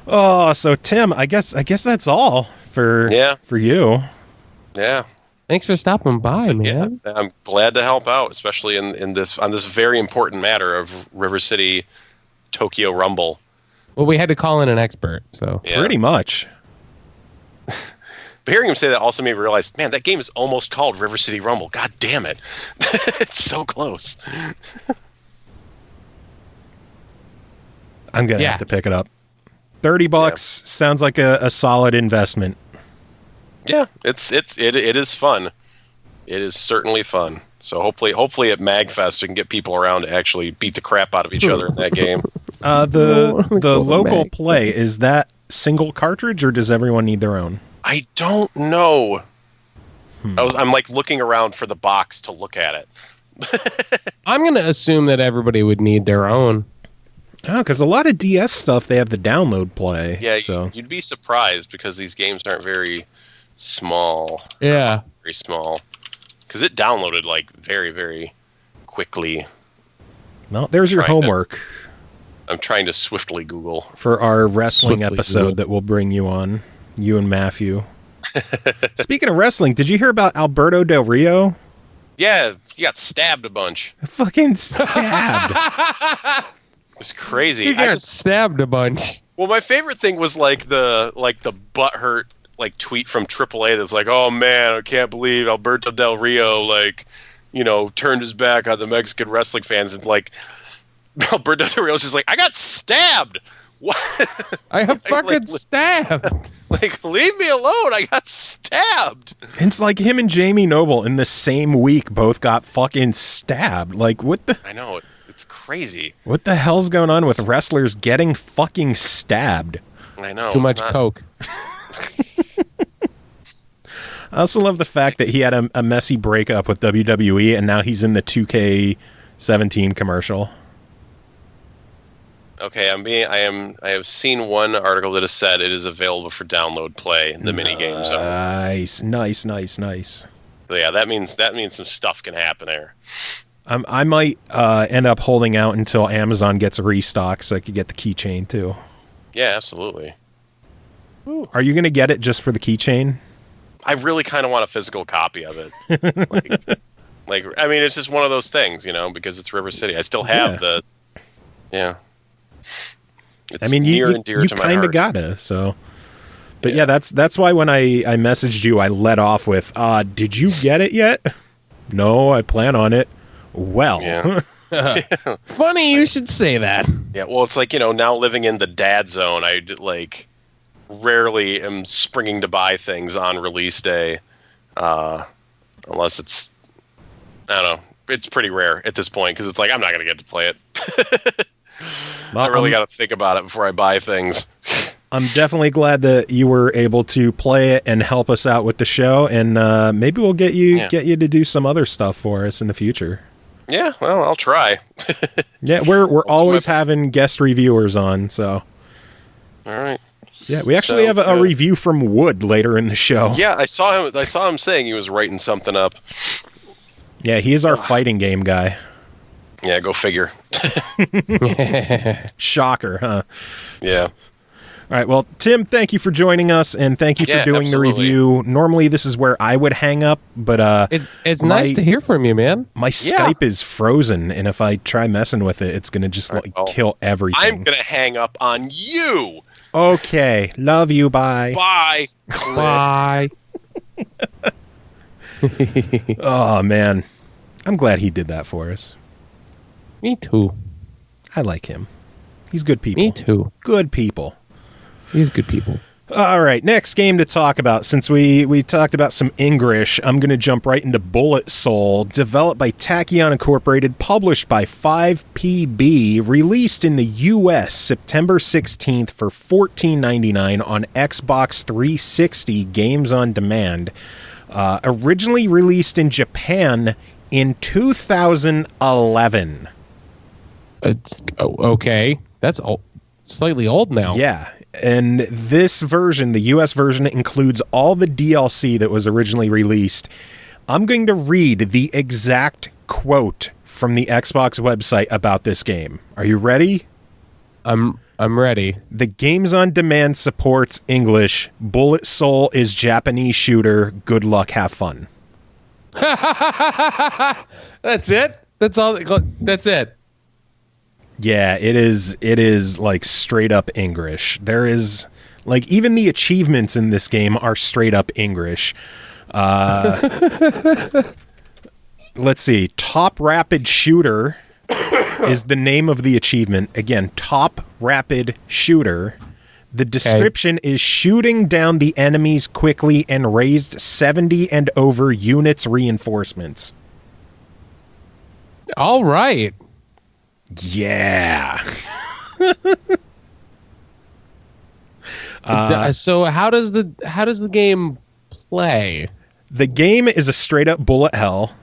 Oh, so Tim, I guess that's all for you. Yeah. Thanks for stopping by, man. Yeah, I'm glad to help out, especially on this very important matter of River City Tokyo Rumble. Well, we had to call in an expert, so pretty much. But hearing him say that also made me realize, man, that game is almost called River City Rumble. God damn it. It's so close. I'm going to have to pick it up. $30 sounds like a solid investment. Yeah, it is fun. It is certainly fun. So hopefully at MAGFest we can get people around to actually beat the crap out of each other in that game. The local play, is that single cartridge or does everyone need their own? I don't know. I'm like looking around for the box to look at it. I'm going to assume that everybody would need their own. Oh, because a lot of DS stuff, they have the download play. Yeah, so. You'd be surprised because these games aren't very small. Yeah. Very small. Because it downloaded like very, very quickly. No, there's your homework. I'm trying to swiftly Google. For our wrestling episode that we'll bring you on. You and Matthew. Speaking of wrestling, did you hear about Alberto Del Rio? Yeah, he got stabbed a bunch. Fucking stabbed. It's crazy. He got stabbed a bunch. Well, my favorite thing was like the butthurt like tweet from AAA that's like, "Oh man, I can't believe Alberto Del Rio turned his back on the Mexican wrestling fans," and like Alberto Del Rio's just like, "I got stabbed. What? I have fucking stabbed. Like, leave me alone. I got stabbed." It's like him and Jamie Noble in the same week both got fucking stabbed. Like, what the? I know. It's crazy. What the hell's going on with wrestlers getting fucking stabbed? I know. Too much coke. I also love the fact that he had a messy breakup with WWE and now he's in the 2K17 commercial. Okay, I have seen one article that has said it is available for download play in the minigame zone. Nice. So yeah, that means some stuff can happen there. I might end up holding out until Amazon gets a restock so I could get the keychain too. Yeah, absolutely. Ooh. Are you going to get it just for the keychain? I really kind of want a physical copy of it. I mean, it's just one of those things, because it's River City. I still have the. Yeah. It's near and dear to my heart. You kind of gotta, so. But yeah, that's why when I messaged you, I led off with, did you get it yet? No, I plan on it. Well. Yeah. Funny you should say that. Yeah, well, it's like, now living in the dad zone, I rarely am springing to buy things on release day, unless it's, I don't know, it's pretty rare at this point because it's like, I'm not going to get to play it. I really got to think about it before I buy things. I'm definitely glad that you were able to play it and help us out with the show, and maybe we'll get you to do some other stuff for us in the future. Yeah, well, I'll try. Yeah, we're always having guest reviewers on, so. All right. Yeah, we actually have a review from Wood later in the show. Yeah, I saw him saying he was writing something up. Yeah, he is our fighting game guy. Yeah, go figure. Shocker, huh? Yeah. All right, well, Tim, thank you for joining us, and thank you for doing the review. Normally, this is where I would hang up, but it's nice to hear from you, man. My Skype is frozen, and if I try messing with it, it's going to just kill everything. I'm going to hang up on you. Okay, love you, bye. Bye. Bye. Oh, man. I'm glad he did that for us. Me too. I like him. He's good people. Me too. Good people. He's good people. All right, next game to talk about. Since we talked about some English, I'm going to jump right into Bullet Soul, developed by Tachyon Incorporated, published by 5PB, released in the US September 16th for $14.99 on Xbox 360 Games on Demand. Originally released in Japan in 2011. It's okay. That's slightly old now. Yeah. And this version, the US version, includes all the DLC that was originally released. I'm going to read the exact quote from the Xbox website about this game. Are you ready? I'm ready. The Games on Demand supports English. Bullet Soul is Japanese shooter. Good luck, have fun. That's it? That's all. That's it. Yeah, it is like straight up English. There is like even the achievements in this game are straight up English. Let's see. Top Rapid Shooter is the name of the achievement. Again, Top Rapid Shooter. The description is shooting down the enemies quickly and raised 70 and over units reinforcements. All right. Yeah. So how does the game play? The game is a straight up bullet hell,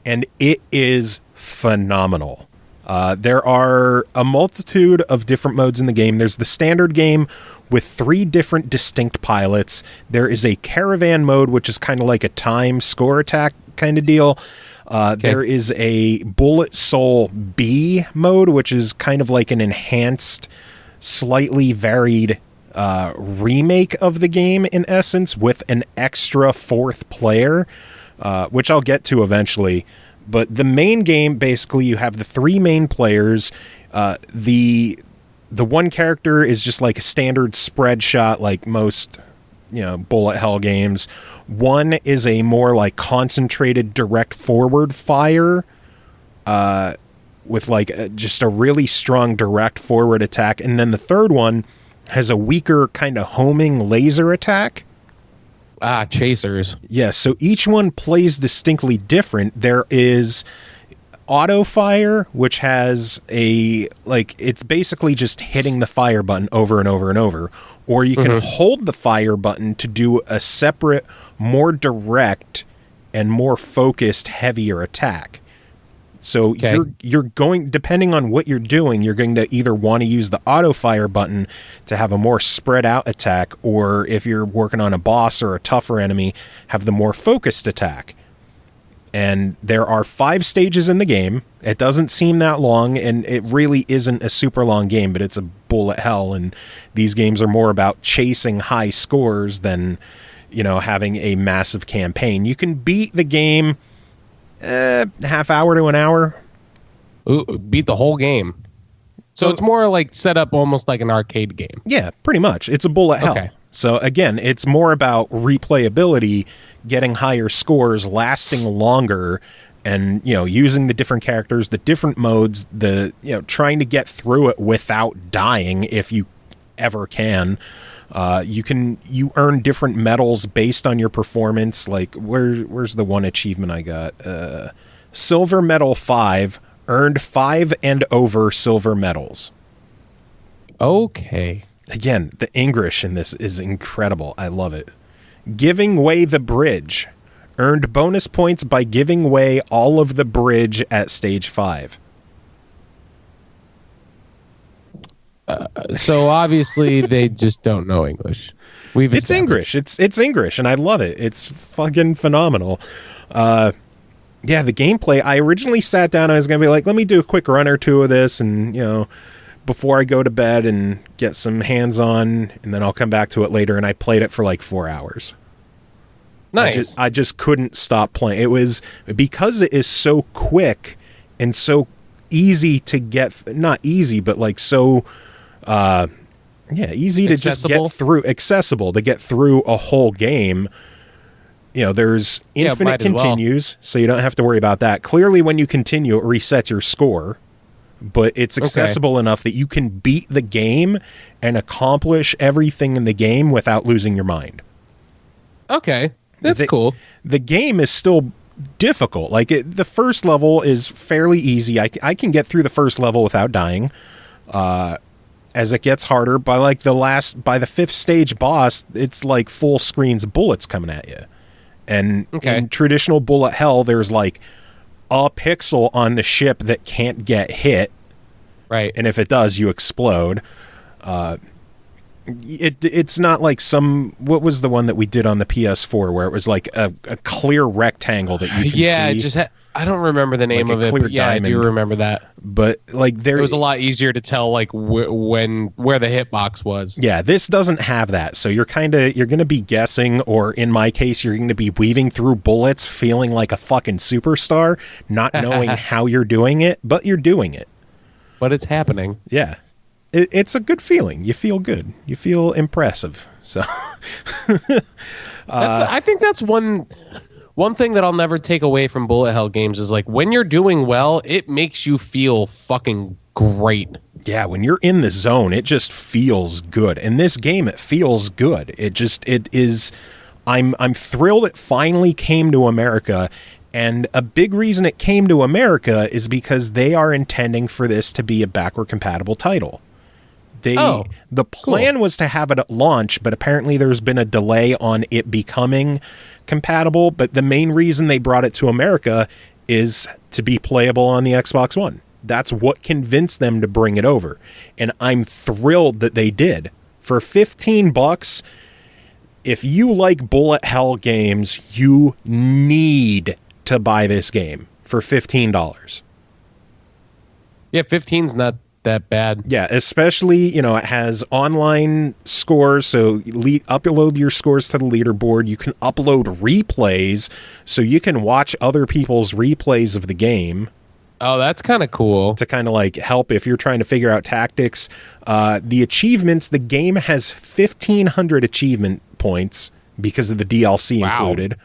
and it is phenomenal. There are a multitude of different modes in the game. There's the standard game with 3 different distinct pilots. There is a caravan mode, which is kind of like a time score attack kind of deal. There is a Bullet Soul B mode, which is kind of like an enhanced, slightly varied remake of the game in essence, with an extra 4th player, which I'll get to eventually. But the main game, basically, you have the 3 main players. The one character is just like a standard spread shot, like most bullet hell games. One is a more like concentrated direct forward fire with like just a really strong direct forward attack. And then the third one has a weaker kind of homing laser attack. Chasers. Yeah, so each one plays distinctly different. There is auto fire, which has it's basically just hitting the fire button over and over and over. Or you can hold the fire button to do a separate, more direct and more focused, heavier attack. So you're going, depending on what you're doing, you're going to either want to use the auto fire button to have a more spread out attack, or if you're working on a boss or a tougher enemy, have the more focused attack. And there are 5 stages in the game. It doesn't seem that long, and it really isn't a super long game, but it's a bullet hell, and these games are more about chasing high scores than, having a massive campaign. You can beat the game half hour to an hour. Ooh, beat the whole game. So it's more like set up almost like an arcade game. Yeah, pretty much. It's a bullet hell. Okay. So again, it's more about replayability, getting higher scores, lasting longer, and using the different characters, the different modes, trying to get through it without dying if you ever can. You earn different medals based on your performance. Like where's the one achievement I got? Silver medal 5, earned 5 and over silver medals. Okay. Again, the English in this is incredible. I love it. Giving way the bridge. Earned bonus points by giving way all of the bridge at stage 5. So obviously they just don't know English. It's English. It's English, and I love it. It's fucking phenomenal. The gameplay. I originally sat down and I was going to be like, let me do a quick run or two of this, and before I go to bed and get some hands on, and then I'll come back to it later. And I played it for like 4 hours. Nice. I just couldn't stop playing. It was because it is so quick and so easy to get. Not easy, but like so. Easy to just get through. Accessible to get through a whole game. there's infinite might as well. continues, so you don't have to worry about that. Clearly, when you continue, it resets your score, but it's accessible enough that you can beat the game and accomplish everything in the game without losing your mind. Okay, that's cool. The game is still difficult. Like, the first level is fairly easy. I can get through the first level without dying. As it gets harder, by the fifth stage boss, it's like full screens of bullets coming at you. And in traditional bullet hell, there's like a pixel on the ship that can't get hit. Right. And if it does, you explode. It's not like what was the one that we did on the PS4 where it was like a clear rectangle that you can see? I don't remember the name Like of a it, clear but yeah, diamond. I do remember that. But like It was a lot easier to tell like where the hitbox was. Yeah, this doesn't have that. So you're going to be guessing, or in my case, you're going to be weaving through bullets, feeling like a fucking superstar, not knowing how you're doing it, but you're doing it. But it's happening. Yeah. It's a good feeling. You feel good. You feel impressive. So I think that's one thing that I'll never take away from bullet hell games is like when you're doing well, it makes you feel fucking great. Yeah, when you're in the zone, it just feels good. In this game, it feels good. It is. I'm thrilled it finally came to America, and a big reason it came to America is because they are intending for this to be a backward compatible title. The plan was to have it at launch, but apparently there's been a delay on it becoming compatible. But the main reason they brought it to America is to be playable on the Xbox One. That's what convinced them to bring it over. And I'm thrilled that they did. For $15, if you like bullet hell games, you need to buy this game for $15. Yeah, 15's not that bad. Yeah, especially, it has online scores, so upload your scores to the leaderboard. You can upload replays, so you can watch other people's replays of the game. Oh, that's kind of cool. To kind of like help if you're trying to figure out tactics. The achievements, the game has 1,500 achievement points because of the DLC included.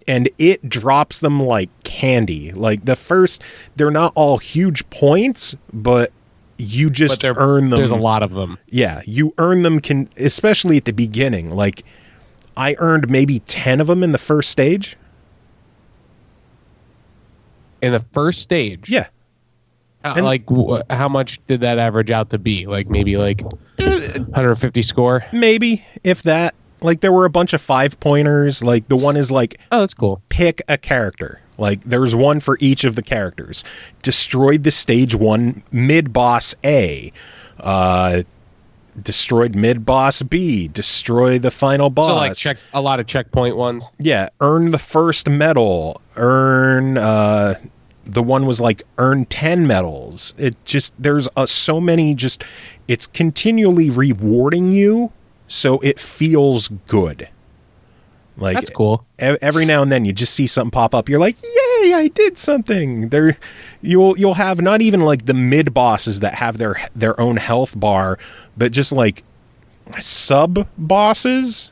And it drops them like candy. Like they're not all huge points, but you just earn them. There's a lot of them. Yeah, you earn them, especially at the beginning. Like, I earned maybe 10 of them in the first stage. In the first stage? Yeah. How much did that average out to be? Like, maybe like 150 score? Maybe, if that. Like, there were a bunch of 5-pointers. Like, the one is like... Oh, that's cool. Pick a character. Like, there's one for each of the characters. Destroyed the stage 1 mid-boss A. Destroyed mid-boss B. Destroy the final boss. So, like, a lot of checkpoint ones? Yeah. Earn the first medal. Earn... the one was like, earn 10 medals. It just... There's so many just... It's continually rewarding you, so it feels good. Like, that's cool. Every now and then you just see something pop up. You're like, "Yay! I did something." You'll have not even like the mid bosses that have their own health bar, but just like sub bosses.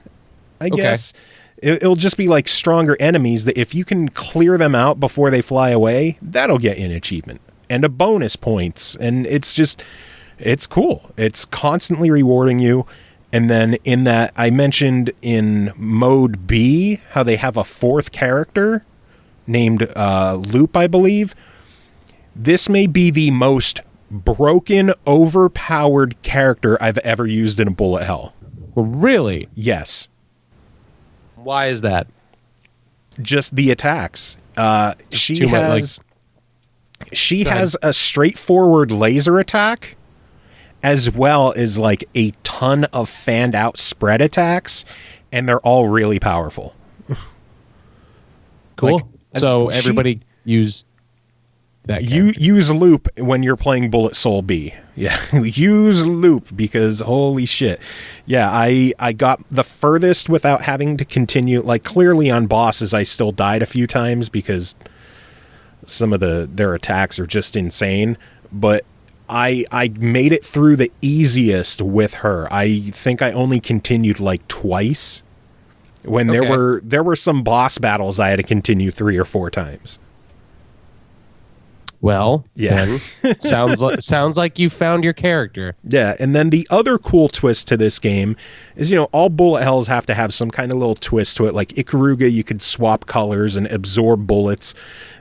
I guess it'll just be like stronger enemies that if you can clear them out before they fly away, that'll get you an achievement and a bonus points. And it's cool. It's constantly rewarding you. And then in that, I mentioned in mode B, how they have a 4th character named Loop, I believe. This may be the most broken, overpowered character I've ever used in a bullet hell. Well, really? Yes. Why is that? Just the attacks. She has a straightforward laser attack, as well as like a ton of fanned out spread attacks, and they're all really powerful. Cool. Like, so everybody use that character. Use Loop when you're playing Bullet Soul B. Yeah, use Loop because holy shit. Yeah, I got the furthest without having to continue. Like, clearly on bosses, I still died a few times because some of their attacks are just insane, but I made it through the easiest with her. I think I only continued like twice, when there were some boss battles I had to continue 3 or 4 times. Well, yeah. Then, sounds like you found your character. Yeah, and then the other cool twist to this game is, all bullet hells have to have some kind of little twist to it. Like Ikaruga, you could swap colors and absorb bullets.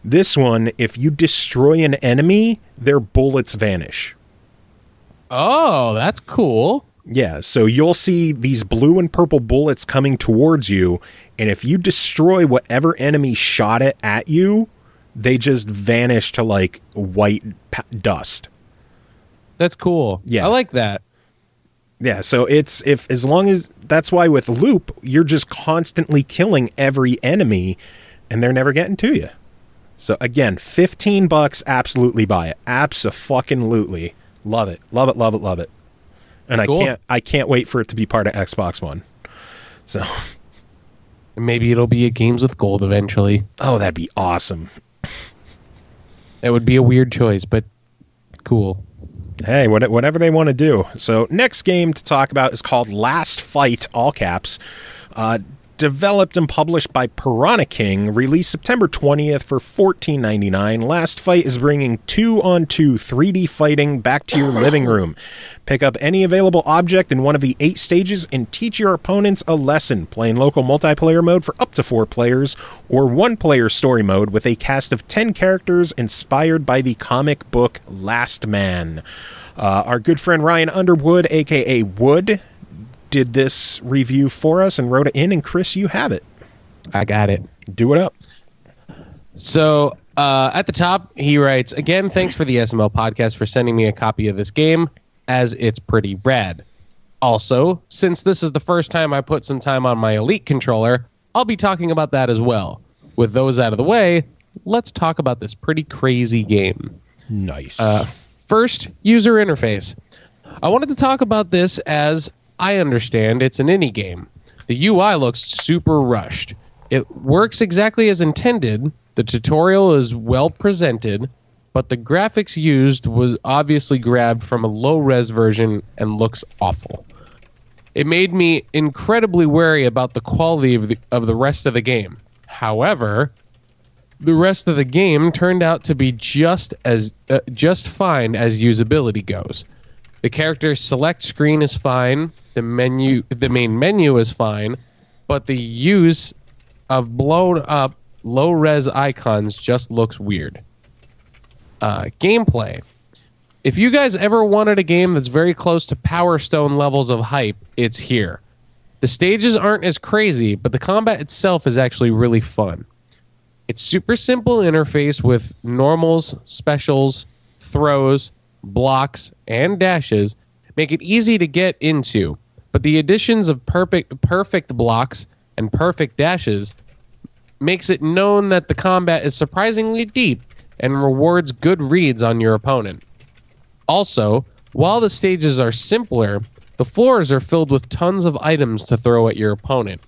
This one, if you destroy an enemy, their bullets vanish. Oh, that's cool. Yeah, so you'll see these blue and purple bullets coming towards you, and if you destroy whatever enemy shot it at you, they just vanish to like white dust. That's cool. Yeah. I like that. Yeah, so as long as that's why with Loop, you're just constantly killing every enemy and they're never getting to you. So again, $15, absolutely buy it. Abso-fucking-lutely. Love it. Love it, love it, love it. And cool. I can't wait for it to be part of Xbox One. So maybe it'll be a Games with Gold eventually. Oh, that'd be awesome. It would be a weird choice, but cool. Hey, whatever they want to do. So next game to talk about is called LASTFIGHT, all caps. Developed and published by Piranaking, released September 20th for $14.99. LASTFIGHT is bringing 2-on-2 3D fighting back to your living room. Pick up any available object in one of the 8 stages and teach your opponents a lesson. Play in local multiplayer mode for up to 4 players, or 1-player story mode with a cast of 10 characters inspired by the comic book LASTMAN. Our good friend Ryan Underwood, a.k.a. Wood, did this review for us and wrote it in, and Chris, you have it. I got it. Do it up. So at the top, he writes, again, thanks for the SML podcast for sending me a copy of this game, as it's pretty rad. Also, since this is the first time I put some time on my Elite controller, I'll be talking about that as well. With those out of the way, let's talk about this pretty crazy game. Nice. First, user interface. I wanted to talk about this as I understand it's an indie game. The UI looks super rushed. It works exactly as intended. The tutorial is well presented, but the graphics used was obviously grabbed from a low-res version and looks awful. It made me incredibly wary about the quality of the rest of the game. However, the rest of the game turned out to be just fine as usability goes. The character select screen is fine. The main menu is fine, but the use of blown up low-res icons just looks weird. Gameplay. If you guys ever wanted a game that's very close to Power Stone levels of hype, it's here. The stages aren't as crazy, but the combat itself is actually really fun. It's super simple interface with normals, specials, throws, blocks, and dashes make it easy to get into, but the additions of perfect blocks and perfect dashes makes it known that the combat is surprisingly deep and rewards good reads on your opponent. Also, while the stages are simpler, the floors are filled with tons of items to throw at your opponent.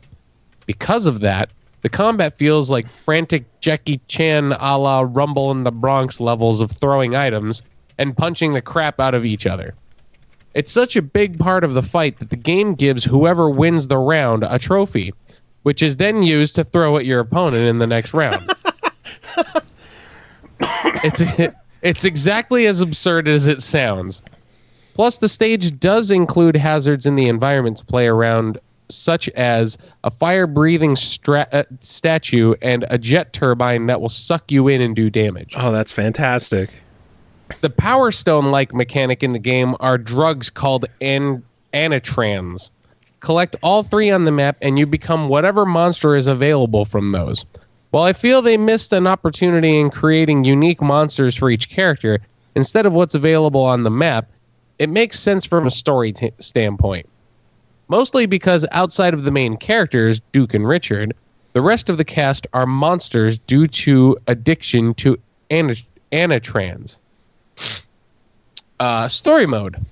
Because of that, the combat feels like frantic Jackie Chan a la Rumble in the Bronx levels of throwing items and punching the crap out of each other. It's such a big part of the fight that the game gives whoever wins the round a trophy, which is then used to throw at your opponent in the next round. It's exactly as absurd as it sounds. Plus, the stage does include hazards in the environment to play around, such as a fire-breathing statue and a jet turbine that will suck you in and do damage. Oh, that's fantastic. The Power Stone-like mechanic in the game are drugs called anatrans. Collect all 3 on the map, and you become whatever monster is available from those. While I feel they missed an opportunity in creating unique monsters for each character, instead of what's available on the map, it makes sense from a story standpoint. Mostly because outside of the main characters, Duke and Richard, the rest of the cast are monsters due to addiction to anatrans. Story mode.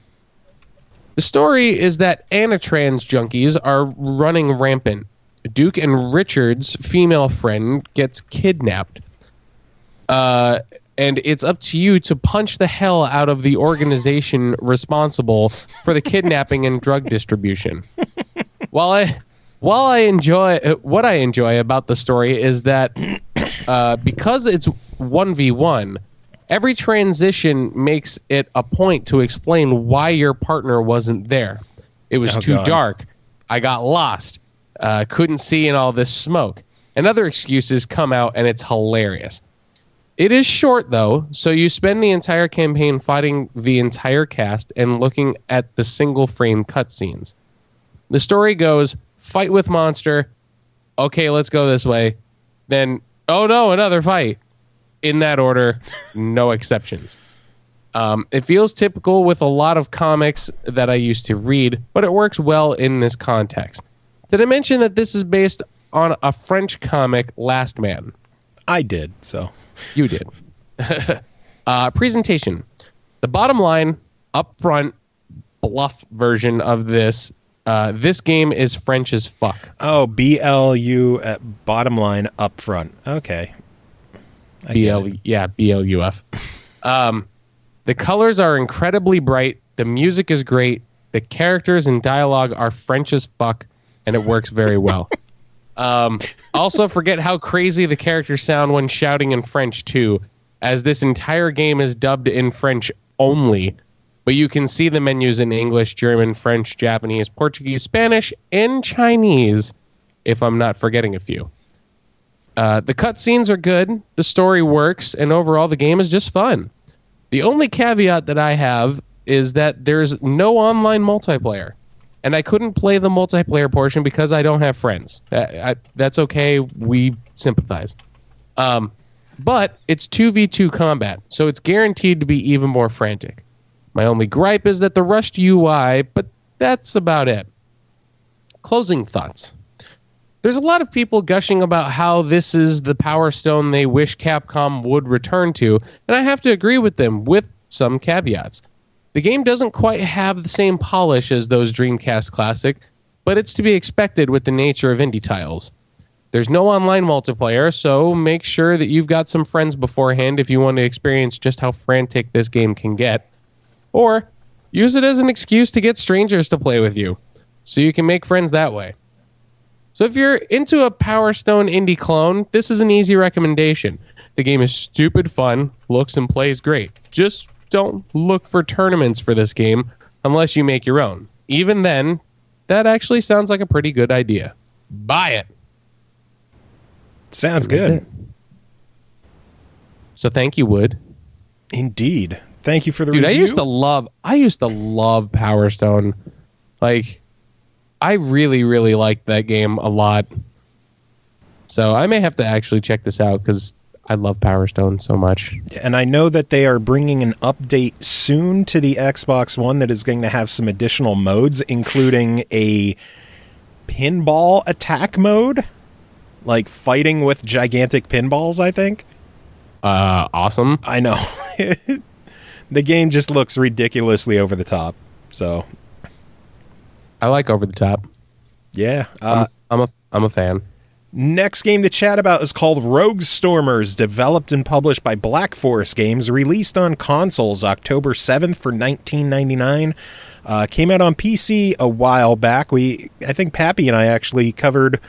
The story is that anatrans junkies are running rampant. Duke and Richard's female friend gets kidnapped. And it's up to you to punch the hell out of the organization responsible for the kidnapping and drug distribution. While While what I enjoy about the story is that because it's 1v1, every transition makes it a point to explain why your partner wasn't there. It was too dark. I got lost. Couldn't see in all this smoke. And other excuses come out, and it's hilarious. It is short, though, so you spend the entire campaign fighting the entire cast and looking at the single-frame cutscenes. The story goes, fight with monster. Okay, let's go this way. Then, oh no, another fight. In that order, no exceptions. It feels typical with a lot of comics that I used to read, but it works well in this context. Did I mention that this is based on a French comic, LASTMAN? I did, so. You did. Presentation. The bottom line, upfront, bluff version of this. This game is French as fuck. Oh, BLU at bottom line up front. Okay. BLUF. The colors are incredibly bright. The music is great. The characters and dialogue are French as fuck, and it works very well. Also, forget how crazy the characters sound when shouting in French, too, as this entire game is dubbed in French only. But you can see the menus in English, German, French, Japanese, Portuguese, Spanish, and Chinese, if I'm not forgetting a few. The cutscenes are good, the story works, and overall the game is just fun. The only caveat that I have is that there's no online multiplayer. And I couldn't play the multiplayer portion because I don't have friends. That's okay, we sympathize. But it's 2v2 combat, so it's guaranteed to be even more frantic. My only gripe is that the rushed UI, but that's about it. Closing thoughts. There's a lot of people gushing about how this is the Power Stone they wish Capcom would return to, and I have to agree with them, with some caveats. The game doesn't quite have the same polish as those Dreamcast classic, but it's to be expected with the nature of indie titles. There's no online multiplayer, so make sure that you've got some friends beforehand if you want to experience just how frantic this game can get. Or use it as an excuse to get strangers to play with you, so you can make friends that way. So if you're into a Power Stone indie clone, this is an easy recommendation. The game is stupid fun, looks and plays great. Just don't look for tournaments for this game unless you make your own. Even then, that actually sounds like a pretty good idea. Buy it. Sounds good. So thank you, Wood. Indeed. Thank you for the review. review. I used to love Power Stone. Like, I really, really liked that game a lot. So I may have to actually check this out because I love Power Stone so much. And I know that they are bringing an update soon to the Xbox One that is going to have some additional modes, including a pinball attack mode, like fighting with gigantic pinballs, I think. Awesome. I know. The game just looks ridiculously over the top. So I like over the top. Yeah. I'm a fan. Next game to chat about is called Rogue Stormers, developed and published by Black Forest Games, released on consoles October 7th for $19.99. Came out on PC a while back. I think Pappy and I actually covered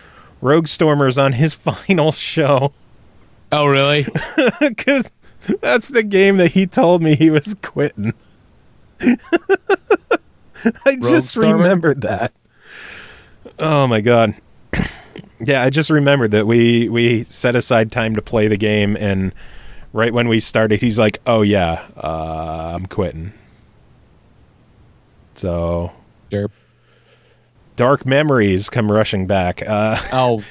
Rogue Stormers on his final show. Oh, really? Because that's the game that he told me he was quitting. I just remembered that. Oh my god. Yeah, I just remembered that we set aside time to play the game, and right when we started, he's like, "Oh yeah, I'm quitting." So, Derp. Dark memories come rushing back. Oh.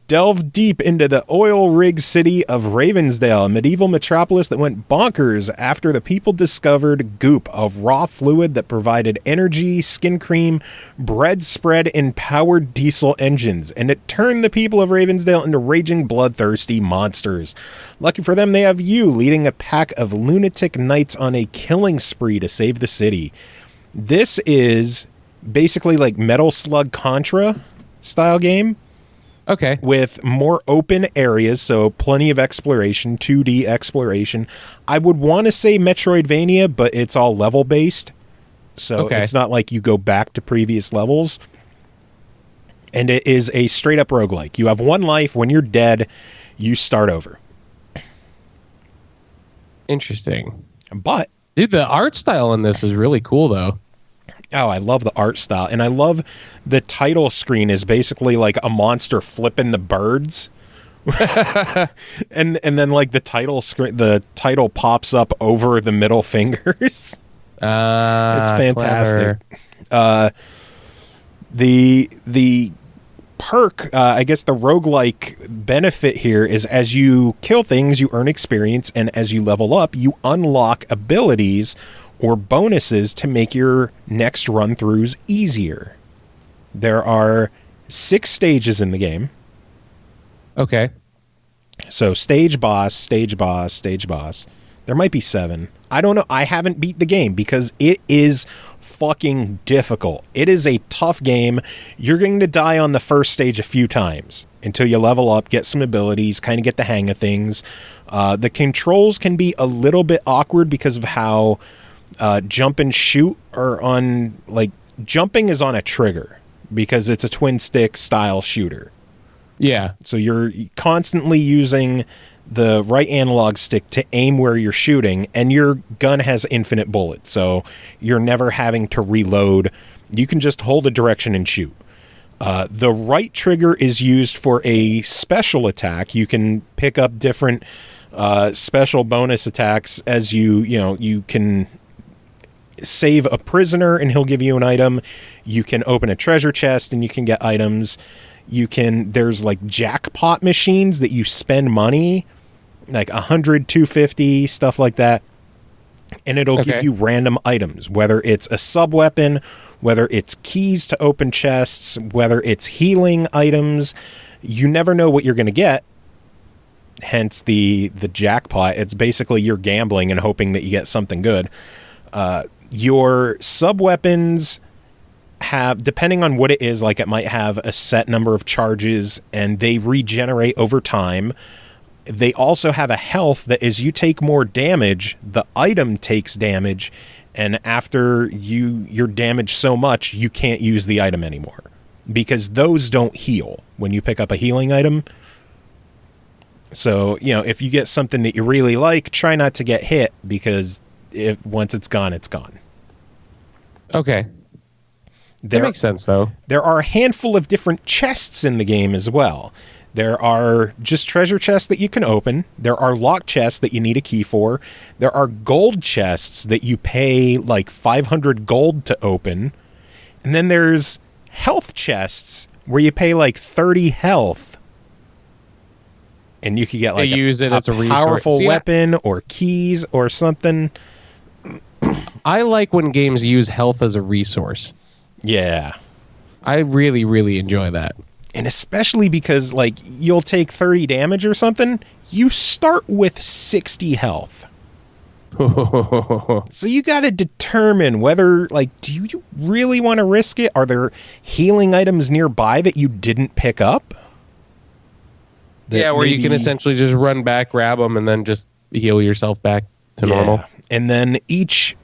Delve deep into the oil rig city of Ravensdale, a medieval metropolis that went bonkers after the people discovered goop, a raw fluid that provided energy, skin cream, bread spread, and powered diesel engines, and it turned the people of Ravensdale into raging, bloodthirsty monsters. Lucky for them, they have you leading a pack of lunatic knights on a killing spree to save the city. This is basically like Metal Slug Contra style game. Okay. With more open areas, so plenty of exploration, 2D exploration. I would want to say Metroidvania, but it's all level-based. So It's not like you go back to previous levels. And it is a straight up roguelike. You have one life. When you're dead, you start over. Interesting. But dude, the art style in this is really cool though. oh, I love the art style. And I love the title screen is basically like a monster flipping the birds. and then like the title pops up over the middle fingers. It's fantastic. The perk, I guess the roguelike benefit here is as you kill things, you earn experience, and as you level up, you unlock abilities or bonuses to make your next run-throughs easier. There are 6 stages in the game. Okay. So stage boss, stage boss, stage boss. There might be 7. I don't know. I haven't beat the game because it is fucking difficult. It is a tough game. You're going to die on the first stage a few times until you level up, get some abilities, kind of get the hang of things. The controls can be a little bit awkward because of how jump and shoot are on, like, jumping is on a trigger because it's a twin stick style shooter. Yeah. So you're constantly using the right analog stick to aim where you're shooting, and your gun has infinite bullets, so you're never having to reload. You can just hold a direction and shoot. The right trigger is used for a special attack. You can pick up different special bonus attacks as you can save a prisoner and he'll give you an item. You can open a treasure chest and you can get items. There's like jackpot machines that you spend money, like 100, 250, stuff like that. And it'll give you random items, whether it's a sub-weapon, whether it's keys to open chests, whether it's healing items. You never know what you're going to get. Hence the jackpot. It's basically you're gambling and hoping that you get something good. Your sub-weapons have, depending on what it is, like it might have a set number of charges and they regenerate over time. They also have a health that as you take more damage, the item takes damage, and after you're damaged so much, you can't use the item anymore because those don't heal when you pick up a healing item. So, if you get something that you really like, try not to get hit because once it's gone, it's gone. Okay. That makes sense, though. There are a handful of different chests in the game as well. There are just treasure chests that you can open. There are lock chests that you need a key for. There are gold chests that you pay like 500 gold to open. And then there's health chests where you pay like 30 health. And you could get like use it as a powerful weapon or keys or something. I like when games use health as a resource. Yeah. I really, really enjoy that. And especially because, like, you'll take 30 damage or something, you start with 60 health. So you got to determine whether, like, do you really want to risk it? Are there healing items nearby that you didn't pick up? Where you can essentially just run back, grab them, and then just heal yourself back to normal. And then each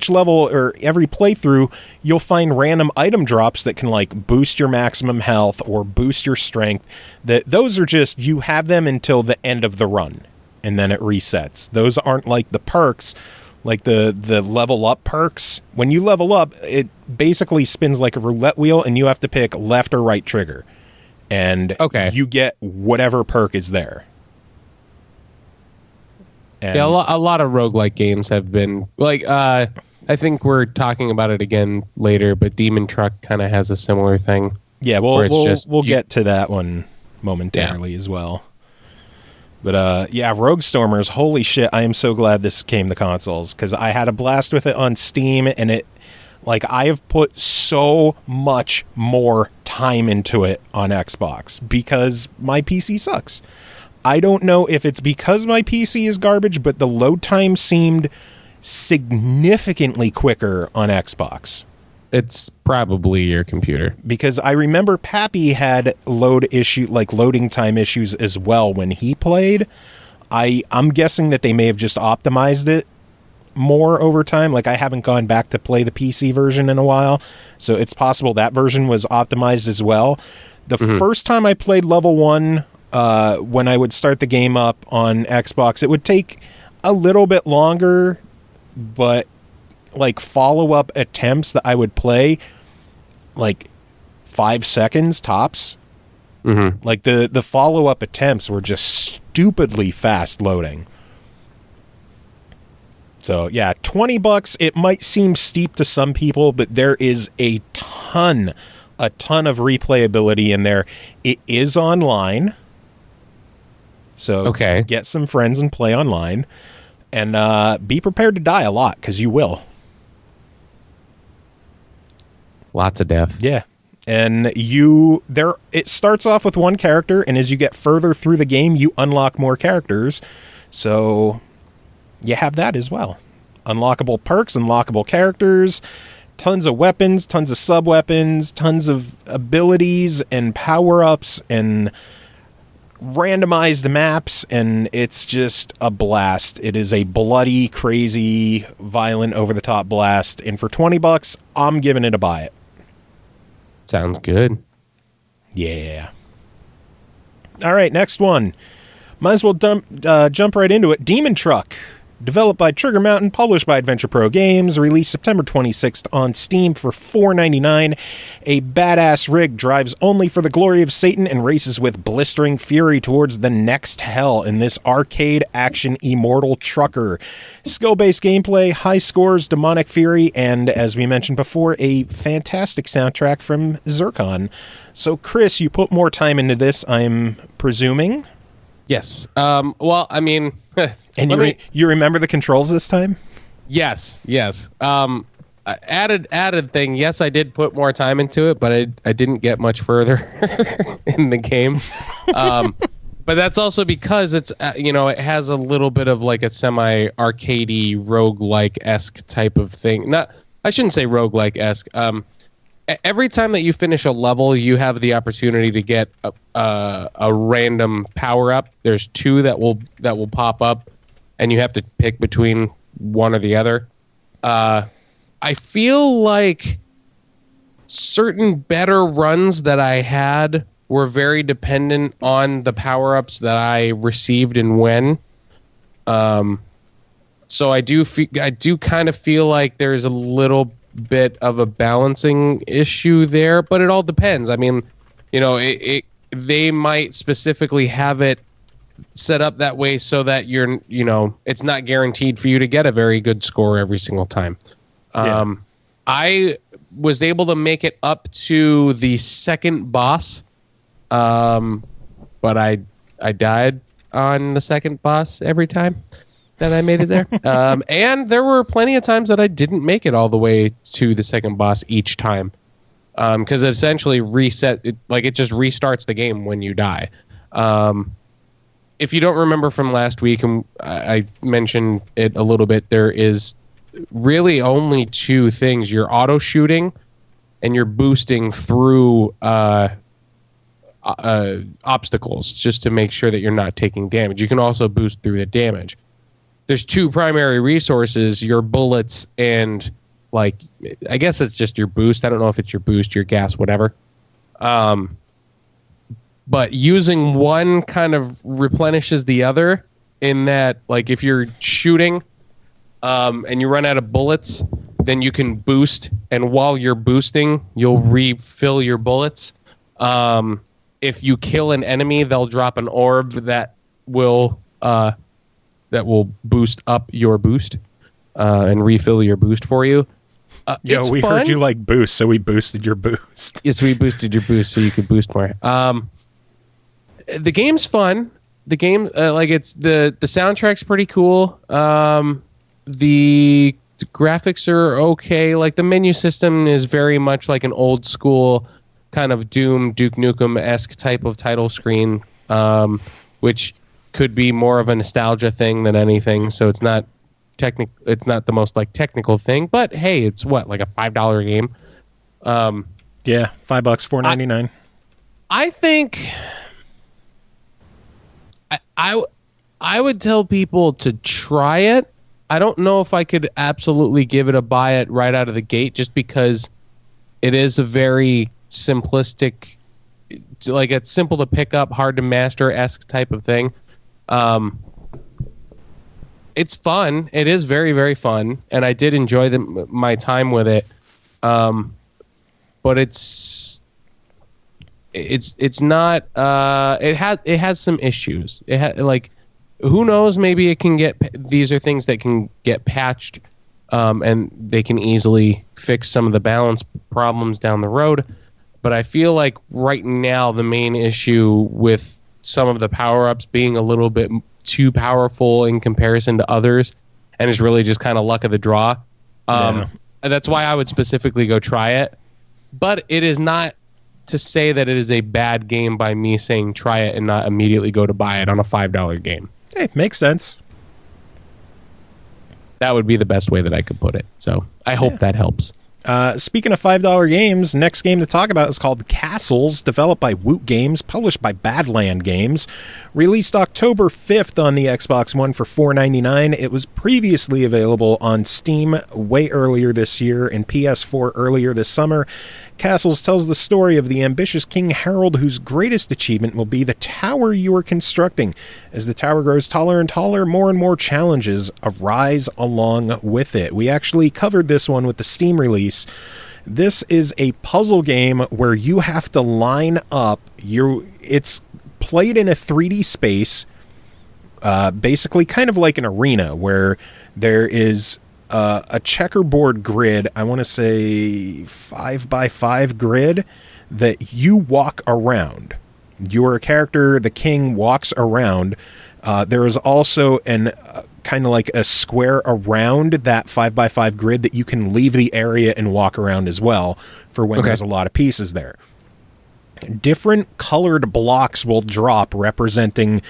level or every playthrough, you'll find random item drops that can like boost your maximum health or boost your strength. Those are just, you have them until the end of the run and then it resets. Those aren't like the perks, like the level up perks. When you level up, it basically spins like a roulette wheel and you have to pick left or right trigger. And you get whatever perk is there. And a lot of roguelike games have been like, I think we're talking about it again later, but Demon Truck kind of has a similar thing. Yeah, we'll get to that one momentarily as well. But Rogue Stormers, holy shit, I am so glad this came to consoles because I had a blast with it on Steam, and it, like, I have put so much more time into it on Xbox because my PC sucks. I don't know if it's because my PC is garbage, but the load time seemed significantly quicker on Xbox. Probably your computer. Because I remember Pappy had loading time issues as well when he played. I'm guessing that they may have just optimized it more over time. Like, I haven't gone back to play the PC version in a while, so it's possible that version was optimized as well. The first time I played level 1, when I would start the game up on Xbox, it would take a little bit longer, but like follow-up attempts that I would play, like 5 seconds tops. Like the follow-up attempts were just stupidly fast loading. So yeah, $20, it might seem steep to some people, but there is a ton of replayability in there. It is online. So get some friends and play online, and be prepared to die a lot, because you will. Lots of death. Yeah. And it starts off with one character, and as you get further through the game, you unlock more characters. So you have that as well. Unlockable perks, unlockable characters, tons of weapons, tons of sub-weapons, tons of abilities and power-ups, and randomized maps, and it's just a blast. It is a bloody, crazy, violent, over-the-top blast, and for $20, I'm giving it a buy it. Sounds good. Yeah. All right, next one. Might as well jump right into it. Demon Truck. Developed by Trigger Mountain, published by Adventure Pro Games, released September 26th on Steam for $4.99. A badass rig drives only for the glory of Satan and races with blistering fury towards the next hell in this arcade action immortal trucker. Skill-based gameplay, high scores, demonic fury, and, as we mentioned before, a fantastic soundtrack from Zircon. So, Chris, you put more time into this, I'm presuming? Yes. Well, I mean... And you remember the controls this time? Yes. Added thing. Yes, I did put more time into it, but I didn't get much further in the game. But that's also because it's it has a little bit of like a semi-arcadey roguelike-esque type of thing. I shouldn't say roguelike-esque. Every time that you finish a level, you have the opportunity to get a random power up. There's 2 that will pop up, and you have to pick between one or the other. I feel like certain better runs that I had were very dependent on the power ups that I received and when. So I do kind of feel like there's a little bit of a balancing issue there, but it all depends. I mean, they might specifically have it set up that way so that it's not guaranteed for you to get a very good score every single time. I was able to make it up to the second boss, but I died on the second boss every time that I made it there. And there were plenty of times that I didn't make it all the way to the second boss each time. Because it essentially it just restarts the game when you die. If you don't remember from last week, and I mentioned it a little bit, there is really only 2 things. You're auto shooting and you're boosting through obstacles just to make sure that you're not taking damage. You can also boost through the damage. There's 2 primary resources, your bullets and, I guess it's just your boost. I don't know if it's your boost, your gas, whatever. But using one kind of replenishes the other in that, if you're shooting and you run out of bullets, then you can boost. And while you're boosting, you'll refill your bullets. If you kill an enemy, they'll drop an orb that will boost up your boost and refill your boost for you. We heard you like boost, so we boosted your boost. Yes, we boosted your boost so you could boost more. The game's fun. The game, it's the soundtrack's pretty cool. The graphics are okay. The menu system is very much like an old school kind of Doom, Duke Nukem-esque type of title screen, which could be more of a nostalgia thing than anything. So it's not it's not the most technical thing, but hey, it's what, a $5 game. Yeah, $5, $4.99. I think I would tell people to try it. I don't know if I could absolutely give it a buy it right out of the gate, just because it is a very simplistic like a simple to pick up, hard to master-esque type of thing. It's fun. It is very, very fun, and I did enjoy my time with it. But it's not. It has some issues. Like, who knows? Maybe it can get. These are things that can get patched, and they can easily fix some of the balance problems down the road. But I feel like right now the main issue with some of the power-ups being a little bit too powerful in comparison to others, and it's really just kind of luck of the draw. That's why I would specifically go try it. But it is not to say that it is a bad game by me saying try it and not immediately go to buy it on a $5 game. Hey, makes sense. That would be the best way that I could put it. So I hope that helps. Speaking of $5 games, next game to talk about is called Castles, developed by Woot Games, published by Badland Games, released October 5th on the Xbox One for $4.99. It was previously available on Steam way earlier this year and PS4 earlier this summer. Castles tells the story of the ambitious King Harold, whose greatest achievement will be the tower you are constructing. As the tower grows taller and taller, more and more challenges arise along with it. We actually covered this one with the Steam release. This is a puzzle game where you have to line up it's played in a 3D space, basically kind of like an arena where there is a checkerboard grid, I want to say 5x5 grid, that you walk around. Your character, the king, walks around. There is also kind of like a square around that 5x5 grid that you can leave the area and walk around as well for when there's a lot of pieces there. Different colored blocks will drop representing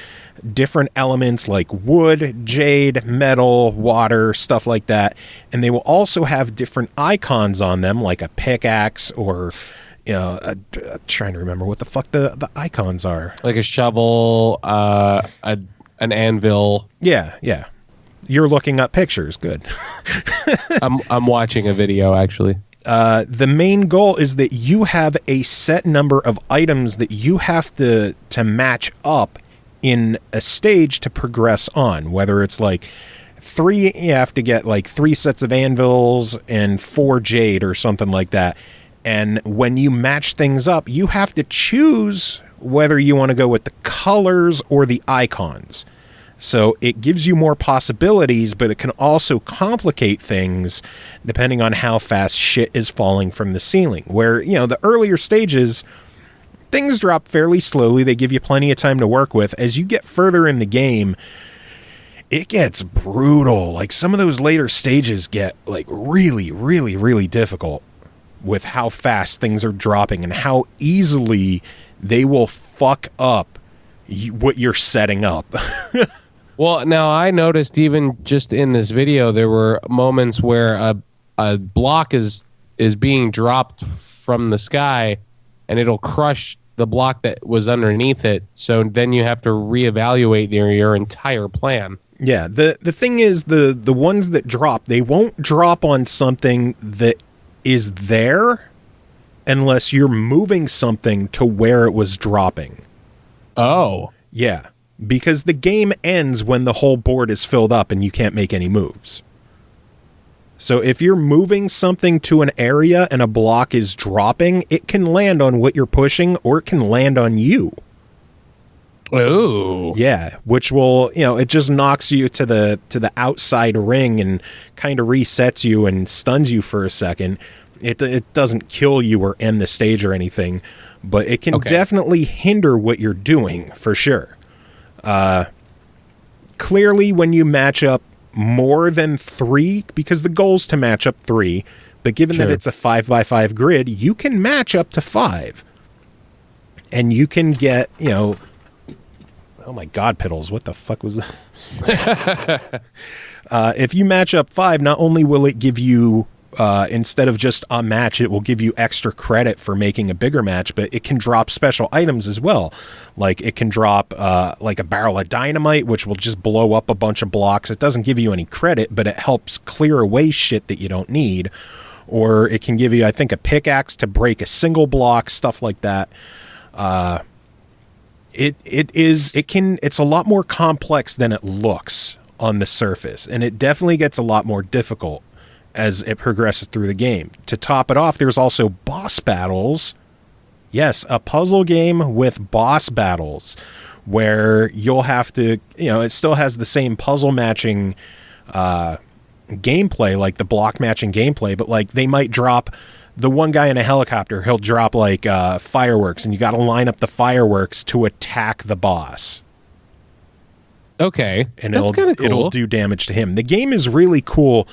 different elements like wood, jade, metal, water, stuff like that. And they will also have different icons on them, like a pickaxe or, I'm trying to remember what the fuck the icons are. Like a shovel, an anvil. Yeah. You're looking up pictures. Good. I'm watching a video, actually. The main goal is that you have a set number of items that you have to match up in a stage to progress on, whether it's like you have to get like 3 sets of anvils and 4 jade or something like that. And when you match things up, you have to choose whether you want to go with the colors or the icons. So it gives you more possibilities, but it can also complicate things depending on how fast shit is falling from the ceiling. Where, the earlier stages, things drop fairly slowly. They give you plenty of time to work with. As you get further in the game, it gets brutal. Like, some of those later stages get, like, really, really, really difficult with how fast things are dropping and how easily they will fuck up what you're setting up. Well, now I noticed even just in this video, there were moments where a block is being dropped from the sky, and it'll crush the block that was underneath it. So then you have to reevaluate your entire plan. Yeah, the thing is, the ones that drop, they won't drop on something that is there unless you're moving something to where it was dropping. Oh. Yeah. Because the game ends when the whole board is filled up and you can't make any moves. So if you're moving something to an area and a block is dropping, it can land on what you're pushing or it can land on you. Oh. Yeah, which will, it just knocks you to the outside ring and kind of resets you and stuns you for a second. It doesn't kill you or end the stage or anything, but it can definitely hinder what you're doing for sure. Clearly, when you match up more than 3, because the goal's to match up 3, but given that it's a 5x5 grid, you can match up to 5. And you can get, oh my God, Piddles, what the fuck was that? If you match up 5, not only will it give you, instead of just a match, it will give you extra credit for making a bigger match, but it can drop special items as well. Like, it can drop like a barrel of dynamite, which will just blow up a bunch of blocks. It doesn't give you any credit, but it helps clear away shit that you don't need. Or it can give you, I think, a pickaxe to break a single block, stuff like that. It's a lot more complex than it looks on the surface, and it definitely gets a lot more difficult as it progresses through the game. To top it off, there's also boss battles. Yes, a puzzle game with boss battles where you'll have to, it still has the same puzzle matching gameplay, like the block matching gameplay, but like they might drop the one guy in a helicopter, he'll drop like fireworks, and you got to line up the fireworks to attack the boss. Okay, and that's kind of cool. It'll do damage to him. The game is really cool,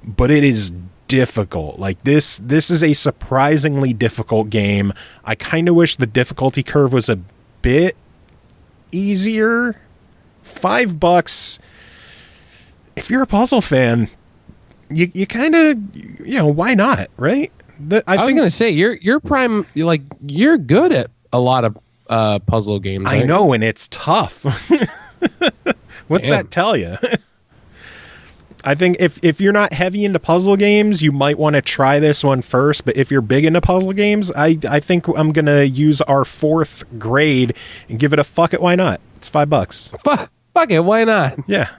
but it is difficult. Like this is a surprisingly difficult game. I kind of wish the difficulty curve was a bit easier. $5. If you're a puzzle fan, you kind of, why not, right? I was gonna say you're prime. You're good at a lot of puzzle games. I know, and it's tough. What's that tell you? I think if you're not heavy into puzzle games, you might want to try this one first. But if you're big into puzzle games, I think I'm gonna use our 4th grade and give it a fuck it. Why not? It's $5. Fuck it. Why not? Yeah.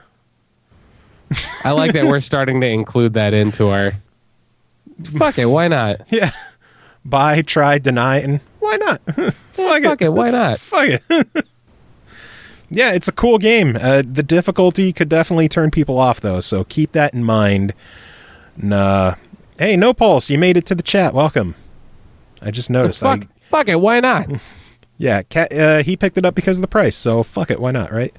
I like that we're starting to include that into our. Fuck it. Why not? Yeah. Buy, try, deny, and why not? Fuck it. Why not? Fuck it. Yeah, it's a cool game. The difficulty could definitely turn people off, though, so keep that in mind. And, hey, No Pulse, you made it to the chat. Welcome. I just noticed. Fuck it, why not? Yeah, he picked it up because of the price, so fuck it, why not, right?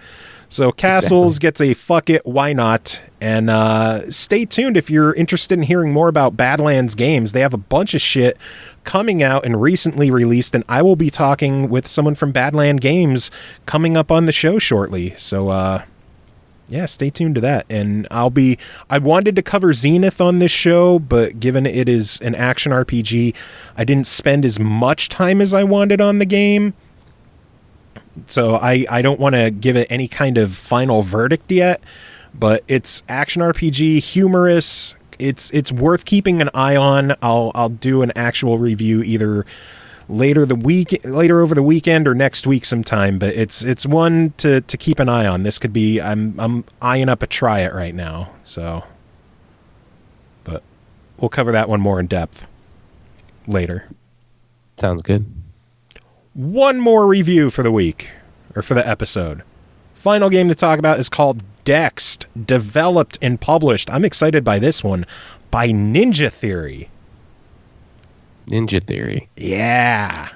So Castles gets a fuck it, why not? And stay tuned if you're interested in hearing more about Badlands games. They have a bunch of shit coming out and recently released, and I will be talking with someone from Badland Games coming up on the show shortly. So yeah, stay tuned to that. And I wanted to cover Zenith on this show, but given it is an action RPG, I didn't spend as much time as I wanted on the game. So I don't want to give it any kind of final verdict yet, but it's action RPG, humorous. It's worth keeping an eye on. I'll do an actual review either later over the weekend or next week sometime. But it's one to keep an eye on. This could be I'm eyeing up a try it right now. So, but we'll cover that one more in depth later. Sounds good. One more review for the week, or for the episode. Final game to talk about is called DEXED, developed and published. I'm excited by this one, by Ninja Theory. Ninja Theory. Yeah.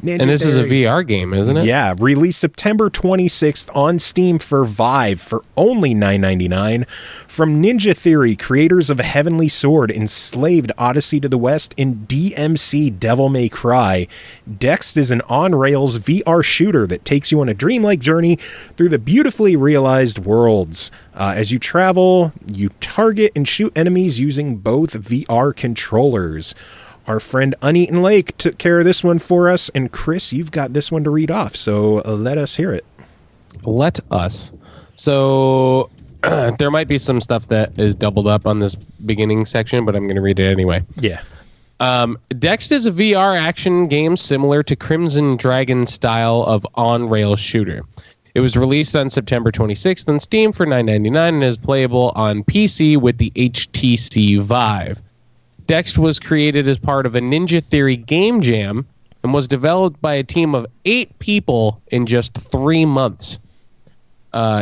And this is a VR game, isn't it? Yeah, released September 26th on Steam for Vive for only $9.99. From Ninja Theory, creators of Heavenly Sword, Enslaved, Odyssey to the West, and DMC Devil May Cry, DEXED is an on-rails VR shooter that takes you on a dreamlike journey through the beautifully realized worlds. As you travel, you target and shoot enemies using both VR controllers. Our friend Uneaten Lake took care of this one for us, and Chris, you've got this one to read off, so let us hear it. Let us. So there might be some stuff that is doubled up on this beginning section, but I'm going to read it anyway. Yeah. DEXED is a VR action game similar to Crimson Dragon style of on-rail shooter. It was released on September 26th on Steam for $9.99 and is playable on PC with the HTC Vive. DEXED was created as part of a Ninja Theory game jam and was developed by a team of 8 people in just 3 months.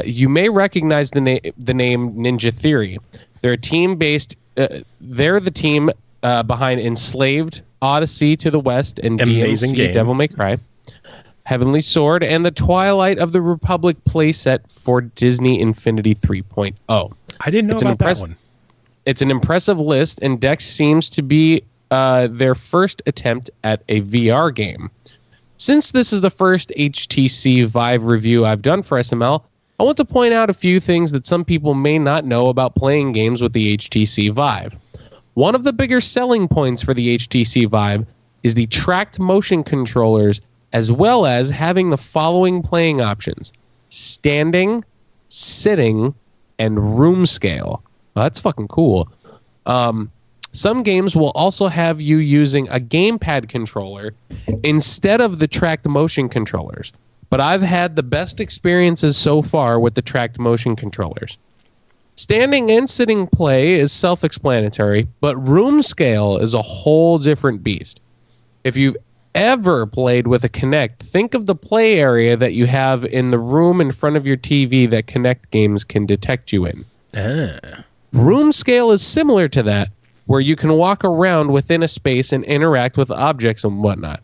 You may recognize the name Ninja Theory. They're a team based. They're the team behind Enslaved, Odyssey to the West, and DMC Devil May Cry, Heavenly Sword, and the Twilight of the Republic playset for Disney Infinity 3.0. I didn't know about that one. It's an impressive list, and DEXED seems to be their first attempt at a VR game. Since this is the first HTC Vive review I've done for SML, I want to point out a few things that some people may not know about playing games with the HTC Vive. One of the bigger selling points for the HTC Vive is the tracked motion controllers, as well as having the following playing options: standing, sitting, and room scale. Well, that's fucking cool. Some games will also have you using a gamepad controller instead of the tracked motion controllers. But I've had the best experiences so far with the tracked motion controllers. Standing and sitting play is self-explanatory, but room scale is a whole different beast. If you've ever played with a Kinect, think of the play area that you have in the room in front of your TV that Kinect games can detect you in. Room scale is similar to that, where you can walk around within a space and interact with objects and whatnot.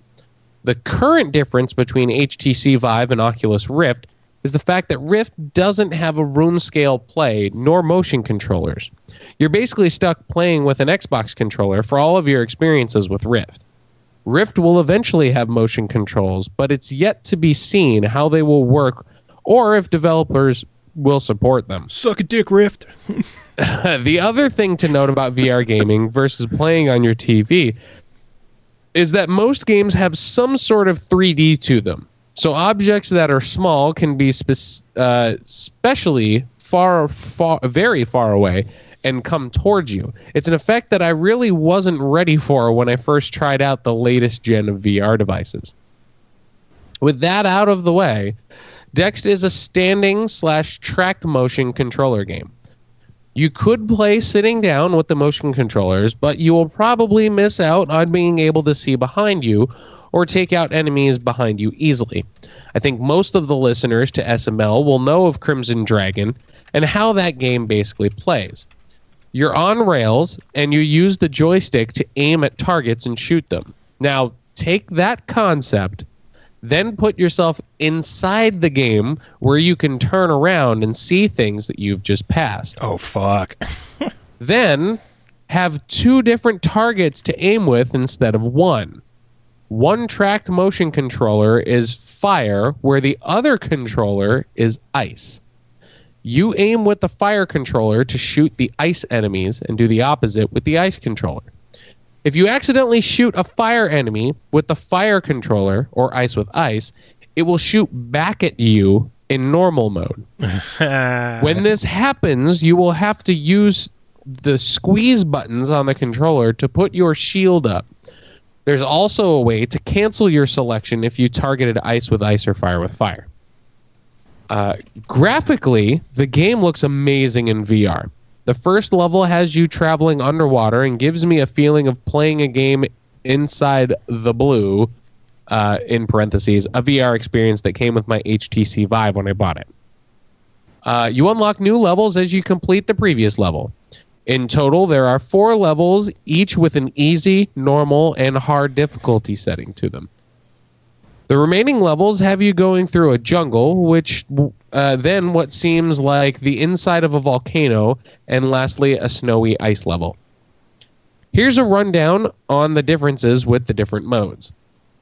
The current difference between HTC Vive and Oculus Rift is the fact that Rift doesn't have a room scale play nor motion controllers. You're basically stuck playing with an Xbox controller for all of your experiences with Rift. Rift will eventually have motion controls, but it's yet to be seen how they will work or if developers will support them. Suck a dick, Rift. The other thing to note about VR gaming versus playing on your TV is that most games have some sort of 3D to them. So objects that are small can be especially very far away and come towards you. It's an effect that I really wasn't ready for when I first tried out the latest gen of VR devices. With that out of the way, DEXED is a standing/tracked motion controller game. You could play sitting down with the motion controllers, but you will probably miss out on being able to see behind you or take out enemies behind you easily. I think most of the listeners to SML will know of Crimson Dragon and how that game basically plays. You're on rails, and you use the joystick to aim at targets and shoot them. Now, take that concept, then put yourself inside the game where you can turn around and see things that you've just passed. Oh, fuck. Then have two different targets to aim with instead of one. One tracked motion controller is fire, where the other controller is ice. You aim with the fire controller to shoot the ice enemies and do the opposite with the ice controller. If you accidentally shoot a fire enemy with the fire controller, or ice with ice, it will shoot back at you in normal mode. When this happens, you will have to use the squeeze buttons on the controller to put your shield up. There's also a way to cancel your selection if you targeted ice with ice or fire with fire. Graphically, the game looks amazing in VR. The first level has you traveling underwater and gives me a feeling of playing a game inside the blue, in parentheses, a VR experience that came with my HTC Vive when I bought it. You unlock new levels as you complete the previous level. In total, there are 4 levels, each with an easy, normal, and hard difficulty setting to them. The remaining levels have you going through a jungle, which then what seems like the inside of a volcano, and lastly, a snowy ice level. Here's a rundown on the differences with the different modes.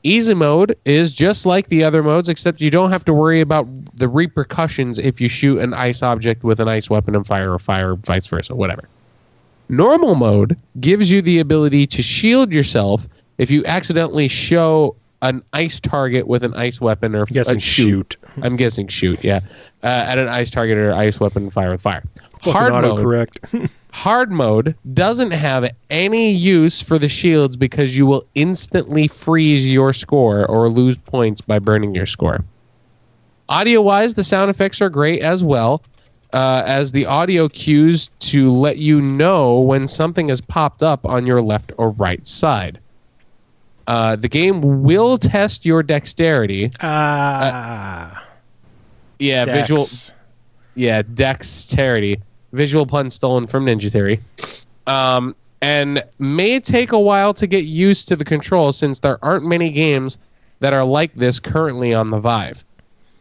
Easy mode is just like the other modes, except you don't have to worry about the repercussions if you shoot an ice object with an ice weapon and fire, or fire, vice versa, whatever. Normal mode gives you the ability to shield yourself if you accidentally show an ice target with an ice weapon or shoot. I'm guessing shoot, yeah. At an ice target or ice weapon, fire with fire. Hard mode doesn't have any use for the shields because you will instantly freeze your score or lose points by burning your score. Audio-wise, the sound effects are great as well, as the audio cues to let you know when something has popped up on your left or right side. The game will test your dexterity. Dexterity. Visual pun stolen from Ninja Theory. And may take a while to get used to the controls since there aren't many games that are like this currently on the Vive.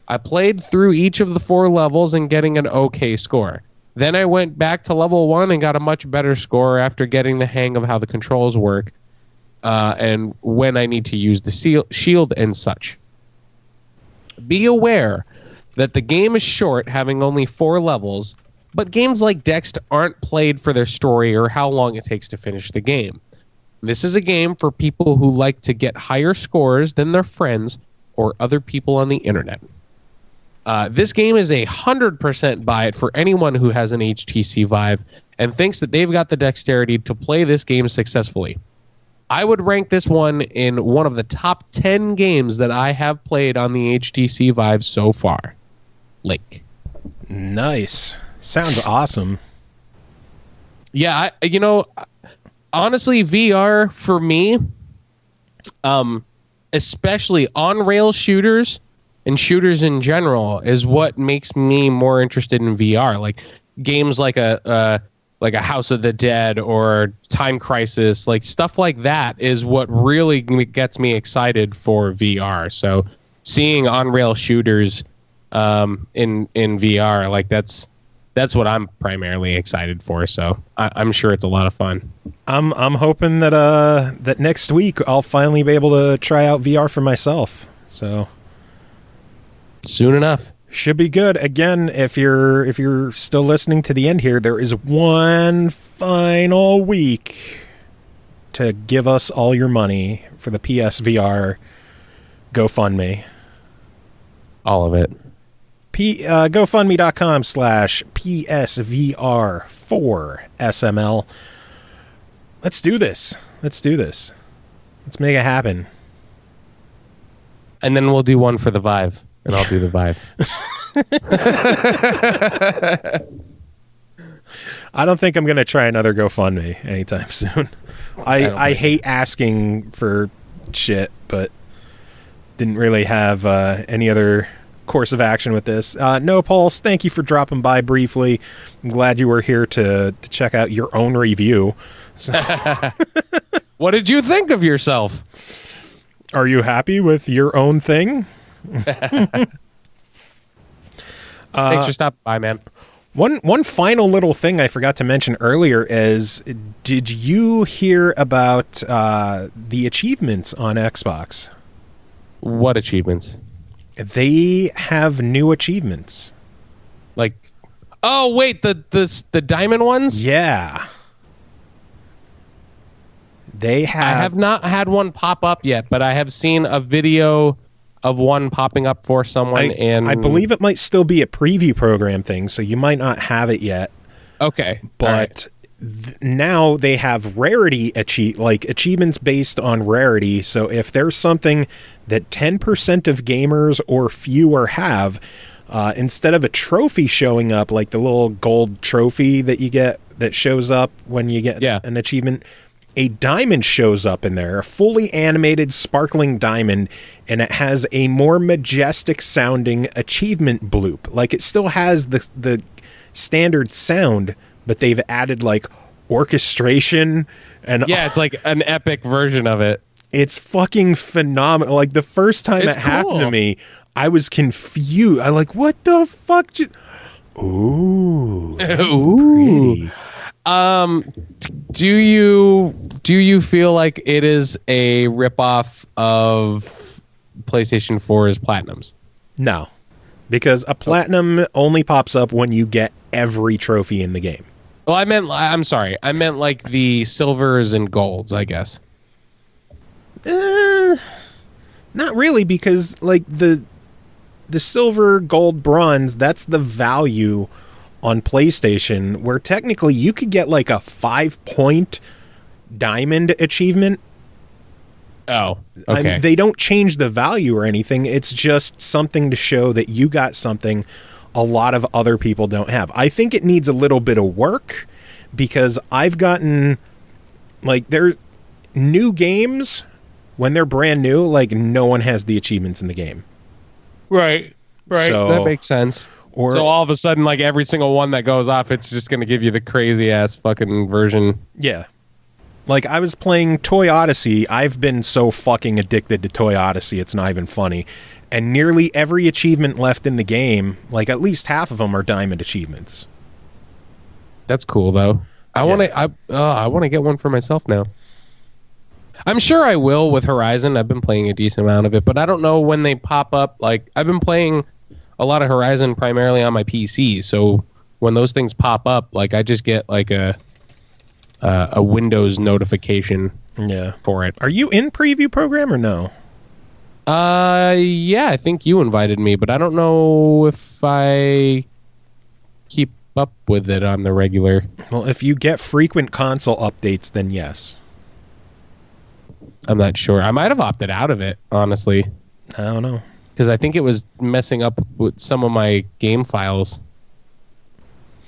I played through each of the 4 levels and getting an okay score. Then I went back to level 1 and got a much better score after getting the hang of how the controls work and when I need to use the shield and such. Be aware that the game is short, having only 4 levels, but games like DEXED aren't played for their story or how long it takes to finish the game. This is a game for people who like to get higher scores than their friends or other people on the internet. This game is 100% buy it for anyone who has an HTC Vive and thinks that they've got the dexterity to play this game successfully. I would rank this one in one of the top 10 games that I have played on the HTC Vive so far. Lake. Nice. Sounds awesome. Yeah, honestly, VR for me, especially on-rail shooters and shooters in general, is what makes me more interested in VR. Like games like a House of the Dead or Time Crisis, like stuff like that is what really gets me excited for VR. So seeing on-rail shooters in VR, like that's what I'm primarily excited for. So I'm sure it's a lot of fun. I'm hoping that next week I'll finally be able to try out VR for myself. So soon enough. Should be good. Again, if you're still listening to the end here, there is one final week to give us all your money for the PSVR GoFundMe. All of it. GoFundMe.com/PSVR4SML. Let's do this. Let's make it happen. And then we'll do one for the Vive. And I'll do the Vive. I don't think I'm going to try another GoFundMe anytime soon. I hate asking for shit, but didn't really have any other course of action with this. No Pulse, thank you for dropping by briefly. I'm glad you were here to check out your own review. So. What did you think of yourself? Are you happy with your own thing? Thanks for stopping by, man. One final little thing I forgot to mention earlier is, did you hear about the achievements on Xbox? What achievements? They have new achievements. Like, oh wait, the diamond ones? Yeah. They have. I have not had one pop up yet, but I have seen a video of one popping up for someone, and I believe it might still be a preview program thing, so you might not have it yet. Okay, but now they have rarity achievements based on rarity. So if there's something that 10% of gamers or fewer have, instead of a trophy showing up, like the little gold trophy that you get that shows up when you get an achievement, a diamond shows up in there, a fully animated sparkling diamond, and it has a more majestic sounding achievement bloop. Like it still has the standard sound, but they've added like orchestration and it's like an epic version of it. It's fucking phenomenal. Like the first time it happened to me, I was confused. I like, what the fuck? Ooh, that's pretty. Do you feel like it is a ripoff of PlayStation 4's Platinums? No, because a Platinum only pops up when you get every trophy in the game. Well, I'm sorry. I meant like the silvers and golds, I guess. Not really, because like the silver, gold, bronze, that's the value on PlayStation, where technically you could get like a 5-point diamond achievement. Oh, okay. They don't change the value or anything. It's just something to show that you got something a lot of other people don't have. I think it needs a little bit of work, because I've gotten like there's new games when they're brand new, like no one has the achievements in the game. Right. So, that makes sense. So all of a sudden, like every single one that goes off, it's just going to give you the crazy ass fucking version. Yeah. Like I was playing Toy Odyssey. I've been so fucking addicted to Toy Odyssey, it's not even funny. And nearly every achievement left in the game, like at least half of them are diamond achievements. That's cool though. I want to get one for myself now. I'm sure I will with Horizon. I've been playing a decent amount of it, but I don't know when they pop up. Like I've been playing a lot of Horizon primarily on my PC, so when those things pop up, like I just get like a Windows notification for it. Are you in preview program or no? Yeah, I think you invited me, but I don't know if I keep up with it on the regular. Well, if you get frequent console updates, then yes. I'm not sure. I might have opted out of it, honestly, I don't know. because I think it was messing up with some of my game files.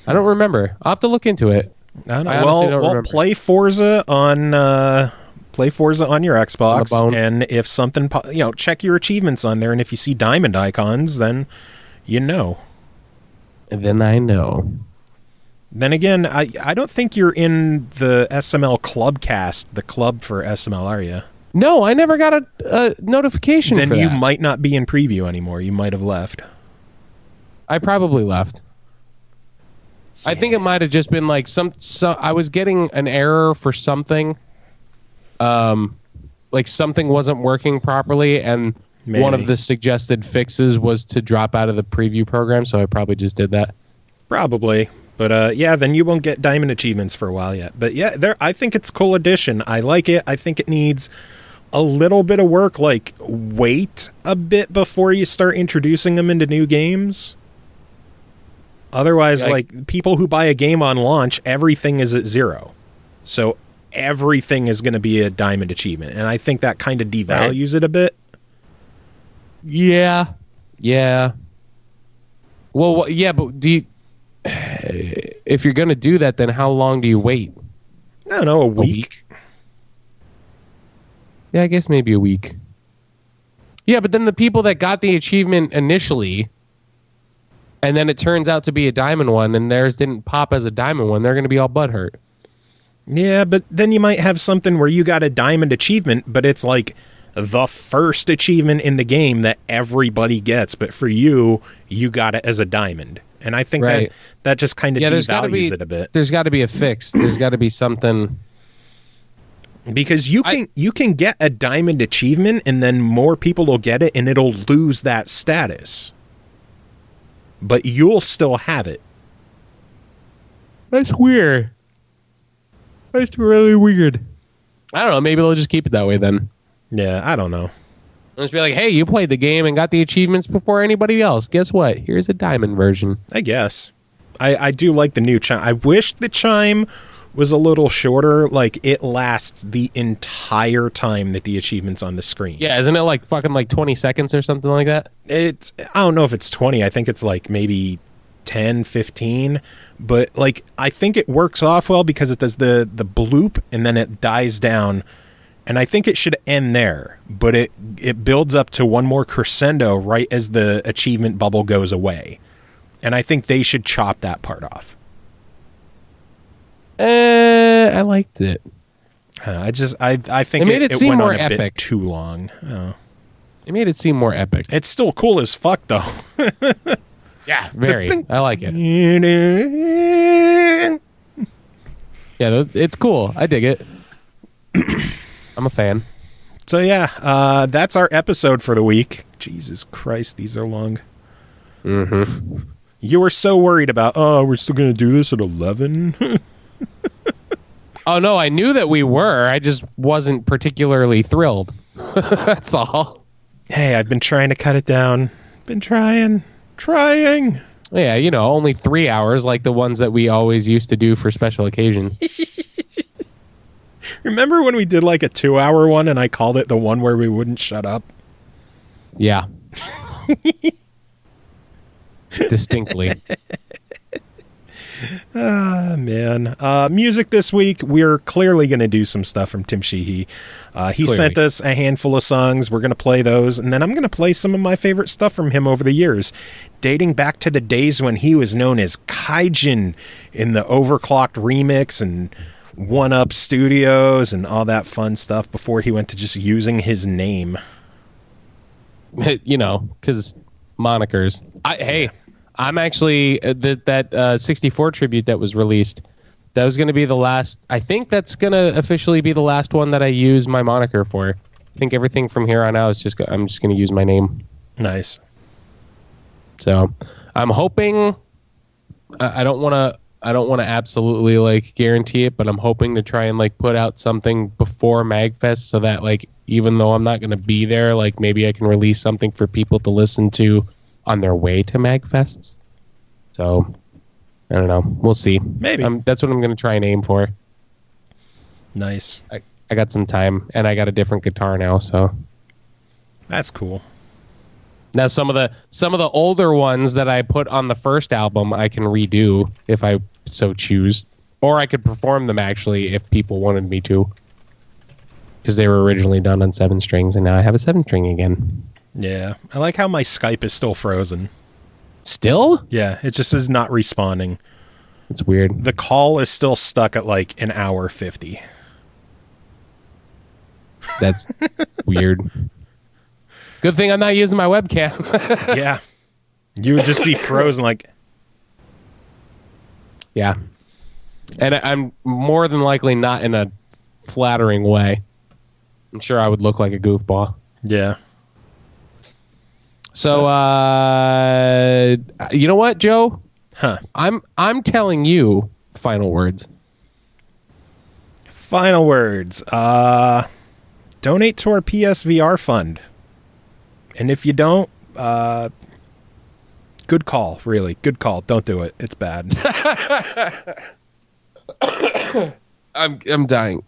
I don't remember. I'll have to look into it. I don't know. I honestly don't Well, remember. play Forza on your Xbox, On the bone. and if something, check your achievements on there, and if you see diamond icons, then you know. And then I know. Then again, I don't think you're in the SML Clubcast, the club for SML, are you? No, I never got a notification Then for you that. might not be in preview anymore. You might have left. I probably left. I think it might have just been like some I was getting an error for something. Like something wasn't working properly, and one of Maybe. the suggested fixes was to drop out of the preview program, so I probably just did that. Probably. But yeah, then you won't get diamond achievements for a while yet. But yeah, I think it's a cool addition. I like it. I think it needs a little bit of work, like wait a bit before you start introducing them into new games. Otherwise, Yeah, like people who buy a game on launch, everything is at 0. So everything is going to be a diamond achievement. And I think that kind of devalues it a bit. Yeah. Well, yeah, but do you... If you're going to do that, then how long do you wait? I don't know, a week. Yeah, I guess maybe a week. Yeah, but then the people that got the achievement initially, and then it turns out to be a diamond one, and theirs didn't pop as a diamond one, they're going to be all butthurt. Yeah, but then you might have something where you got a diamond achievement, but it's like the first achievement in the game that everybody gets, but for you got it as a diamond. And I think Right. that just kind of There's got to devalues be it a bit. There's got to be a fix. There's got to be something. Because you can get a diamond achievement and then more people will get it and it'll lose that status. But you'll still have it. That's weird. That's really weird. I don't know. Maybe they'll just keep it that way then. Yeah, I don't know. They'll just be like, hey, you played the game and got the achievements before anybody else. Guess what? Here's a diamond version. I guess. I do like the new chime. I wish the chime was a little shorter. Like, it lasts the entire time that the achievement's on the screen. Yeah, isn't it like fucking like 20 seconds or something like that? I don't know if it's 20. I think it's like maybe 10, 15. But, like, I think it works off well because it does the bloop and then it dies down. And I think it should end there. But it builds up to one more crescendo right as the achievement bubble goes away. And I think they should chop that part off. I liked it. I think It made it seem went more on a bit epic. too long. Oh. It made it seem more epic. It's still cool as fuck, though. Yeah, very. I like it. Yeah, it's cool. I dig it. I'm a fan. So yeah, that's our episode for the week. Jesus Christ, these are long. Mm-hmm. You were so worried about, we're still going to do this at 11? Oh, no, I knew that we were. I just wasn't particularly thrilled. That's all. Hey, I've been trying to cut it down. Been trying. Yeah, only 3 hours like the ones that we always used to do for special occasion. Remember when we did like a 2-hour one and I called it the one where we wouldn't shut up? Yeah. Distinctly. Ah, man. Music this week, we're clearly going to do some stuff from Tim Sheehy. He sent us a handful of songs. We're going to play those, and then I'm going to play some of my favorite stuff from him over the years, dating back to the days when he was known as Kaijin in the Overclocked remix and One Up Studios and all that fun stuff before he went to just using his name. Because monikers. I'm actually that 64 tribute that was released. That was going to be the last. I think that's going to officially be the last one that I use my moniker for. I think everything from here on out is I'm just going to use my name. Nice. So I'm hoping. I don't want to absolutely like guarantee it, but I'm hoping to try and like put out something before MAGFest so that like even though I'm not going to be there. Like maybe I can release something for people to listen to on their way to MAGFests. So I don't know. We'll see. Maybe. That's what I'm going to try and aim for. Nice. I got some time, and I got a different guitar now, so That's cool. now some of the older ones that I put on the first album I can redo if I so choose, or I could perform them actually if people wanted me to, because they were originally done on 7 strings, and now I have a 7-string again. Yeah. I like how my Skype is still frozen. Still? Yeah, it just is not responding. It's weird. The call is still stuck at like an hour 50. That's weird. Good thing I'm not using my webcam. Yeah. You would just be frozen like... Yeah. And I'm more than likely not in a flattering way. I'm sure I would look like a goofball. Yeah. So, you know what, Joe? Huh. I'm telling you final words. Final words. Donate to our PSVR fund. And if you don't, good call, really. Good call. Don't do it. It's bad. I'm dying.